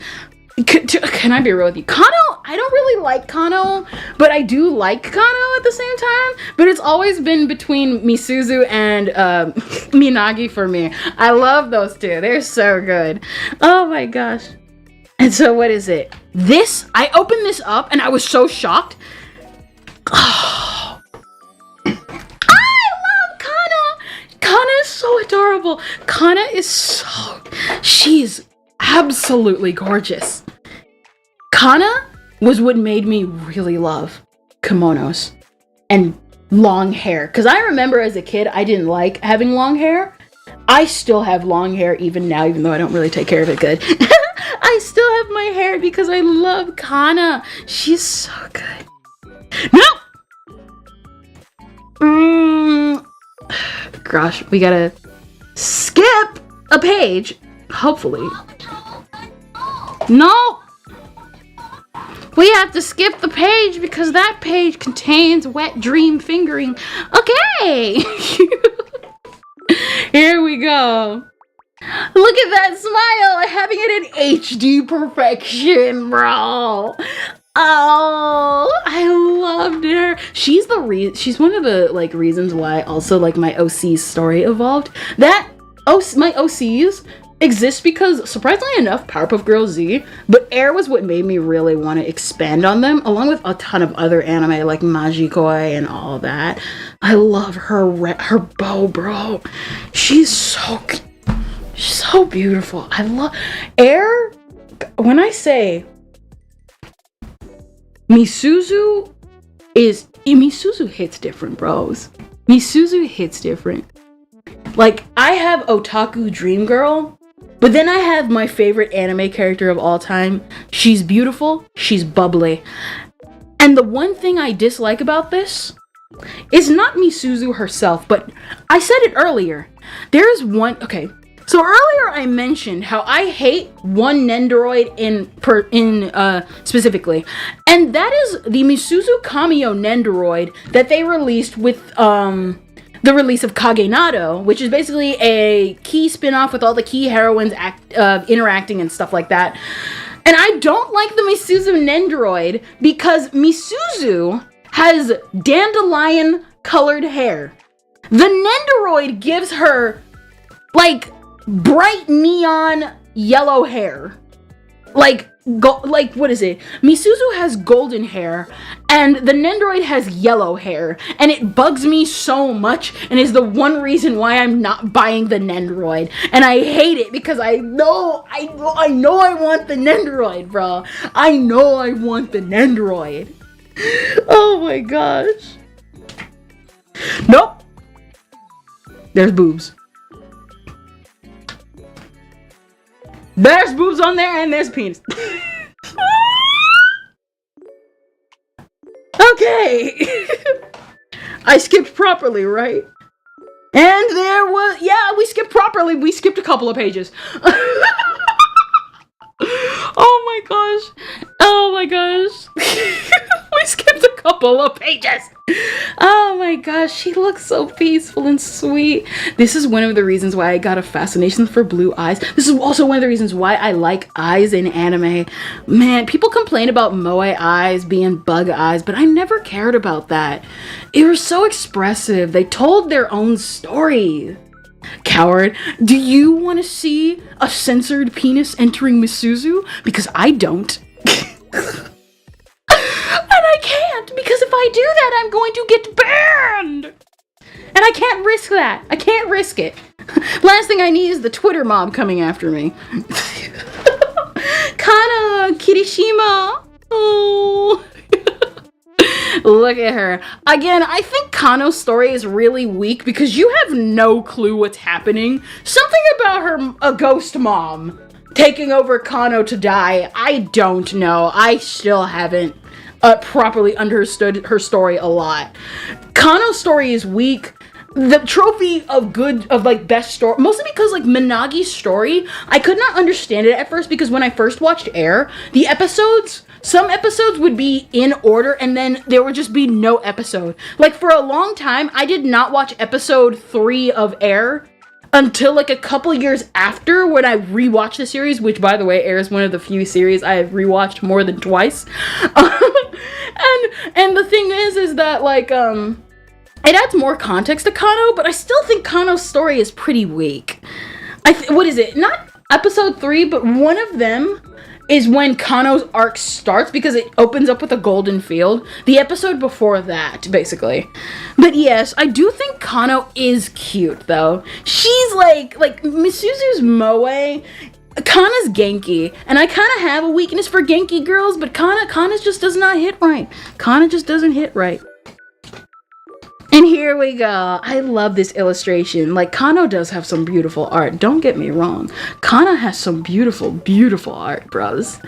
can I be real with you? Kano, I don't really like Kano, but I do like Kano at the same time. But it's always been between Misuzu and Minagi for me. I love those two. They're so good. Oh my gosh. And so what is it? This, I opened this up and I was so shocked. Oh. I love Kana. Kana is so adorable. Kana is so, she's absolutely gorgeous. Kana was what made me really love kimonos and long hair. Because I remember as a kid, I didn't like having long hair. I still have long hair even now, even though I don't really take care of it good. I still have my hair because I love Kana. She's so good. No! Gosh, we gotta skip a page. Hopefully. No! We have to skip the page because that page contains wet dream fingering. Okay! Here we go. Look at that smile, having it in HD perfection, bro. Oh, I loved her. She's one of the like reasons why also like my OC's story evolved. My OCs exist because, surprisingly enough, Powerpuff Girls Z, but Air was what made me really want to expand on them, along with a ton of other anime like Majikoi and all that. I love her bow, bro. She's so beautiful. I love Air. When I say Misuzu hits different, bros. Misuzu hits different. Like, I have Otaku Dream Girl, but then I have my favorite anime character of all time. She's beautiful, she's bubbly. And the one thing I dislike about this is not Misuzu herself, but I said it earlier. There is one, okay. So earlier I mentioned how I hate one Nendoroid specifically, and that is the Misuzu Kamio Nendoroid that they released with the release of Kagenado, which is basically a key spin-off with all the key heroines interacting and stuff like that. And I don't like the Misuzu Nendoroid because Misuzu has dandelion colored hair. The Nendoroid gives her like bright neon yellow hair. Like what is it? Misuzu has golden hair and the Nendoroid has yellow hair, and it bugs me so much and is the one reason why I'm not buying the Nendoroid. And I hate it because I know I want the Nendoroid, bro. I know I want the Nendoroid. Oh my gosh. Nope. There's boobs. There's boobs on there and there's penis. Okay. I skipped properly, right? And there was, yeah, we skipped properly. We skipped a couple of pages. Oh my gosh. Oh my gosh. We skipped a couple of pages. Oh my gosh, she looks so peaceful and sweet. This is one of the reasons why I got a fascination for blue eyes. This is also one of the reasons why I like eyes in anime. Man, people complain about moe eyes being bug eyes, but I never cared about that. It was so expressive. They told their own story. Coward, do you want to see a censored penis entering Misuzu? Because I don't. And I can't, because if I do that, I'm going to get banned. And I can't risk that. I can't risk it. Last thing I need is the Twitter mob coming after me. Kana, Kirishima. Oh. Look at her. Again, I think Kano's story is really weak because you have no clue what's happening. Something about her, a ghost mom, taking over Kano to die. I don't know. I still haven't properly understood her story a lot. Kano's story is weak. The trophy of best story, mostly because like Minagi's story, I could not understand it at first because when I first watched Air, some episodes would be in order and then there would just be no episode. Like for a long time, I did not watch episode 3 of Air until like a couple years after when I rewatched the series, which by the way, Air is one of the few series I have rewatched more than twice. And the thing is that like, it adds more context to Kano, but I still think Kano's story is pretty weak. What is it? Not episode 3, but one of them is when Kano's arc starts because it opens up with a golden field. The episode before that, basically. But yes, I do think Kano is cute, though. She's like Misuzu's moe. Kana's Genki, and I kind of have a weakness for Genki girls, but Kana just does not hit right. Kana just doesn't hit right. And here we go. I love this illustration. Like, Kano does have some beautiful art. Don't get me wrong. Kana has some beautiful, beautiful art, bros.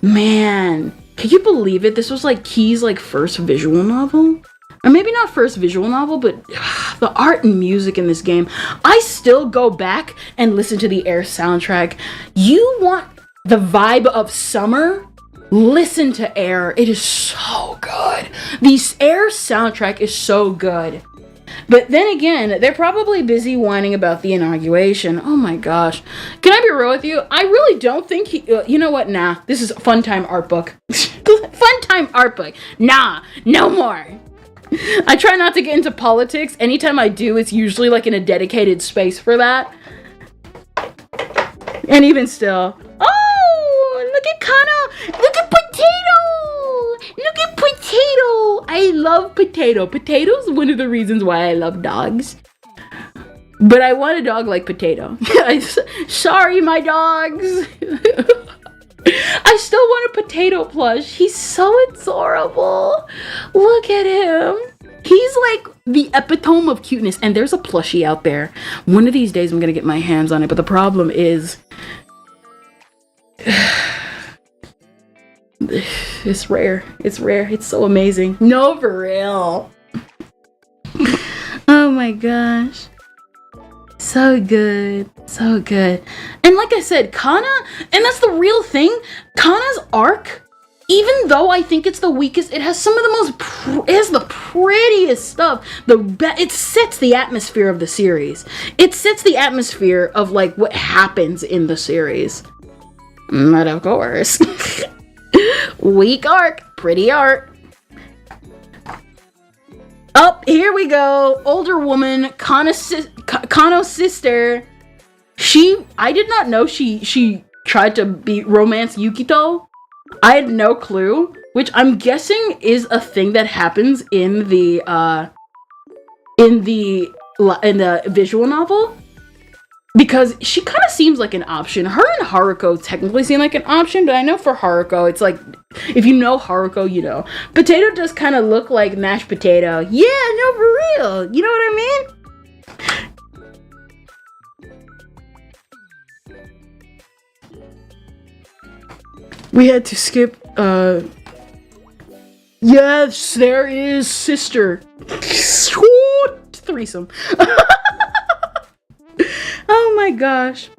Man, can you believe it? This was like Key's first visual novel? Or maybe not first visual novel, but the art and music in this game. I still go back and listen to the Air soundtrack. You want the vibe of summer? Listen to Air. It is so good. The Air soundtrack is so good. But then again, they're probably busy whining about the inauguration. Oh my gosh. Can I be real with you? I really don't think you know what? Nah. This is a fun time art book. Fun time art book. Nah. No more. I try not to get into politics. Anytime I do, it's usually like in a dedicated space for that. And even still. Oh, look at Kana. Look at Potato. Look at Potato. I love Potato. Potato's one of the reasons why I love dogs. But I want a dog like Potato. Sorry, my dogs. I still want a Potato plush. He's so adorable. Look at him. He's like the epitome of cuteness. And there's a plushie out there. One of these days I'm going to get my hands on it. But the problem is... it's rare. It's rare. It's so amazing. No, for real. my gosh. So good. So good. And like I said, Kana, and that's the real thing, Kana's arc, even though I think it's the weakest, it has some of the most, it has the prettiest stuff. It sets the atmosphere of the series. It sets the atmosphere of like what happens in the series. But of course, weak arc, pretty arc. Up, here we go. Older woman, Kano's sister. I did not know she tried to romance Yukito. I had no clue, which I'm guessing is a thing that happens in the visual novel, because she kind of seems like an option. Her and Haruko technically seem like an option, but I know for Haruko, it's like, if you know Haruko, you know. Potato does kind of look like mashed potato. Yeah, no, for real. You know what I mean? We had to skip, yes, there is sister. Threesome. Oh my gosh.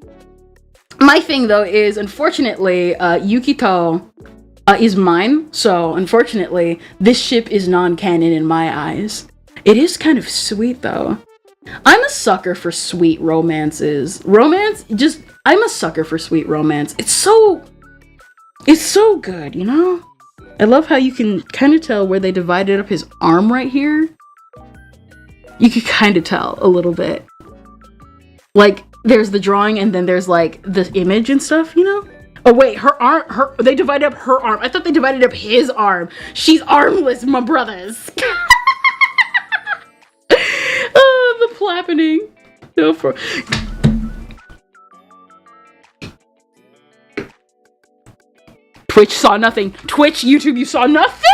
My thing though is, unfortunately, Yukito is mine, so unfortunately, this ship is non-canon in my eyes. It is kind of sweet though. I'm a sucker for sweet romances. I'm a sucker for sweet romance. It's so good, you know? I love how you can kind of tell where they divided up his arm right here. You can kind of tell a little bit. Like, there's the drawing and then there's like the image and stuff, you know? Oh wait, they divided up her arm. I thought they divided up his arm. She's armless, my brothers. Oh, the plappening. No, Twitch saw nothing. Twitch, YouTube, you saw nothing?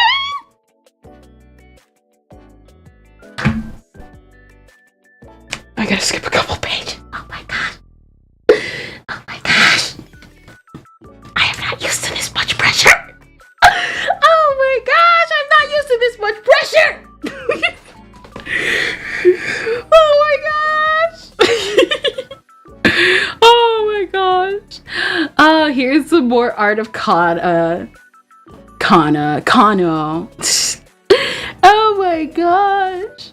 I gotta skip a couple pages. Oh my gosh. Oh my gosh. I am not used to this much pressure. Oh my gosh, I'm not used to this much pressure. Oh my gosh. Oh my gosh. Here's some more art of Kano. Oh my gosh.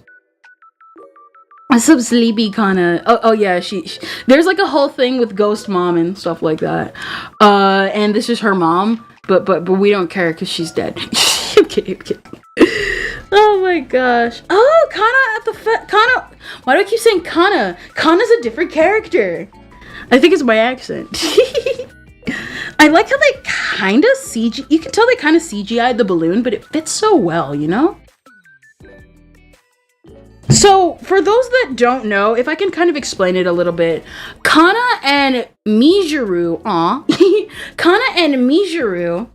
Some sleepy Kana. Oh yeah, she there's like a whole thing with ghost mom and stuff like that. And this is her mom, but we don't care because she's dead. I'm kidding. Oh my gosh. Oh, Kana at the Kana. Why do I keep saying Kana? Kana's a different character. I think it's my accent. I like how they kind of CG. You can tell they kind of CGI'd the balloon, but it fits so well, you know? So, for those that don't know, if I can kind of explain it a little bit, Kana and Mijuru, Kana and Mijuru,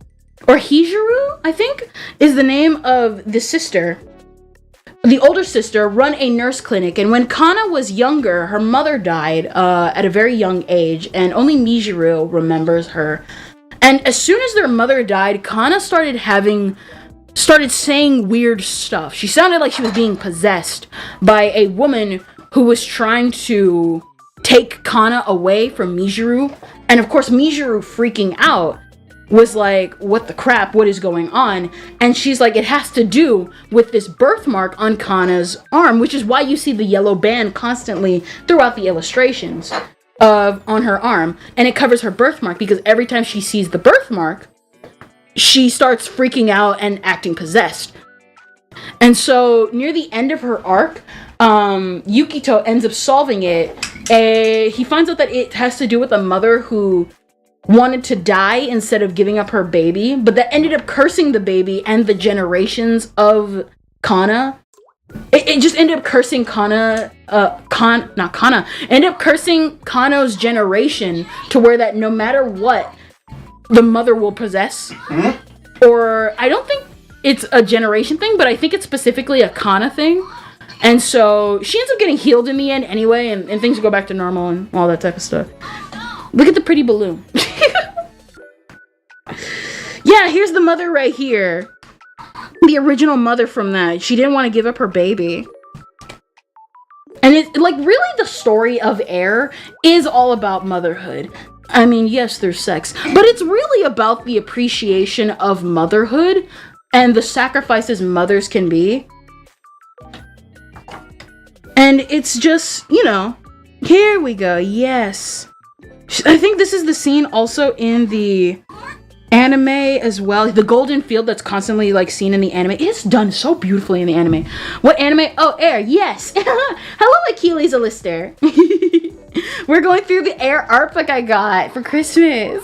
or Hijuru, I think, is the name of the sister. The older sister run a nurse clinic, and when Kana was younger, her mother died at a very young age, and only Mijuru remembers her. And as soon as their mother died, Kana started saying weird stuff. She sounded like she was being possessed by a woman who was trying to take Kana away from Mijuru. And of course, Mijuru freaking out was like, what the crap? What is going on? And she's like, it has to do with this birthmark on Kana's arm, which is why you see the yellow band constantly throughout the illustrations on her arm. And it covers her birthmark because every time she sees the birthmark, she starts freaking out and acting possessed. And so near the end of her arc, Yukito ends up solving it. He finds out that it has to do with a mother who wanted to die instead of giving up her baby, but that ended up cursing the baby and the generations of Kana. It just ended up cursing ended up cursing Kano's generation to where that no matter what, the mother will possess. Or I don't think it's a generation thing, but I think it's specifically a Kana thing. And so she ends up getting healed in the end anyway, and things go back to normal and all that type of stuff. Look at the pretty balloon. Yeah, here's the mother right here. The original mother from that. She didn't want to give up her baby. And it's like really the story of Air is all about motherhood. I mean, yes, there's sex, but it's really about the appreciation of motherhood and the sacrifices mothers can be. And it's just, you know, here we go. Yes. I think this is the scene also in the anime as well. The golden field that's constantly like seen in the anime. It's done so beautifully in the anime. What anime? Oh, Air. Yes. Hello, Achilles Alistair. We're going through the Air art book I got for Christmas.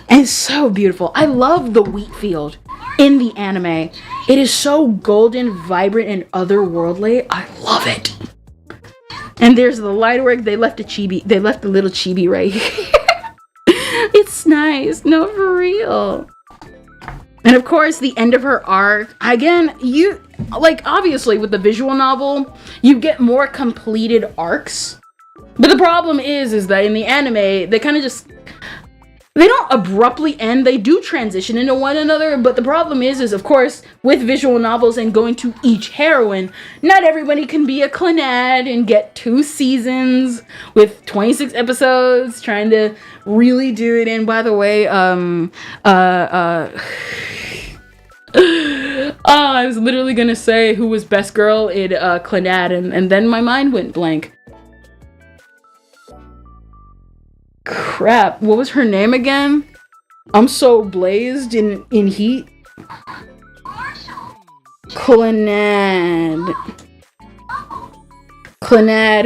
And it's so beautiful. I love the wheat field in the anime. It is so golden, vibrant, and otherworldly. I love it. And there's the light work. They left a chibi. They left the little chibi right here. It's nice. No, for real. And of course, the end of her arc. Again, you like obviously with the visual novel, you get more completed arcs. But the problem is that in the anime, they kind of just they don't abruptly end. They do transition into one another, but the problem is of course, with visual novels and going to each heroine, not everybody can be a Clannad and get 2 seasons with 26 episodes trying to really do it. And by the way, I was literally gonna say who was best girl in Clannad, and then my mind went blank. Crap, what was her name again? I'm so blazed in heat. Clannad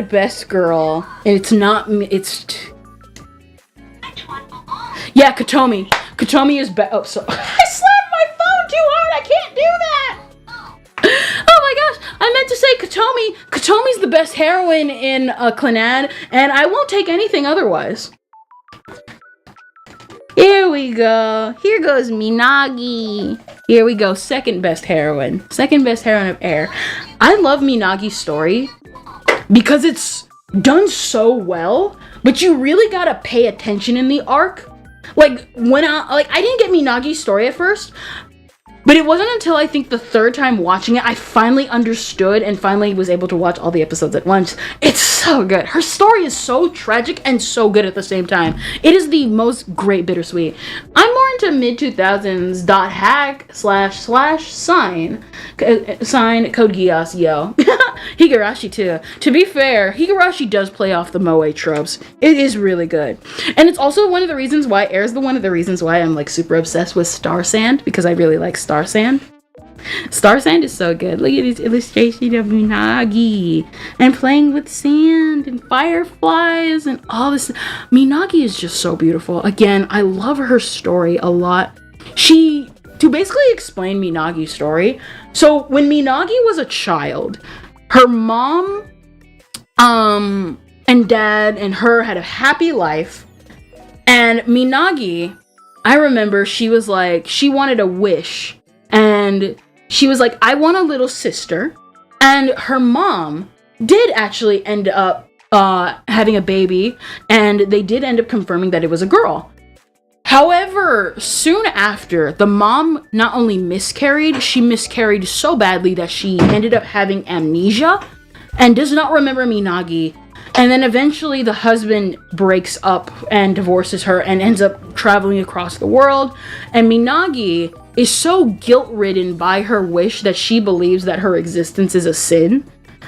best girl. And it's not me, it's yeah, Katomi. Katomi is oh, so I slammed my phone too hard. I can't do that. Oh my gosh, I meant to say Katomi. Katomi's the best heroine in Clannad, and I won't take anything otherwise. Here we go. Here goes Minagi. Here we go. Second best heroine. Second best heroine of Air. I love Minagi's story because it's done so well, but you really gotta pay attention in the arc. Like when I didn't get Minagi's story at first, but it wasn't until I think the 3rd time watching it, I finally understood and finally was able to watch all the episodes at once. It's so good. Her story is so tragic and so good at the same time. It is the most great bittersweet. I'm more into mid-2000s .hack//sign Code Geass, yo. Higurashi too. To be fair, Higurashi does play off the moe tropes. It is really good. And it's also one of the reasons why one of the reasons why I'm like super obsessed with Star Sand, because I really like Star Sand. Star Sand is so good. Look at this illustration of Minagi and playing with sand and fireflies and all this. Minagi is just so beautiful. Again, I love her story a lot. To basically explain Minagi's story, so when Minagi was a child, her mom and dad and her had a happy life, and Minagi, I remember she was like, she wanted a wish, and she was like, I want a little sister. And her mom did actually end up having a baby, and they did end up confirming that it was a girl. However, soon after, the mom not only miscarried, she miscarried so badly that she ended up having amnesia and does not remember Minagi. And then eventually the husband breaks up and divorces her and ends up traveling across the world. And Minagi is so guilt-ridden by her wish that she believes that her existence is a sin.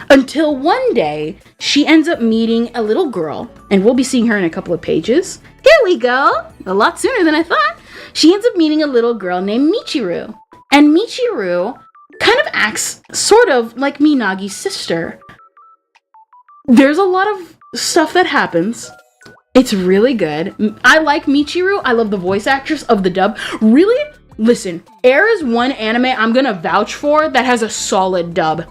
Until one day, she ends up meeting a little girl, and we'll be seeing her in a couple of pages. Here we go! A lot sooner than I thought. She ends up meeting a little girl named Michiru. And Michiru kind of acts sort of like Minagi's sister. There's a lot of stuff that happens. It's really good. I like Michiru. I love the voice actress of the dub. Really? Listen, Air is one anime I'm gonna vouch for that has a solid dub.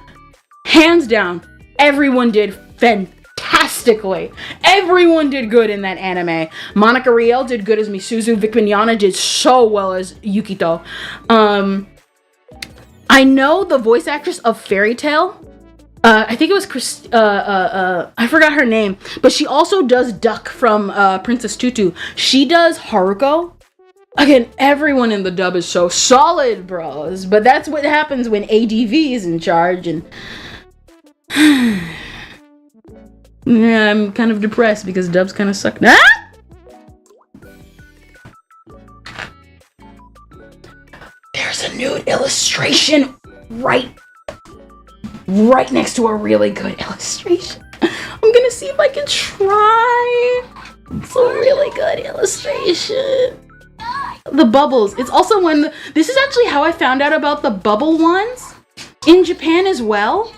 Hands down, everyone did fantastically. Everyone did good in that anime. Monica Riel did good as Misuzu. Vic Mignogna did so well as Yukito. I know the voice actress of Fairy Tail. I think it was I forgot her name, but she also does Duck from Princess Tutu. She does Haruko. Again, everyone in the dub is so solid, bros. But that's what happens when ADV is in charge. And Yeah, I'm kind of depressed because dubs kind of suck. Ah! There's a nude illustration right next to a really good illustration. I'm gonna see if I can try. It's a really good illustration. The bubbles. It's also when this is actually how I found out about the bubble ones in Japan as well.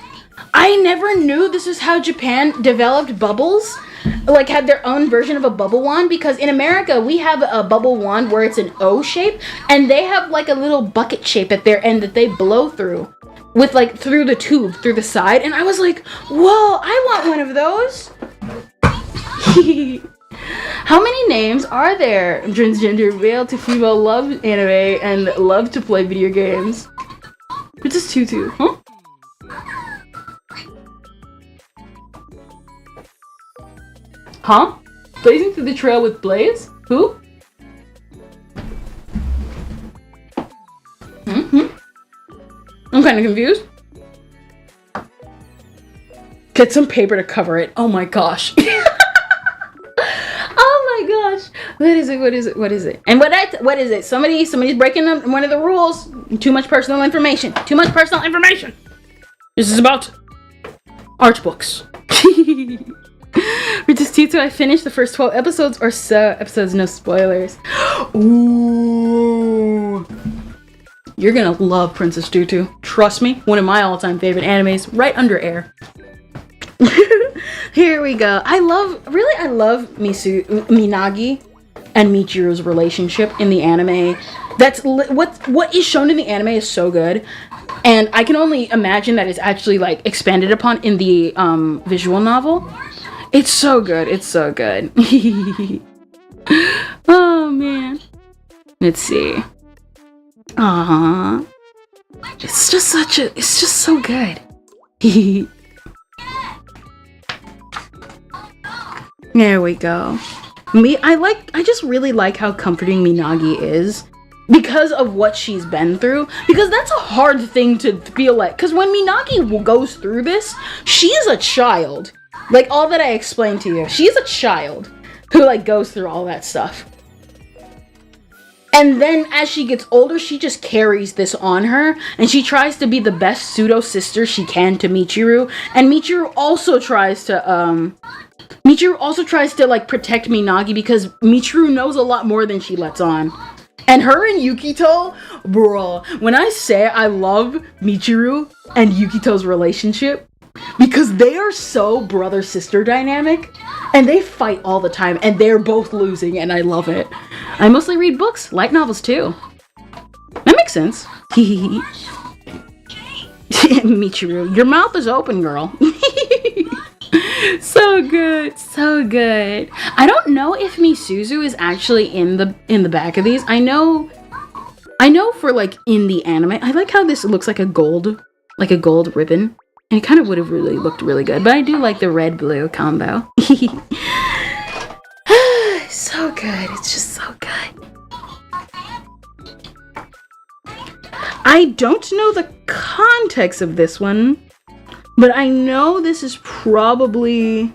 I never knew this is how Japan developed bubbles, like had their own version of a bubble wand, because in America we have a bubble wand where it's an O shape and they have like a little bucket shape at their end that they blow through with like through the tube, through the side, and I was like, whoa, I want one of those. How many names are there? Transgender, male to female, love anime, and love to play video games. It's just Tutu, huh? Huh? Blazing through the trail with Blaze? Who? I'm kind of confused. Get some paper to cover it. Oh my gosh. Oh my gosh. What is it? And what is it? Somebody's breaking one of the rules. Too much personal information. This is about art books. Which is Tito. I finished the first 12 episodes or so. Episodes, no spoilers. Ooh. You're gonna love Princess Tutu. Trust me, one of my all-time favorite animes, right under Air. Here we go. I love Minagi and Michiru's relationship in the anime. That's what is shown in the anime is so good, and I can only imagine that it's actually like expanded upon in the visual novel. It's so good. Oh man. Let's see. Aww. It's just so good. There we go. I just really like how comforting Minagi is because of what she's been through, because that's a hard thing to feel like, because when Minagi goes through this, she is a child. Like all that I explained to you, she's a child who like goes through all that stuff. And then as she gets older, she just carries this on her, and she tries to be the best pseudo sister she can to Michiru, and Michiru also tries to like protect Minagi because Michiru knows a lot more than she lets on. And her and Yukito, bro, when I say I love Michiru and Yukito's relationship, because they are so brother-sister dynamic, and they fight all the time, and they're both losing, and I love it. I mostly read books, light novels too. That makes sense. Michiru, your mouth is open, girl. So good. I don't know if Misuzu is actually in the back of these. I know for like in the anime, I like how this looks like a gold ribbon. And it kind of would have really looked really good. But I do like the red-blue combo. So good. It's just so good. I don't know the context of this one. But I know this is probably...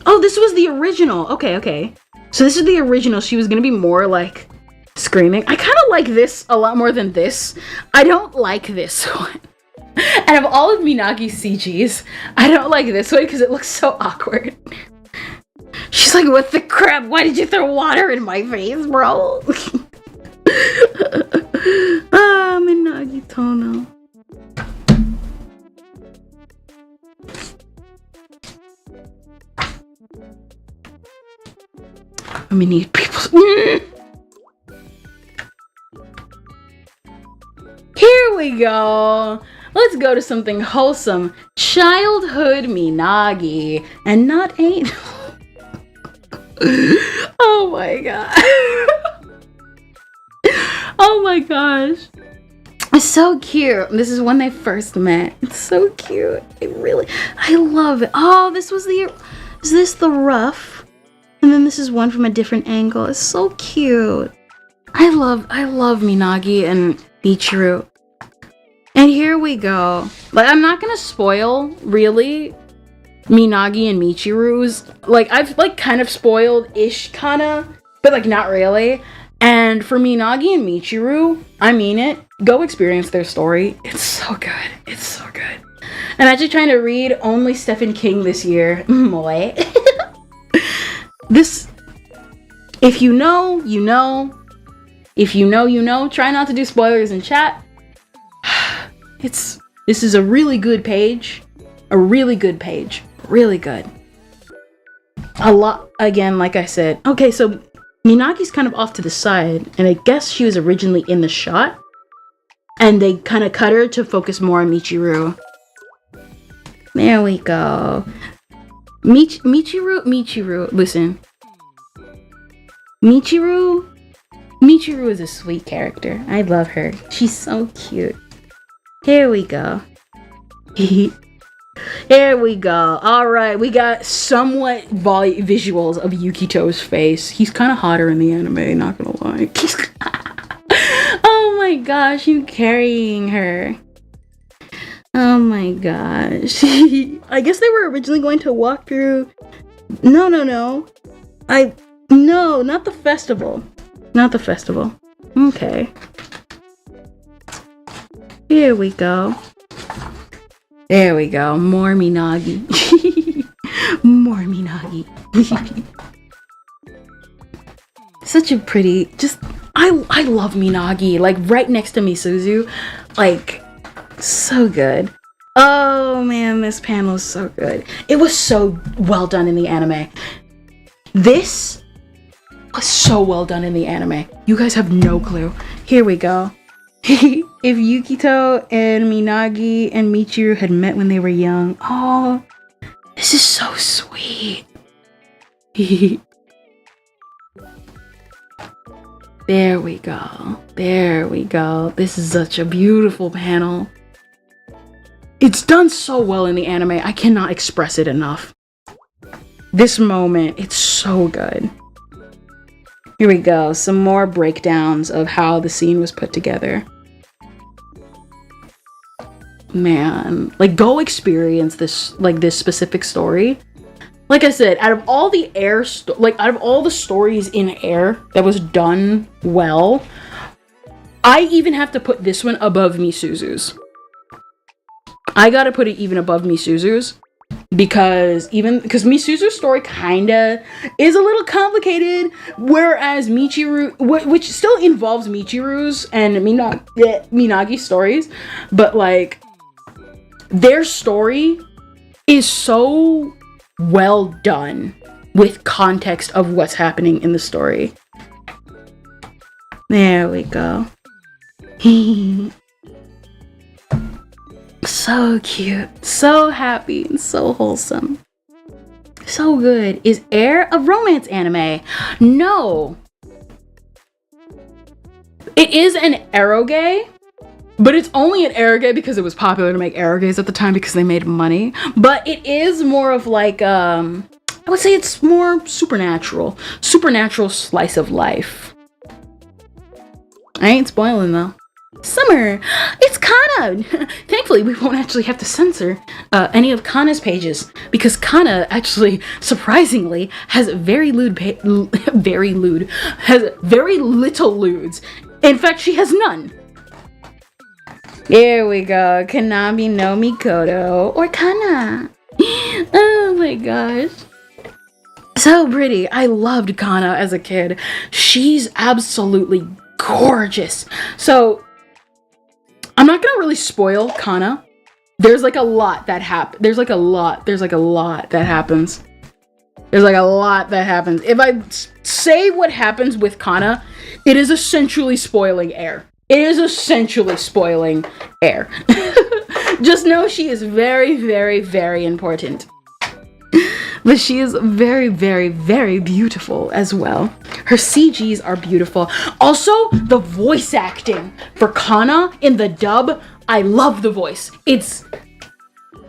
Oh, this was the original. Okay. So this is the original. She was going to be more like screaming. I kind of like this a lot more than this. I don't like this one. And of all of Minagi's CGs, I don't like this one because it looks so awkward. She's like, what the crap? Why did you throw water in my face, bro? Minagi Tono. We need people. Here we go. Let's go to something wholesome. Childhood Minagi. And not anal. Oh my god. Oh my gosh. It's so cute. This is when they first met. It's so cute. I love it. Oh, is this the rough? And then this is one from a different angle. It's so cute. I love Minagi and Michiru. And And here we go. Like, I'm not gonna spoil, really, Minagi and Michiru's. Like, I've, like, kind of spoiled-ish, kinda, but, like, not really. And for Minagi and Michiru, I mean it. Go experience their story. It's so good. It's so good. I'm actually trying to read only Stephen King this year. Moe. This, if you know, you know. If you know, you know. Try not to do spoilers in chat. This is a really good page. A really good page. Really good. A lot, again, like I said. Okay, so Minagi's kind of off to the side, and I guess she was originally in the shot, and they kind of cut her to focus more on Michiru. There we go. Michiru, listen. Michiru is a sweet character. I love her. She's so cute. Here we go. Here we go. Alright, we got somewhat visuals of Yukito's face. He's kind of hotter in the anime, not gonna lie. Oh my gosh, you carrying her. Oh my gosh. I guess they were originally going to walk through... No. No, not the festival. Not the festival. Okay. Here we go. There we go. More Minagi. More Minagi. Such a pretty... Just... I love Minagi. Like, right next to Misuzu. Like, so good. Oh, man. This panel is so good. It was so well done in the anime. This was so well done in the anime. You guys have no clue. Here we go. If Yukito and Minagi and Michiru had met when they were young. Oh, this is so sweet. There we go. There we go. This is such a beautiful panel. It's done so well in the anime. I cannot express it enough. This moment, it's so good. Here we go. Some more breakdowns of how the scene was put together. Man, like, go experience this, like, this specific story. Like I said, out of all the out of all the stories in Air that was done well, I even have to put this one above Misuzu's. I gotta put it even above Misuzu's, because Misuzu's story kinda is a little complicated, whereas Michiru, which still involves Michiru's and Minagi's stories, but like, their story is so well done with context of what's happening in the story. There we go. So cute, so happy, and so wholesome. So good. Is Air a romance anime? No. It is an eroge, but it's only an eroge because it was popular to make eroges at the time because they made money. But it is more of like, I would say it's more supernatural slice of life. I ain't spoiling though. Summer! It's Kana! Thankfully, we won't actually have to censor any of Kana's pages, because Kana actually, surprisingly, has very little lewds. In fact, she has none. Here we go. Kanami no Mikoto, or Kana. Oh my gosh. So pretty. I loved Kana as a kid. She's absolutely gorgeous. So, I'm not gonna really spoil Kana. There's like a lot that happens. There's like a lot that happens. If I say what happens with Kana, it is essentially spoiling Air. Just know she is very, very, very important. But she is very, very, very beautiful as well. Her CGs are beautiful. Also, the voice acting for Kana in the dub, I love the voice. It's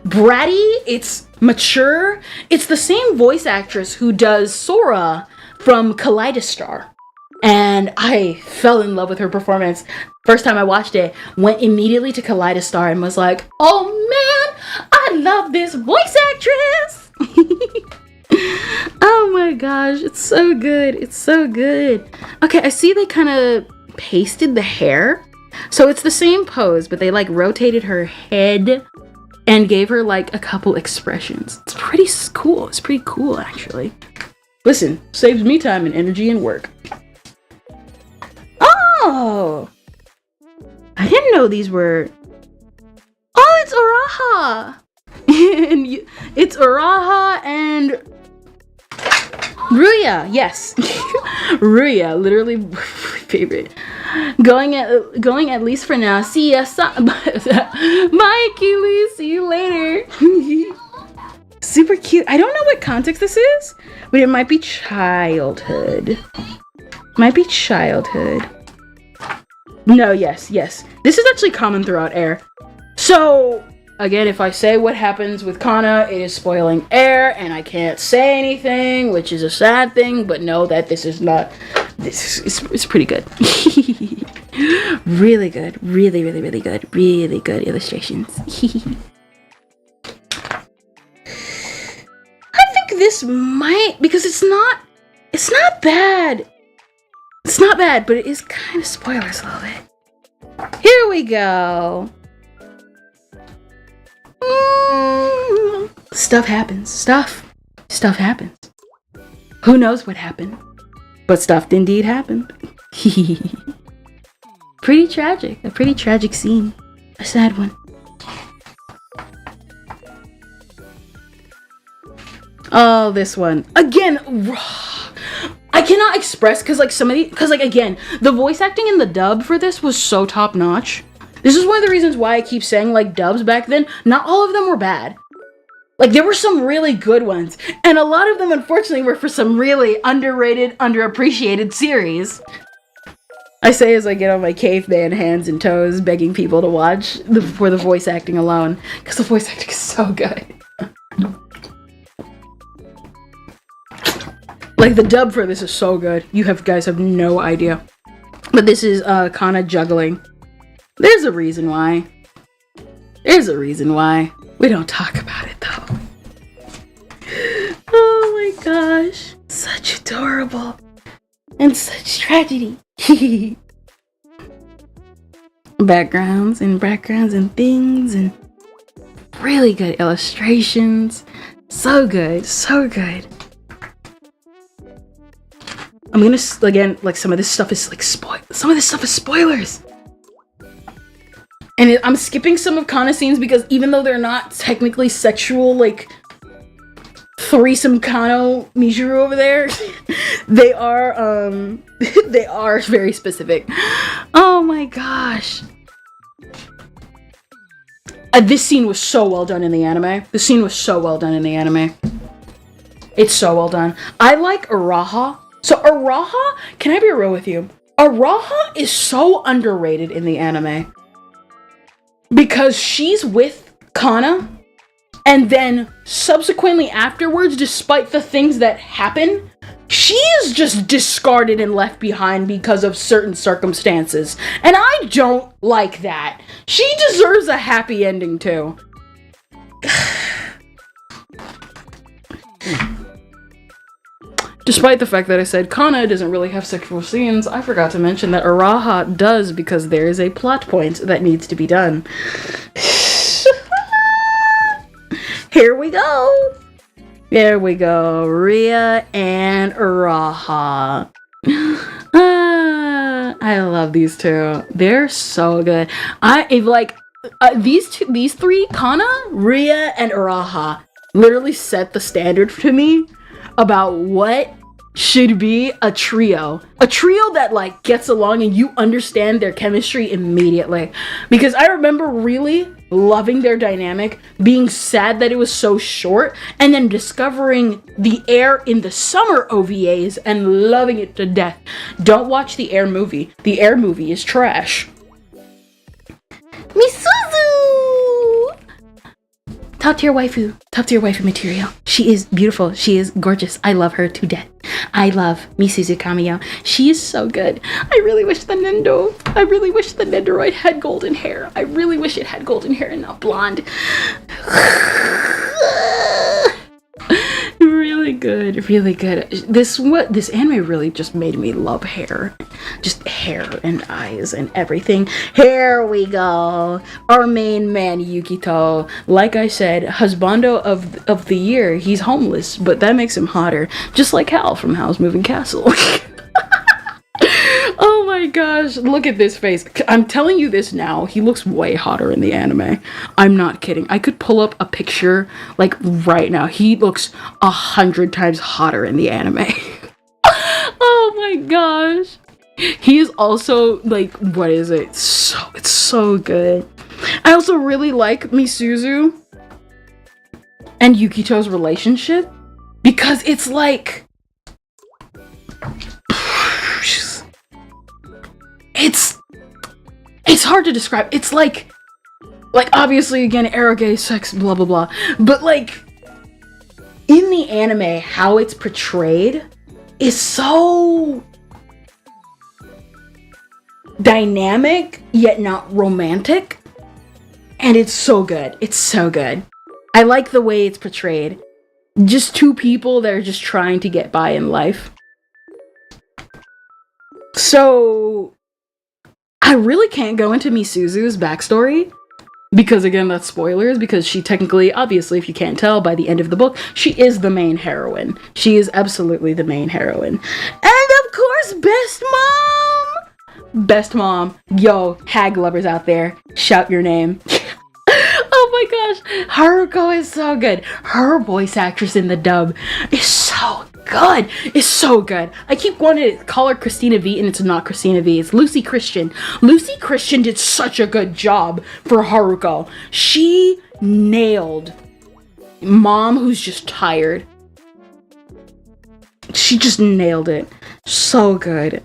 bratty, it's mature. It's the same voice actress who does Sora from Kaleidostar. and I fell in love with her performance. First time I watched it, went immediately to Kaleidostar and was like, oh man, I love this voice actress. Oh my gosh, it's so good. It's so good. Okay, I see they kind of pasted the hair. So it's the same pose, but they like rotated her head and gave her like a couple expressions. It's pretty cool. It's pretty cool, actually. Listen, saves me time and energy and work. Oh! I didn't know these were... Oh, it's Uraha! And it's Uraha and... Ruya, yes. Ruya, literally my favorite. Going at least for now. See ya, bye, Keely. See you later. Super cute. I don't know what context this is, but it might be childhood. Might be childhood. No, yes. This is actually common throughout Air. So, again, if I say what happens with Kana, it is spoiling Air, and I can't say anything, which is a sad thing, but know that this is not... It's pretty good. Really good. Really good. Really good illustrations. I think this might... Because it's not bad. It's not bad, but it is kind of spoilers a little bit. Here we go. Stuff happens. Stuff happens. Who knows what happened? But stuff indeed happened. Pretty tragic. A pretty tragic scene. A sad one. Oh, this one. Again, I cannot express because again, the voice acting in the dub for this was so top notch. This is one of the reasons why I keep saying like dubs back then. Not all of them were bad. Like, there were some really good ones, and a lot of them, unfortunately, were for some really underrated, underappreciated series. I say as I get on my caveman hands and toes, begging people to watch for the voice acting alone, because the voice acting is so good. Like, the dub for this is so good. You guys have no idea. But this is Kana juggling. There's a reason why. There's a reason why. We don't talk about it though. Oh my gosh. Such adorable. And such tragedy. backgrounds and things and really good illustrations. So good. I'm gonna, again, like some of this stuff is like spoilers. And I'm skipping some of Kana scenes because even though they're not technically sexual, like threesome Kano Mijuru over there, they are very specific. Oh my gosh. This scene was so well done in the anime. It's so well done. I like Araha. So Araha, can I be real with you? Araha is so underrated in the anime. Because she's with Kana, and then subsequently afterwards, despite the things that happen, she is just discarded and left behind because of certain circumstances. And I don't like that. She deserves a happy ending too. Despite the fact that I said Kana doesn't really have sexual scenes, I forgot to mention that Araha does because there is a plot point that needs to be done. Here we go. There we go. Ria and Araha. I love these two. They're so good. These three, Kana, Ria, and Araha, literally set the standard to me about what should be a trio that like gets along and you understand their chemistry immediately. Because I remember really loving their dynamic, being sad that it was so short, and then discovering the Air in the summer OVAs and loving it to death. Don't watch the Air movie. The Air movie is trash. Misuzu! top tier waifu material. She is beautiful. She is gorgeous. I love her to death. I love Misuzu Kamiyo. She is so good. I really wish the Nendoroid had golden hair. I really wish it had golden hair and not blonde. Really good, really good. This anime really just made me love hair. Just hair and eyes and everything. Here we go. Our main man, Yukito. Like I said, husbando of the year. He's homeless, but that makes him hotter. Just like Hal from Hal's Moving Castle. Oh my gosh, look at this face. I'm telling you this now, he looks way hotter in the anime. I'm not kidding. I could pull up a picture like right now. He looks 100 times hotter in the anime. Oh my gosh. He is also like, what is it? It's so good. I also really like Misuzu and Yukito's relationship because it's like it's hard to describe. It's like obviously again eroge, sex, blah blah blah, but like in the anime how it's portrayed is so dynamic yet not romantic, and it's so good. It's so good. I like the way it's portrayed. Just two people that are just trying to get by in life. So I really can't go into Misuzu's backstory because again that's spoilers, because she technically, obviously if you can't tell by the end of the book, she is the main heroine. She is absolutely the main heroine. And of course, best mom. Yo, hag lovers out there, shout your name. Oh my gosh, Haruko is so good. Her voice actress in the dub is so good. It's so good. I keep wanting to call her Christina V, and it's not Christina V. It's Lucy Christian. Lucy Christian did such a good job for Haruko. She nailed mom who's just tired. She just nailed it. So good.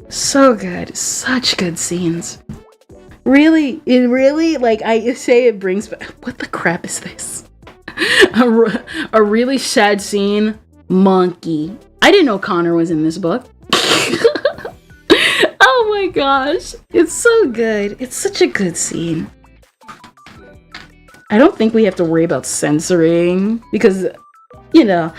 So good. Such good scenes. Really, like I say, it brings back. What the crap is this? A really sad scene. Monkey. I didn't know Connor was in this book. Oh my gosh. It's so good. It's such a good scene. I don't think we have to worry about censoring because, you know,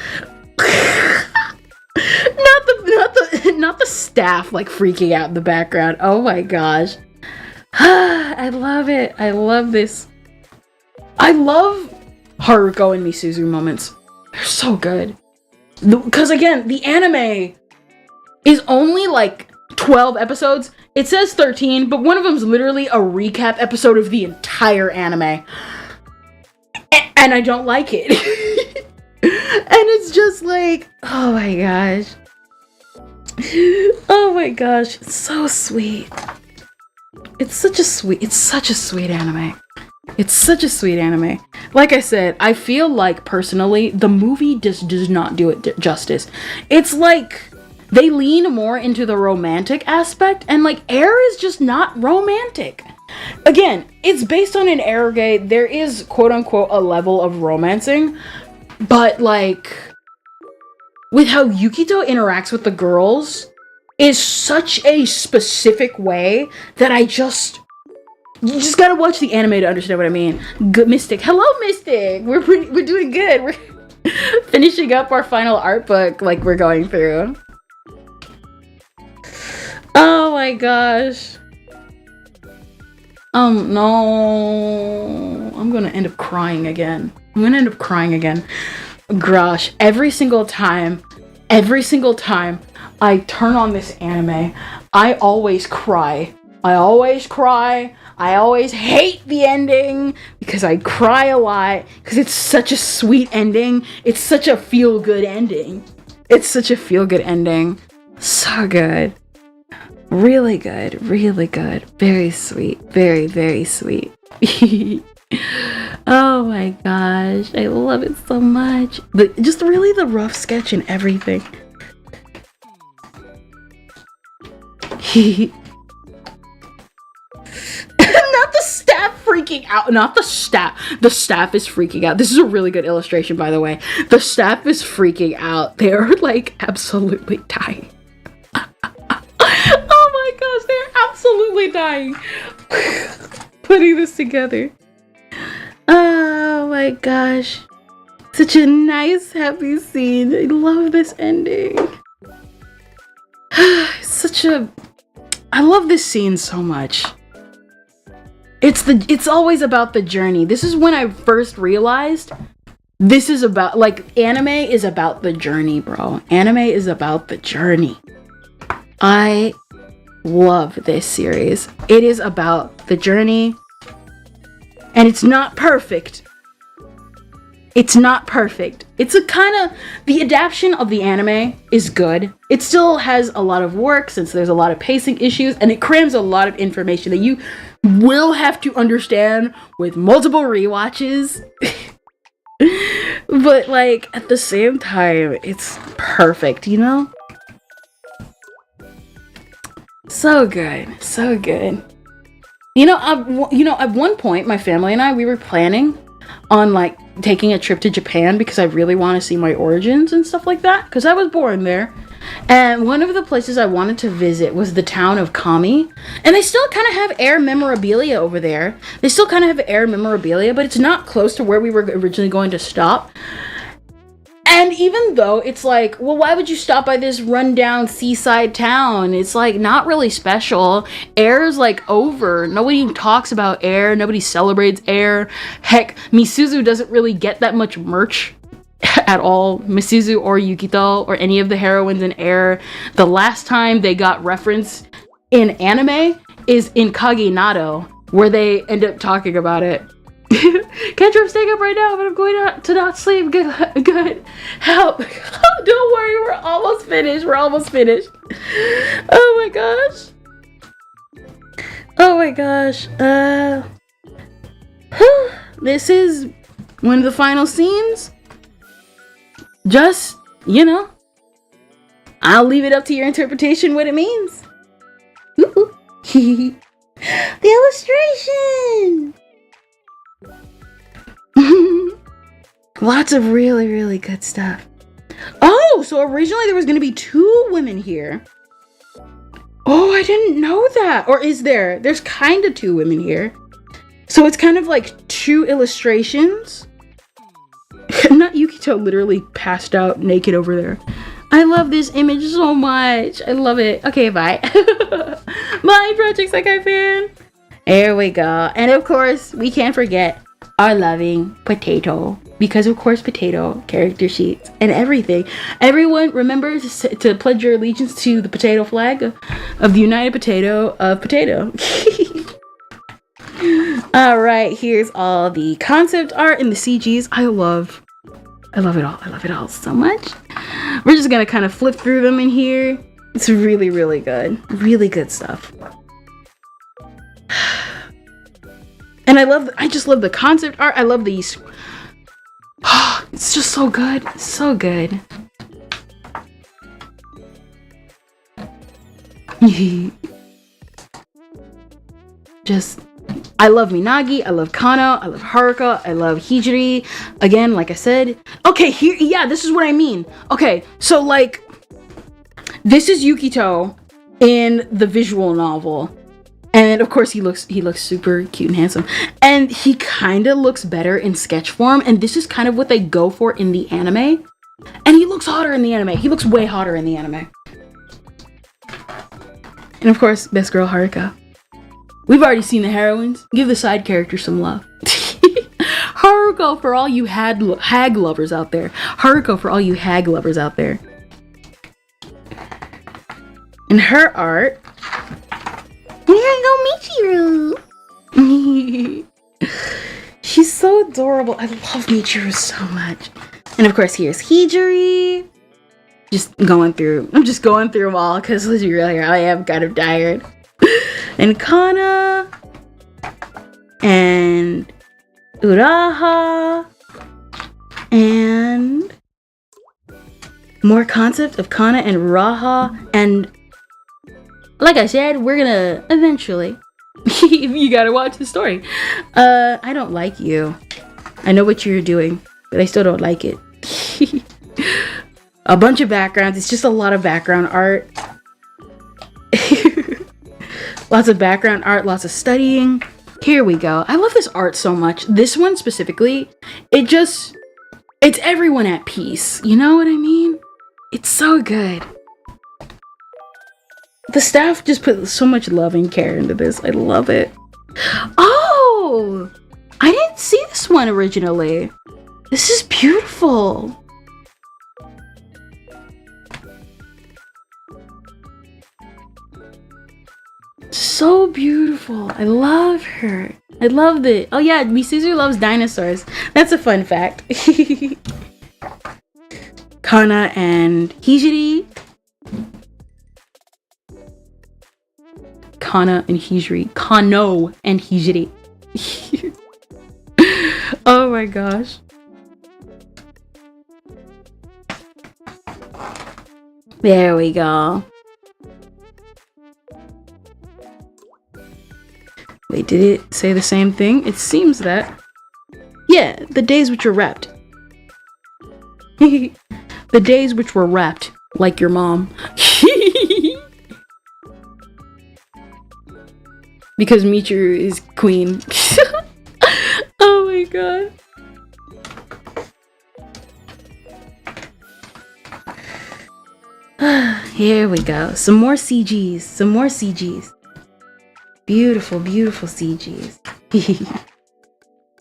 not the staff like freaking out in the background. Oh my gosh. I love it. I love this. I love Haruko and Misuzu moments. They're so good. Because again, the anime is only like 12 episodes. It says 13, but one of them is literally a recap episode of the entire anime. And I don't like it. And it's just like, oh my gosh. Oh my gosh. It's so sweet. It's such a sweet anime. It's such a sweet anime. Like I said, I feel like personally, the movie just does not do it justice. It's like they lean more into the romantic aspect, and like Air is just not romantic. Again, it's based on an eroge. There is quote unquote a level of romancing, but like with how Yukito interacts with the girls is such a specific way that you just gotta watch the anime to understand what I mean. Good Mystic. Hello, Mystic. We're doing good. We're finishing up our final art book like we're going through. Oh my gosh. No. I'm gonna end up crying again. Gosh, every single time I turn on this anime, I always cry. I always hate the ending because I cry a lot because it's such a sweet ending. It's such a feel-good ending. So good. Really good. Very sweet. Very, very sweet. Oh my gosh. I love it so much. Just really the rough sketch and everything. Not the staff freaking out. Not the staff. The staff is freaking out. This is a really good illustration, by the way. The staff is freaking out. They're like absolutely dying. Oh my gosh, they're absolutely dying. Putting this together. Oh my gosh. Such a nice, happy scene. I love this ending. I love this scene so much. It's always about the journey. This is when I first realized this is about, like, anime is about the journey, bro. Anime is about the journey. I love this series. It is about the journey. And it's not perfect. It's not perfect. It's a kind of, the adaptation of the anime is good. It still has a lot of work since there's a lot of pacing issues, and it crams a lot of information that you will have to understand with multiple rewatches. But like at the same time, it's perfect, you know? So good, so good. At one point, my family and I, we were planning on like taking a trip to Japan because I really want to see my origins and stuff like that, because I was born there. And one of the places I wanted to visit was the town of Kami, and they still kind of have air memorabilia over there. They still kind of have air memorabilia, but it's not close to where we were originally going to stop. And even though it's like, well, why would you stop by this rundown seaside town? It's like not really special. Air's like over. Nobody talks about Air. Nobody celebrates Air. Heck, Misuzu doesn't really get that much merch at all. Misuzu or Yukito or any of the heroines in Air. The last time they got referenced in anime is in Kage Nado, where they end up talking about it. Kendra's staying up right now, but I'm going to not sleep. Good. Help. Don't worry, we're almost finished. Oh my gosh. Oh my gosh. This is one of the final scenes. Just, I'll leave it up to your interpretation what it means. The illustration. Lots of really, really good stuff. Oh, so originally there was going to be 2 women here. Oh, I didn't know that. Or is there? There's kind of 2 women here. So it's kind of like 2 illustrations. Not Yukito literally passed out naked over there. I love this image so much. I love it. Okay, bye. Bye, Project Sekai fan. There we go. And of course, we can't forget our loving Potato, because of course Potato, character sheets and everything. Everyone remember to pledge your allegiance to the potato flag of the United Potato of Potato. All right, here's all the concept art and the CGs. I love it all. I love it all so much. We're just gonna kind of flip through them in here. It's really, really good. Really good stuff. And I just love the concept art. I love these. It's just so good. So good. I love Minagi. I love Kano. I love Haruka. I love Hijiri. Again, like I said. Okay, this is what I mean. Okay, so like, this is Yukito in the visual novel. And of course he looks super cute and handsome. And he kind of looks better in sketch form. And this is kind of what they go for in the anime. And he looks hotter in the anime. He looks way hotter in the anime. And of course, best girl Haruka. We've already seen the heroines. Give the side characters some love. Haruka for all you hag lovers out there. Haruka for all you hag lovers out there. And her art. Here I go, Michiru. She's so adorable. I love Michiru so much. And of course, here's Hijiri. I'm just going through them all because let's be real here, I am kind of tired. And Kana. And Uraha. And more concept of Kana and Uraha. And like I said, we're gonna eventually You gotta watch the story. I don't like you. I know what you're doing, but I still don't like it. A bunch of backgrounds. It's just a lot of background art. Lots of background art, lots of studying. Here we go. I love this art so much. This one specifically, it's everyone at peace. You know what I mean? It's so good. The staff just put so much love and care into this. I love it. Oh, I didn't see this one originally. This is beautiful. So beautiful. I love her. I love it. Oh yeah, Misuzu loves dinosaurs. That's a fun fact. Kana and Hijiri. Kana and Hijiri. Kano and Hijiri. Oh my gosh. There we go. Wait, did it say the same thing? It seems that. Yeah, the days which were wrapped. The days which were wrapped, like your mom. Because Michiru is queen. Oh my god. Here we go. Some more CGs. Some more CGs. Beautiful, beautiful CGs.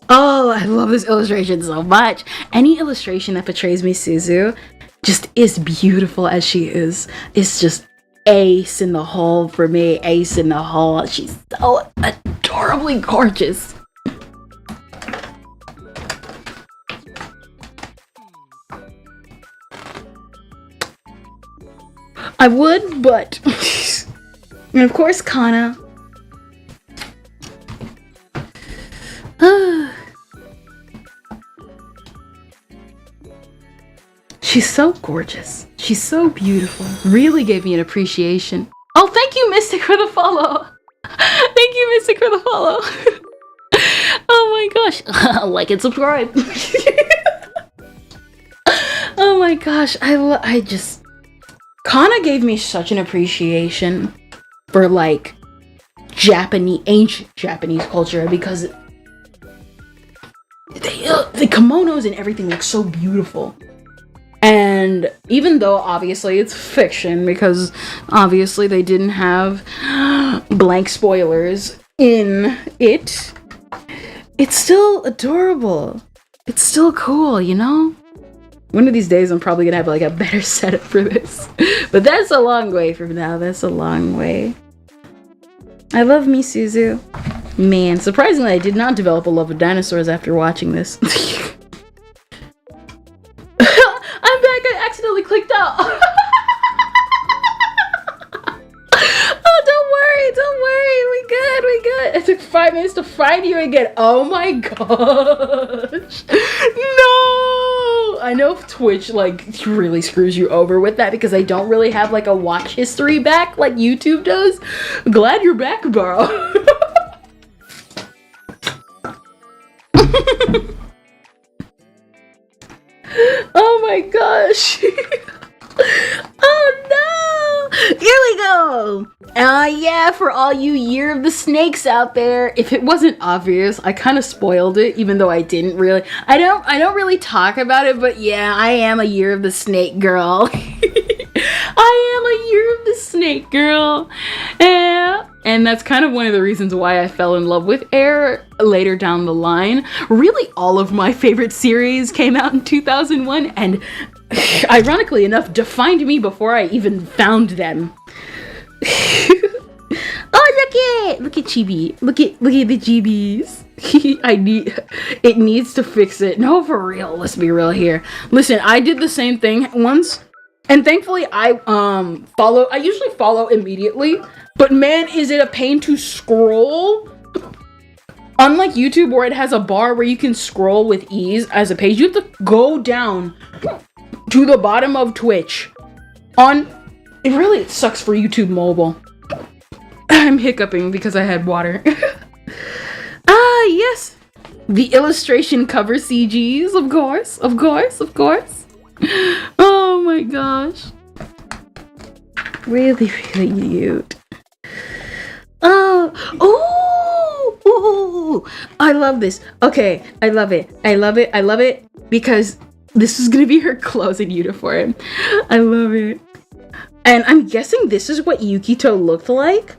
Oh, I love this illustration so much. Any illustration that portrays Misuzu just is beautiful as she is. It's just ace in the hole for me. Ace in the hole. She's so adorably gorgeous. I would, but... And of course, Kana. She's so gorgeous. She's so beautiful. Really gave me an appreciation. Oh, thank you, Mystic, for the follow. Thank you, Mystic, for the follow. Oh my gosh. Like and subscribe. Oh my gosh. I just... Kana gave me such an appreciation for like ancient Japanese culture because the kimonos and everything look so beautiful. And even though obviously it's fiction because obviously they didn't have blank spoilers in it, it's still adorable. It's still cool, you know? One of these days I'm probably gonna have like a better setup for this. But that's a long way from now. That's a long way. I love Misuzu. Man, surprisingly I did not develop a love of dinosaurs after watching this. I'm back, I accidentally clicked out. Oh, don't worry, we good. It took 5 minutes to find you again. Oh my gosh. No! I know Twitch like really screws you over with that because I don't really have like a watch history back like YouTube does. Glad you're back, bro. Oh my gosh. Oh no! Here we go! Yeah, for all you Year of the Snakes out there, if it wasn't obvious, I kind of spoiled it, even though I didn't really. I don't really talk about it, but yeah, I am a Year of the Snake girl. I am a Year of the Snake girl. Yeah. And that's kind of one of the reasons why I fell in love with Air later down the line. Really, all of my favorite series came out in 2001, and ironically enough, defined me before I even found them. Oh, look at Chibi. Look at the Chibis. It needs to fix it. No, for real. Let's be real here. Listen, I did the same thing once, and thankfully I usually follow immediately, but man, is it a pain to scroll. Unlike YouTube where it has a bar where you can scroll with ease as a page, you have to go down to the bottom of Twitch. It really sucks for YouTube mobile. I'm hiccuping because I had water. yes. The illustration cover CGs, of course, of course, of course. Oh my gosh. Really, really cute. Oh, ooh, I love this. Okay, I love it. I love it. I love it because this is gonna be her closet uniform. I love it. And I'm guessing this is what Yukito looked like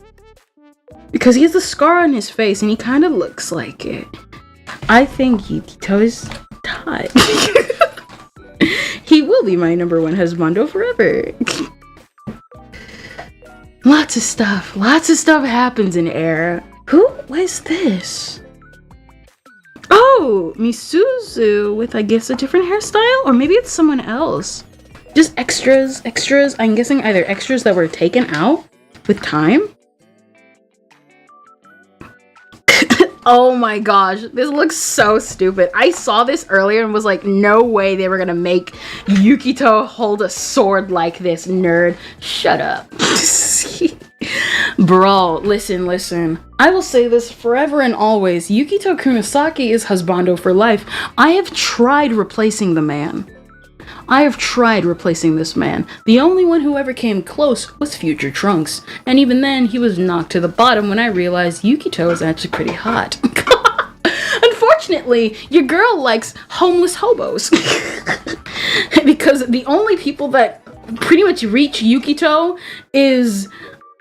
because he has a scar on his face and he kind of looks like it. I think Yukito is hot. He will be my #1 husbando forever. Lots of stuff happens in Air. Who was this? Oh, Misuzu with, I guess, a different hairstyle? Or maybe it's someone else. Just extras. I'm guessing either extras that were taken out with time. Oh my gosh, this looks so stupid. I saw this earlier and was like, no way they were gonna make Yukito hold a sword like this, nerd. Shut up. Bro, listen. I will say this forever and always. Yukito Kunisaki is husbando for life. I have tried replacing the man. I have tried replacing this man. The only one who ever came close was Future Trunks. And even then, he was knocked to the bottom when I realized Yukito is actually pretty hot. Unfortunately, your girl likes homeless hobos. Because the only people that pretty much reach Yukito is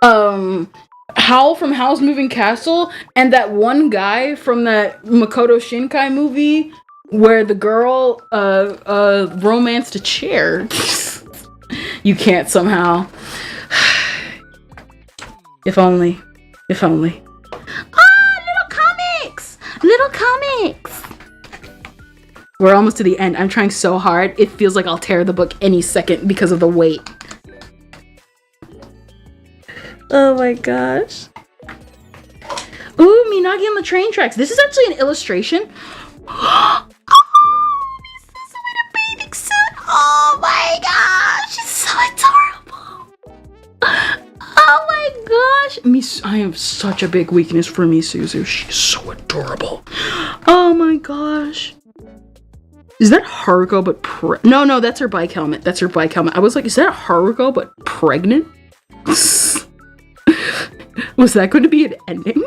Howl from Howl's Moving Castle and that one guy from that Makoto Shinkai movie where the girl romanced a chair. You can't somehow. If only. Little comics. We're almost to the end. I'm trying so hard. It feels like I'll tear the book any second because of the weight. Oh my gosh. Ooh, Minagi on the train tracks. This is actually an illustration. Oh, Misuzu in a bathing suit. Oh my gosh, it's so adorable. Oh my gosh. I have such a big weakness for Misuzu. She's so adorable. Oh my gosh. Is that Haruko but No, that's her bike helmet. I was like, is that Haruko but pregnant? Was that going to be an ending?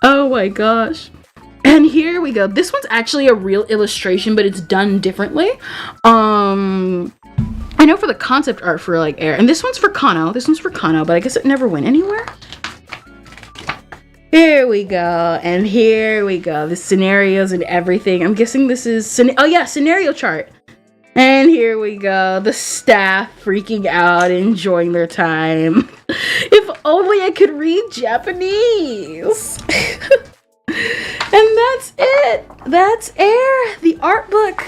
Oh my gosh. And here we go. This one's actually a real illustration, but it's done differently. I know for the concept art for like Air, and this one's for Kano, but I guess it never went anywhere. Here we go, and here we go. The scenarios and everything. I'm guessing this is, scenario chart. And here we go. The staff freaking out, enjoying their time. If only I could read Japanese. And that's it. That's Air, the art book.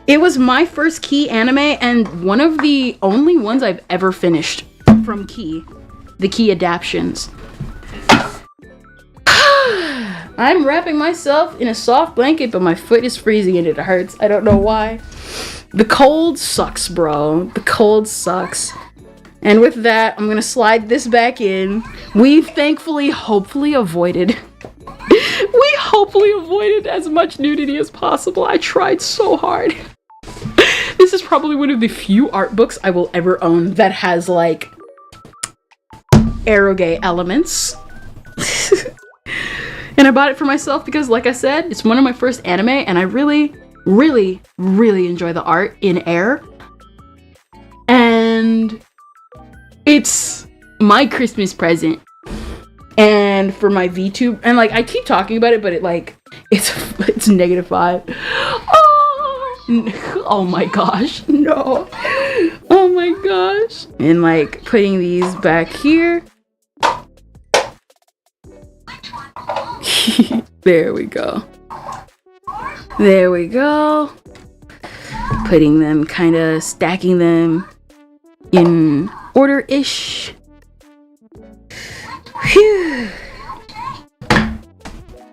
It was my first Key anime and one of the only ones I've ever finished from Key. The Key adaptions. I'm wrapping myself in a soft blanket, but my foot is freezing and it hurts. I don't know why. The cold sucks, bro. The cold sucks. And with that, I'm gonna slide this back in. We've thankfully, hopefully avoided as much nudity as possible. I tried so hard. This is probably one of the few art books I will ever own that has like eroge elements. And I bought it for myself because, like I said, it's one of my first anime and I really, really, really enjoy the art in Air. And it's my Christmas present. And for my VTube, and like I keep talking about it, but it's -5. Oh my gosh, no. Oh my gosh. And like putting these back here. There we go. Putting them, kind of stacking them in order-ish. Phew.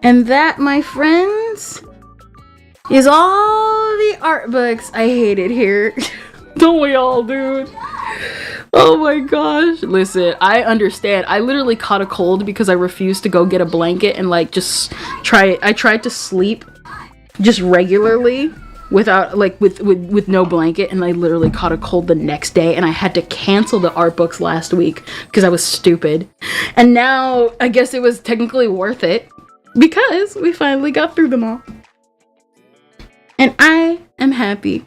And that, my friends, is all the art books I hated here. Don't we all, dude? Oh my gosh. Listen, I understand. I literally caught a cold because I refused to go get a blanket and like just I tried to sleep just regularly without like with no blanket, and I literally caught a cold the next day, and I had to cancel the art books last week because I was stupid. And now I guess it was technically worth it because we finally got through them all. And I am happy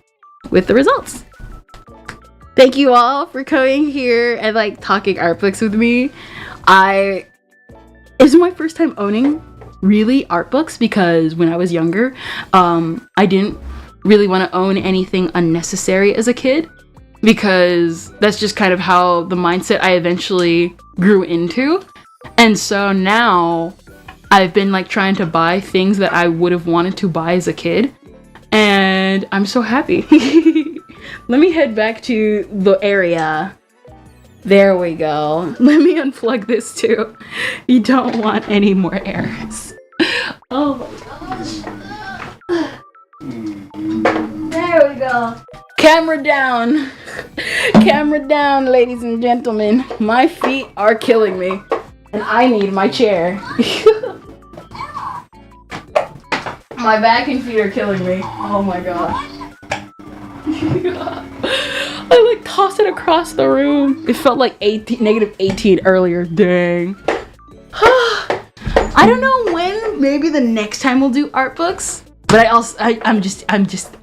with the results. Thank you all for coming here and like talking art books with me. This is my first time owning really art books because when I was younger, I didn't really want to own anything unnecessary as a kid because that's just kind of how the mindset I eventually grew into. And so now I've been like trying to buy things that I would have wanted to buy as a kid, and I'm so happy. Let me head back to the area. There we go. Let me unplug this too. You don't want any more errors. Oh my gosh. There we go. Camera down. Camera down, ladies and gentlemen. My feet are killing me, and I need my chair. My back and feet are killing me. Oh my gosh. I like tossed it across the room. It felt like negative 18 earlier. Dang. I don't know when. Maybe the next time we'll do art books. But I'm just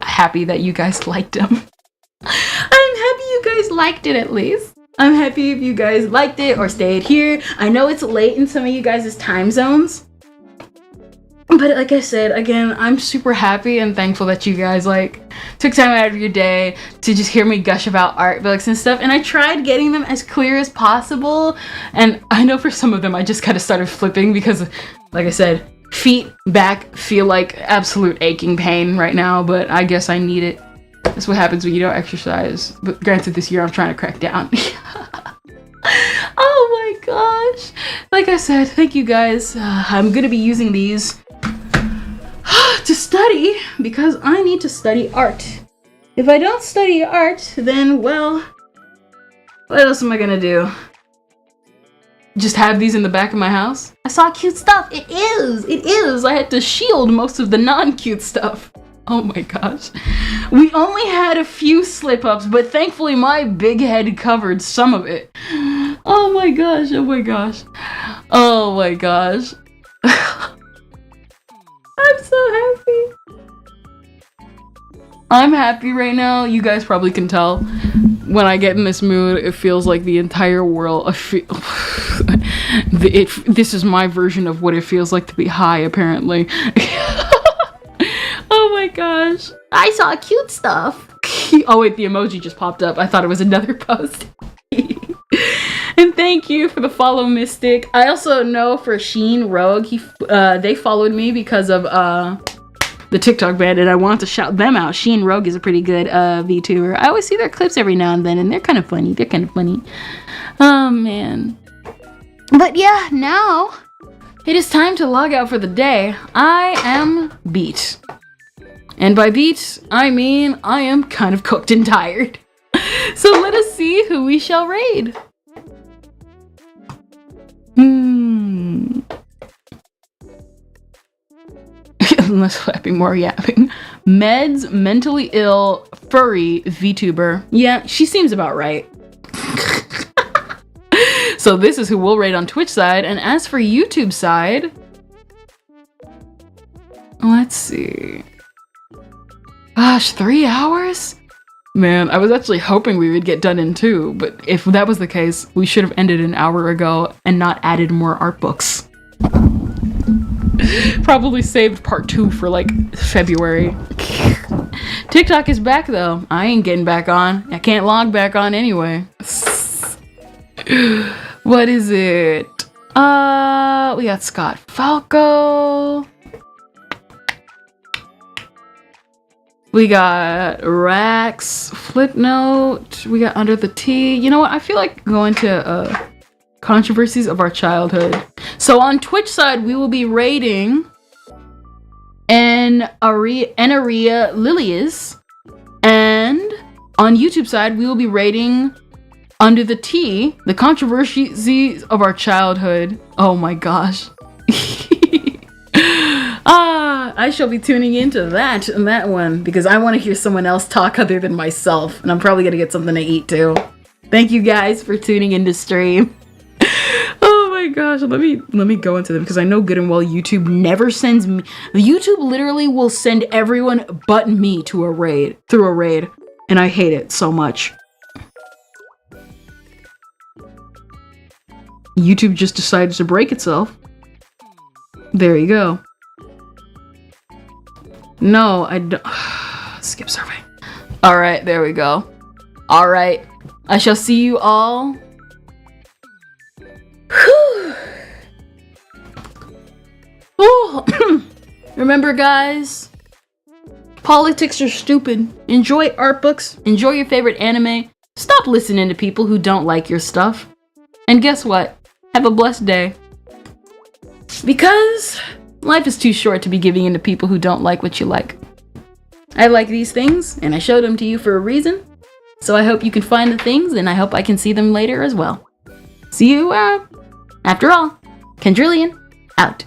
happy that you guys liked them. I'm happy you guys liked it at least. I'm happy if you guys liked it or stayed here. I know it's late in some of you guys' time zones. But like I said, again, I'm super happy and thankful that you guys like took time out of your day to just hear me gush about art books and stuff. And I tried getting them as clear as possible. And I know for some of them, I just kind of started flipping because, like I said, feet, back feel like absolute aching pain right now. But I guess I need it. That's what happens when you don't exercise. But granted, this year I'm trying to crack down. Oh my gosh. Like I said, thank you guys. I'm going to be using these to study because I need to study art. If I don't study art, then well, what else am I gonna do? Just have these in the back of my house? I saw cute stuff. It is. I had to shield most of the non-cute stuff. Oh my gosh. We only had a few slip-ups, but thankfully my big head covered some of it. Oh my gosh. Oh my gosh. Oh my gosh. I'm so happy. I'm happy right now. You guys probably can tell. When I get in this mood, it feels like the entire world. This is my version of what it feels like to be high, apparently. Oh my gosh. I saw cute stuff. Oh wait, the emoji just popped up. I thought it was another post. And thank you for the follow, Mystic. I also know for Sheen Rogue, they followed me because of the TikTok band, and I want to shout them out. Sheen Rogue is a pretty good VTuber. I always see their clips every now and then, and they're kind of funny. Oh man. But yeah, now it is time to log out for the day. I am beat. And by beat, I mean I am kind of cooked and tired. So let us see who we shall raid. Less flapping, more yapping. Meds, mentally ill, furry, VTuber. Yeah, she seems about right. So this is who we'll rate on Twitch side. And as for YouTube side, let's see. Gosh, 3 hours? Man, I was actually hoping we would get done in 2, but if that was the case, we should have ended an hour ago and not added more art books. Probably saved part 2 for like February. TikTok is back though. I ain't getting back on. I can't log back on anyway. What is it? We got Scott Falco. We got Rax, Flipnote. We got Under the Tea. You know what? I feel like going to controversies of our childhood. So on Twitch side, we will be rating Enaria Lilius. And on YouTube side, we will be rating Under the T, the controversies of our childhood. Oh my gosh. I shall be tuning into that one because I want to hear someone else talk other than myself, and I'm probably gonna get something to eat too. Thank you guys for tuning into stream. Oh my gosh, let me go into them because I know good and well YouTube never sends me. YouTube literally will send everyone but me to a raid through a raid, and I hate it so much. YouTube just decided to break itself. There you go. No, I don't. Skip survey. Alright, there we go. Alright, I shall see you all. Whew. Oh. Remember, guys, politics are stupid. Enjoy art books. Enjoy your favorite anime. Stop listening to people who don't like your stuff. And guess what? Have a blessed day. Because life is too short to be giving in to people who don't like what you like. I like these things, and I showed them to you for a reason. So I hope you can find the things, and I hope I can see them later as well. See you, after all. Kendrillian, out.